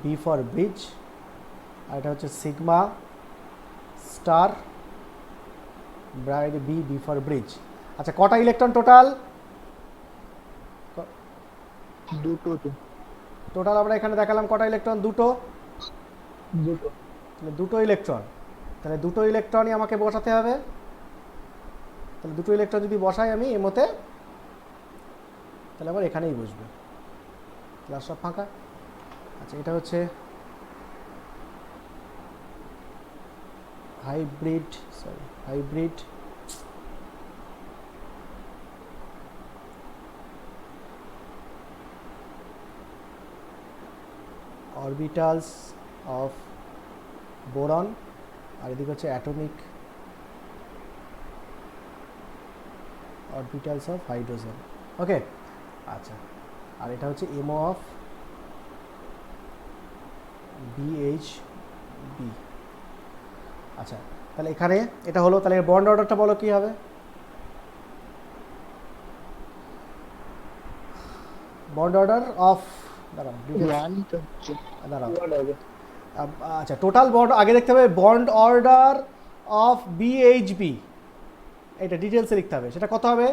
B for bridge, আর এটা হচ্ছে সিগমা স্টার ব্র্যাকেটে বি ফর ব্রিজ। আচ্ছা, কটা ইলেকট্রন টোটাল? দুটো তো। টোটাল আমরা এখানে দেখালাম কটা ইলেকট্রন? দুটো। তাহলে দুটো ইলেকট্রন, তাহলে দুটো ইলেকট্রনই আমাকে বসাতে হবে। তাহলে দুটো ইলেকট্রন যদি বসাই আমি এমোতে, তাহলে আবার এখানেই বসবে, তাহলে আর সব ফাঁকা। আচ্ছা, এটা হচ্ছে হাইব্রিড অরবিটালস অফ বোরন, আর এদিকে হচ্ছে অ্যাটমিক অরবিটালস অফ হাইড্রোজেন। ওকে, আচ্ছা, আর এটা হচ্ছে এমও অফ BHB। আচ্ছা, তাহলে এখানে এটা হলো, তাহলে বন্ড অর্ডারটা বলো কি হবে? বন্ড অর্ডার অফ দাঁড়াও, আচ্ছা, টোটাল বন্ড আগে দেখতে হবে, বন্ড অর্ডার অফ BHB, এটা ডিটেলসে লিখতে হবে। সেটা কত হবে?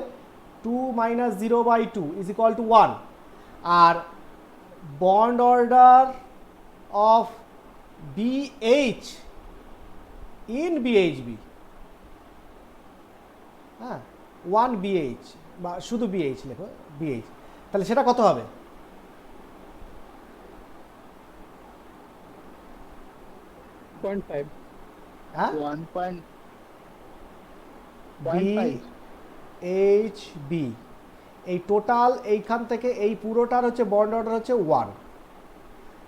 2 - 0/2 = 1। আর bond order of BH in BHB, হ্যাঁ, 1 BH বা শুধু BH লেখো, BH, তাহলে সেটা কত হবে? হ্যাঁ, 1.5 BHB, এই টোটাল এইখান থেকে এই পুরোটার হচ্ছে বন্ড অর্ডার হচ্ছে 1।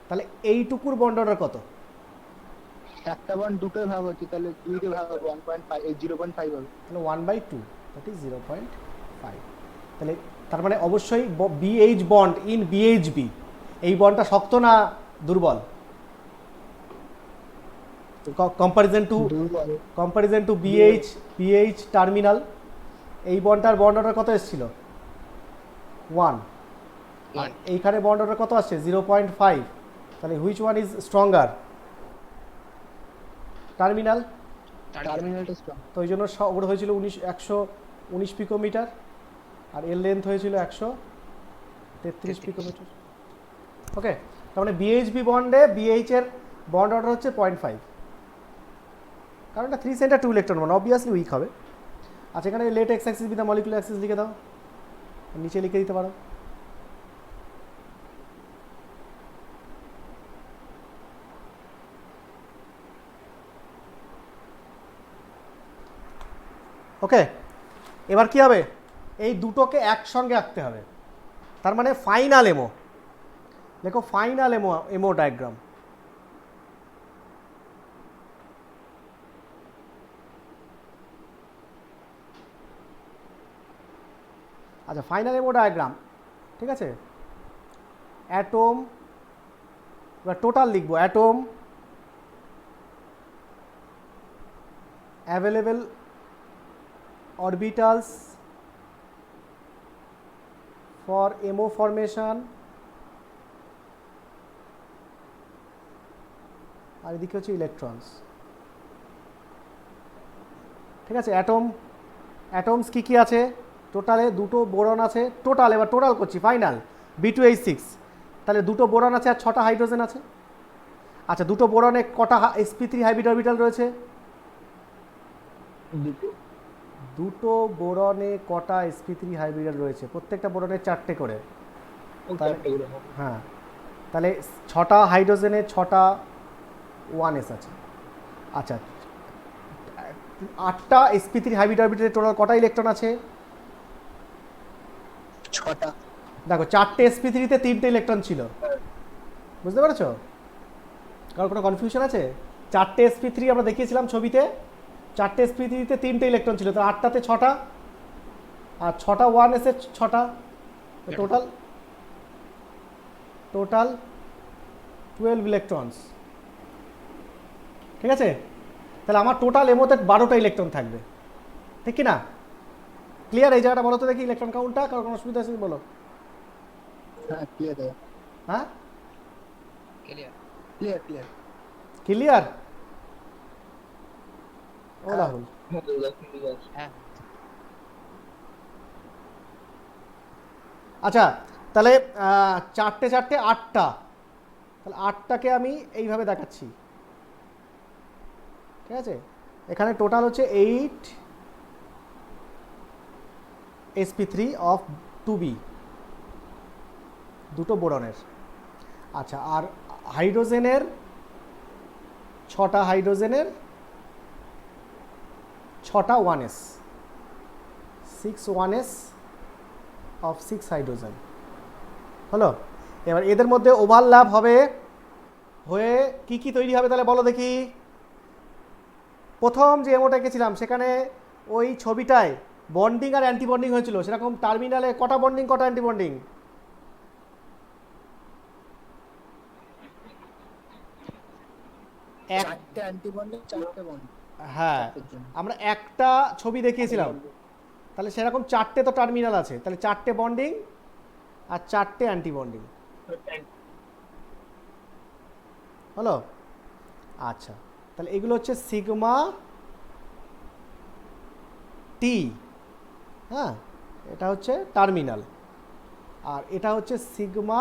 তাহলে এইটুকুর বন্ড অর্ডার কত? একটা বন্ড দুটোই ভাগ হচ্ছে, তাহলে দুইতে ভাগ হবে 1.5, 0.5 হবে। তাহলে 1/2, দ্যাট ইজ 0.5। তাহলে তার মানে অবশ্যই BH বন্ড ইন BHB, এই বন্ডটা শক্ত না দুর্বল? কম্পারিজন টু BH টার্মিনাল, এই বন্ডটার বন্ড অর্ডার কত এসেছিল? 1। আর এইখানে বন্ড অর্ডার কত আসছে? 0.5। তাহলে which one is stronger? Terminal. টার্মিনালটা স্ট্রং। তো ওই জন্য ওর হয়েছিল 119 পিকোমিটার, আর এর লেন্থ হয়েছিল 133 পিকোমিটার। ওকে, তার মানে BHB বন্ডে BH এর বন্ড অর্ডার হচ্ছে 0.5, কারণ এটা 3 সেন্টার 2 ইলেকট্রন, মানে অবভিয়াসলি উইক হবে। আচ্ছা, এখানে লেট এক্স অ্যাক্সিস বিদা মলিকুলার অ্যাক্সিস লিখে দাও, নিচে লিখে দিতে পারো। ওকে, এবার কি হবে? এই দুটোকে একসঙ্গে আঁকতে হবে, তার মানে ফাইনাল এমও। দেখো, ফাইনাল এমও ডায়াগ্রাম। আচ্ছা, ফাইনাল এমও ডায়াগ্রাম, ঠিক আছে। অ্যাটম, এবার টোটাল লিখবো, atom, available orbitals for MO formation, আর এদিকে হচ্ছে ইলেকট্রনস, ঠিক আছে। অ্যাটমস কি আছে? টোটালে দুটো বোরন আছে, টোটাল, এবার টোটাল করছি, ফাইনাল B2H6, তাহলে দুটো বোরন আছে আর 6টা হাইড্রোজেন আছে। আচ্ছা, দুটো বোরনে কটা sp3 হাইব্রিড অরবিটাল রয়েছে? দুটো বোরনে কটা sp3 হাইব্রিড রয়েছে? প্রত্যেকটা বোরনে 4টে করে। হ্যাঁ, তাহলে 6টা হাইড্রোজেনে 6টা 1s আছে। আচ্ছা, 8টা sp3 হাইব্রিড অরবিটালে টোটাল কটা ইলেকট্রন আছে? 6টা। দেখো, 4টে sp3 তে 3টে ইলেকট্রন ছিল, বুঝতে পেরেছো? কারণ কোনো কনফিউশন আছে? 4টে sp3 আমরা দেখিয়েছিলাম ছবিতে, 4টে sp3 তে 3টে ইলেকট্রন ছিল, তো 8টাতে 6টা, আর 6টা 1s এর 6টা, টোটাল 12 ইলেকট্রনস, ঠিক আছে। তাহলে আমার টোটাল এমোতে 12টা ইলেকট্রন থাকবে, ঠিক কি না? ক্লিয়ার? এই জায়গাটা বলো তো দেখি, ইলেকট্রন কাউন্টটা, কারণ কোনো অসুবিধা আছে বলো। হ্যাঁ, ক্লিয়ার। হ্যাঁ, ক্লিয়ার। ক্লিয়ার? ও রাহুল, আচ্ছা, তাহলে 4টে 4টে 8টা, তাহলে 8টাকে আমি এইভাবে দেখাচ্ছি, ঠিক আছে, এখানে টোটাল হচ্ছে 8 sp3 অফ 2b, দুটো বোরনের। আচ্ছা, আর হাইড্রোজেনের 6টা হাইড্রোজেনের 6টা 1s, 6 1s অফ 6 হাইড্রোজেন হলো। এবার এদের মধ্যে ওভারল্যাপ হবে, হয়ে কি কি তৈরি হবে তাহলে বলো দেখি। প্রথম যে এমোটা এঁকেছিলাম সেখানে ওই ছবিটায় বন্ডিং আর অ্যান্টি বন্ডিং হয়েছিল, সেরকম টার্মিনালে কটা বন্ডিং কটা অ্যান্টি বন্ডিং? চারটে অ্যান্টিবন্ডে, চারটে বন্ড। হ্যাঁ, আমরা একটা ছবি দেখিয়েছিলাম, তাহলে সেরকম 4টে তো টার্মিনাল আছে, তাহলে 4টে বন্ডিং আর 4টে অ্যান্টি বন্ডিং হলো। আচ্ছা, তাহলে এগুলো হচ্ছে সিগমা টি, হ্যাঁ, এটা হচ্ছে টার্মিনাল, আর এটা হচ্ছে সিগমা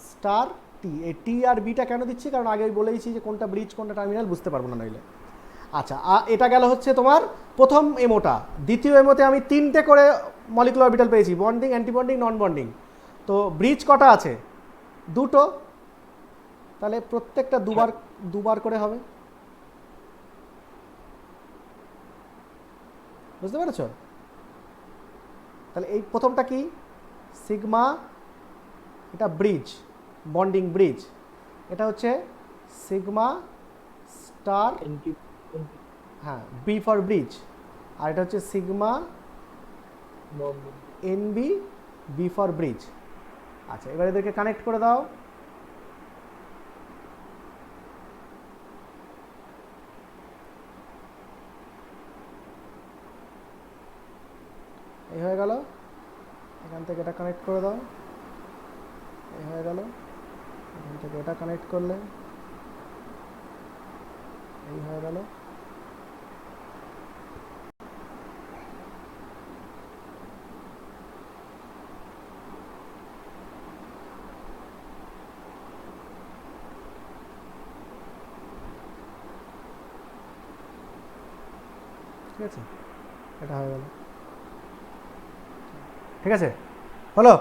স্টার টি। এই টি আর বিটা কেন দিচ্ছি, কারণ আগে বলেইছি যে কোনটা ব্রিজ কোনটা টার্মিনাল বুঝতে পারবো না নইলে। আচ্ছা, এটা গেল হচ্ছে তোমার প্রথম এমোটা। দ্বিতীয় এমোতে আমি 3টে করে মলিকুলার অরবিটাল পেয়েছি, বন্ডিং, অ্যান্টি বন্ডিং, নন বন্ডিং। তো ব্রিজ কটা আছে? 2টো, তাহলে প্রত্যেকটা দুবার করে হবে, বুঝতে পেরেছ? তাহলে এই প্রথমটা কি? সিগমা, এটা ব্রিজ, বন্ডিং ব্রিজ। এটা হচ্ছে সিগমা স্টার, হ্যাঁ, বি ফর ব্রিজ। আর এটা হচ্ছে sigma NB, B for bridge. আচ্ছা, এবার এদেরকে কানেক্ট করে দাও। এই হয়ে গেল, এখান থেকে এটা কানেক্ট করে দাও, এই হয়ে গেল, এখান থেকে এটা কানেক্ট করলে এই হয়ে গেল। ঠিক আছে, এটা হয়ে গেল। ঠিক আছে, হলো।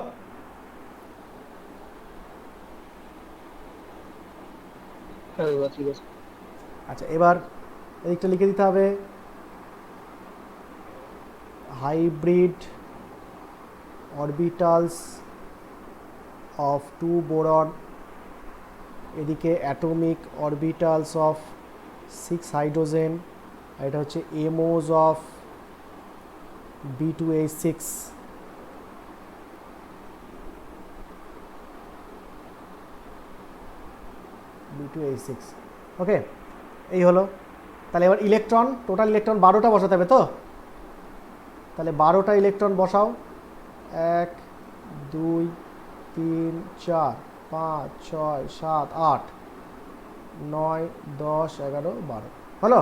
আচ্ছা, এবার এদিকটা লিখে দিতে হবে, হাইব্রিড অরবিটালস অফ 2 বোরন, এদিকে অ্যাটমিক অরবিটালস অফ 6 হাইড্রোজেন, আর এটা হচ্ছে এমোজ অফ B2H6। B2H6, ওকে, এই হলো। তাহলে এবার ইলেকট্রন, টোটাল ইলেকট্রন 12টা বসাতে হবে তো, তাহলে 12টা ইলেকট্রন বসাও। 1 2 3 4 5 6 7 8 9 10 11 12 হলো,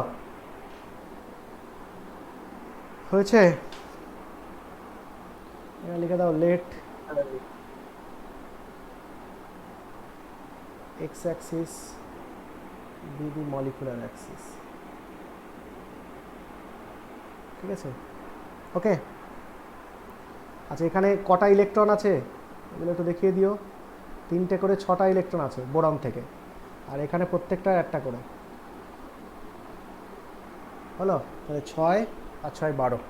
হয়েছে। এখানে লিখে দাও late x axis be the molecular axis, ঠিক আছে, ওকে। আচ্ছা, এখানে কটা ইলেকট্রন আছে এগুলো একটু দেখিয়ে দিও। 3টে করে 6টা ইলেকট্রন আছে বোরন থেকে, আর এখানে প্রত্যেকটা একটা করে হলো। তাহলে 6 আর 6 12,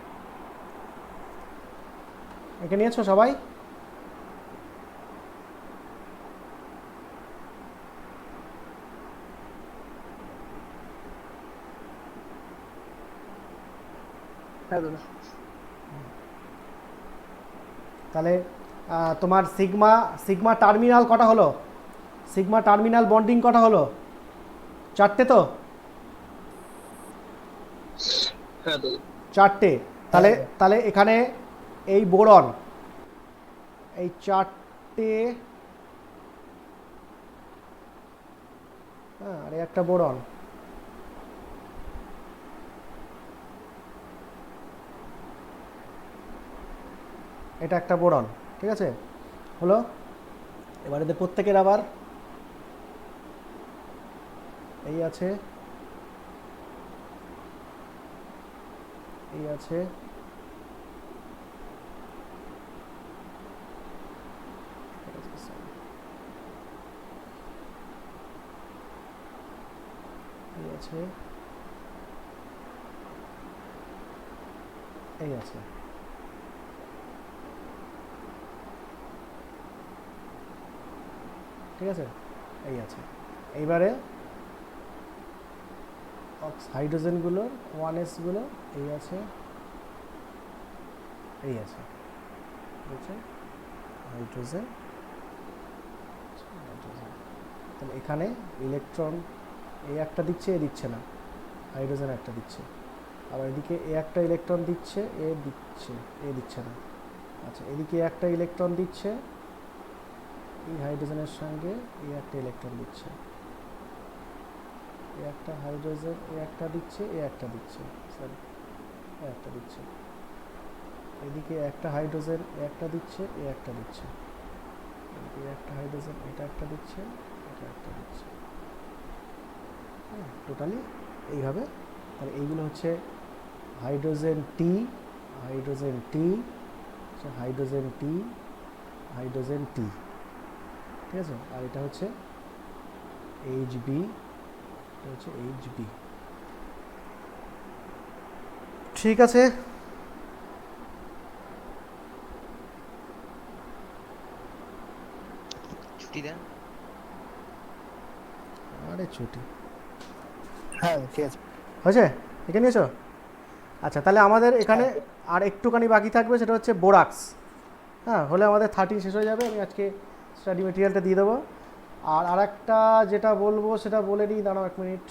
এখানে নিয়েছো সবাই? তাহলে তোমার সিগমা টার্মিনাল কটা হলো? সিগমা টার্মিনাল বন্ডিং কটা হলো? 4টে তো? 4টে। তাহলে এখানে এই বোরন, এই 4টে, হ্যাঁ, আর একটা বোরন, এটা একটা বোরন, ঠিক আছে, হলো। এবার এদের প্রত্যেকের আবার এই আছে, এই আছে, এই আছে, এই আছে। ঠিক আছে, এই আছে। এইবারে হাইড্রোজেনগুলো 1s গুলো এই আছে, এই আছে, বুঝছে? হাইড্রোজেন, তাহলে এখানে ইলেকট্রন এই একটা দিচ্ছে, এ দিচ্ছে না, হাইড্রোজেন একটা দিচ্ছে। আবার এদিকে এ একটা ইলেকট্রন দিচ্ছে, এ দিচ্ছে, এ দিচ্ছে না। আচ্ছা, এদিকে একটা ইলেকট্রন দিচ্ছে, এই হাইড্রোজেনের সঙ্গে এই একটা ইলেকট্রন দিচ্ছে, এ একটা হাইড্রোজেন এ একটা দিচ্ছে, এ একটা দিচ্ছে, সরি এ একটা দিচ্ছে। এদিকে একটা হাইড্রোজেন এ একটা দিচ্ছে, এ একটা দিচ্ছে, এদিকে একটা হাইড্রোজেন এটা একটা দিচ্ছে, এটা একটা দিচ্ছে। হ্যাঁ, টোটালি এইভাবে। তাহলে এইগুলো হচ্ছে হাইড্রোজেন টি, হাইড্রোজেন টি, হাইড্রোজেন টি, হাইড্রোজেন টি। ঠিক আছে, আর এটা হচ্ছে HB, এটা হচ্ছে HB। ঠিক আছে, ছুটি দেন। আরে ছুটি হ্যাঁ ঠিক আছে। হয়েছে, এখানে নিয়েছো? আচ্ছা, তাহলে আমাদের এখানে আর একটুখানি বাকি থাকবে, সেটা হচ্ছে বোরাক্স। হ্যাঁ, হলে আমাদের 13 শেষ হয়ে যাবে। আমি আজকে স্টাডি মেটেরিয়ালটা দিয়ে দেবো। আর আরেকটা যেটা বলবো সেটা বলে নিই, দাঁড়াও 1 মিনিট।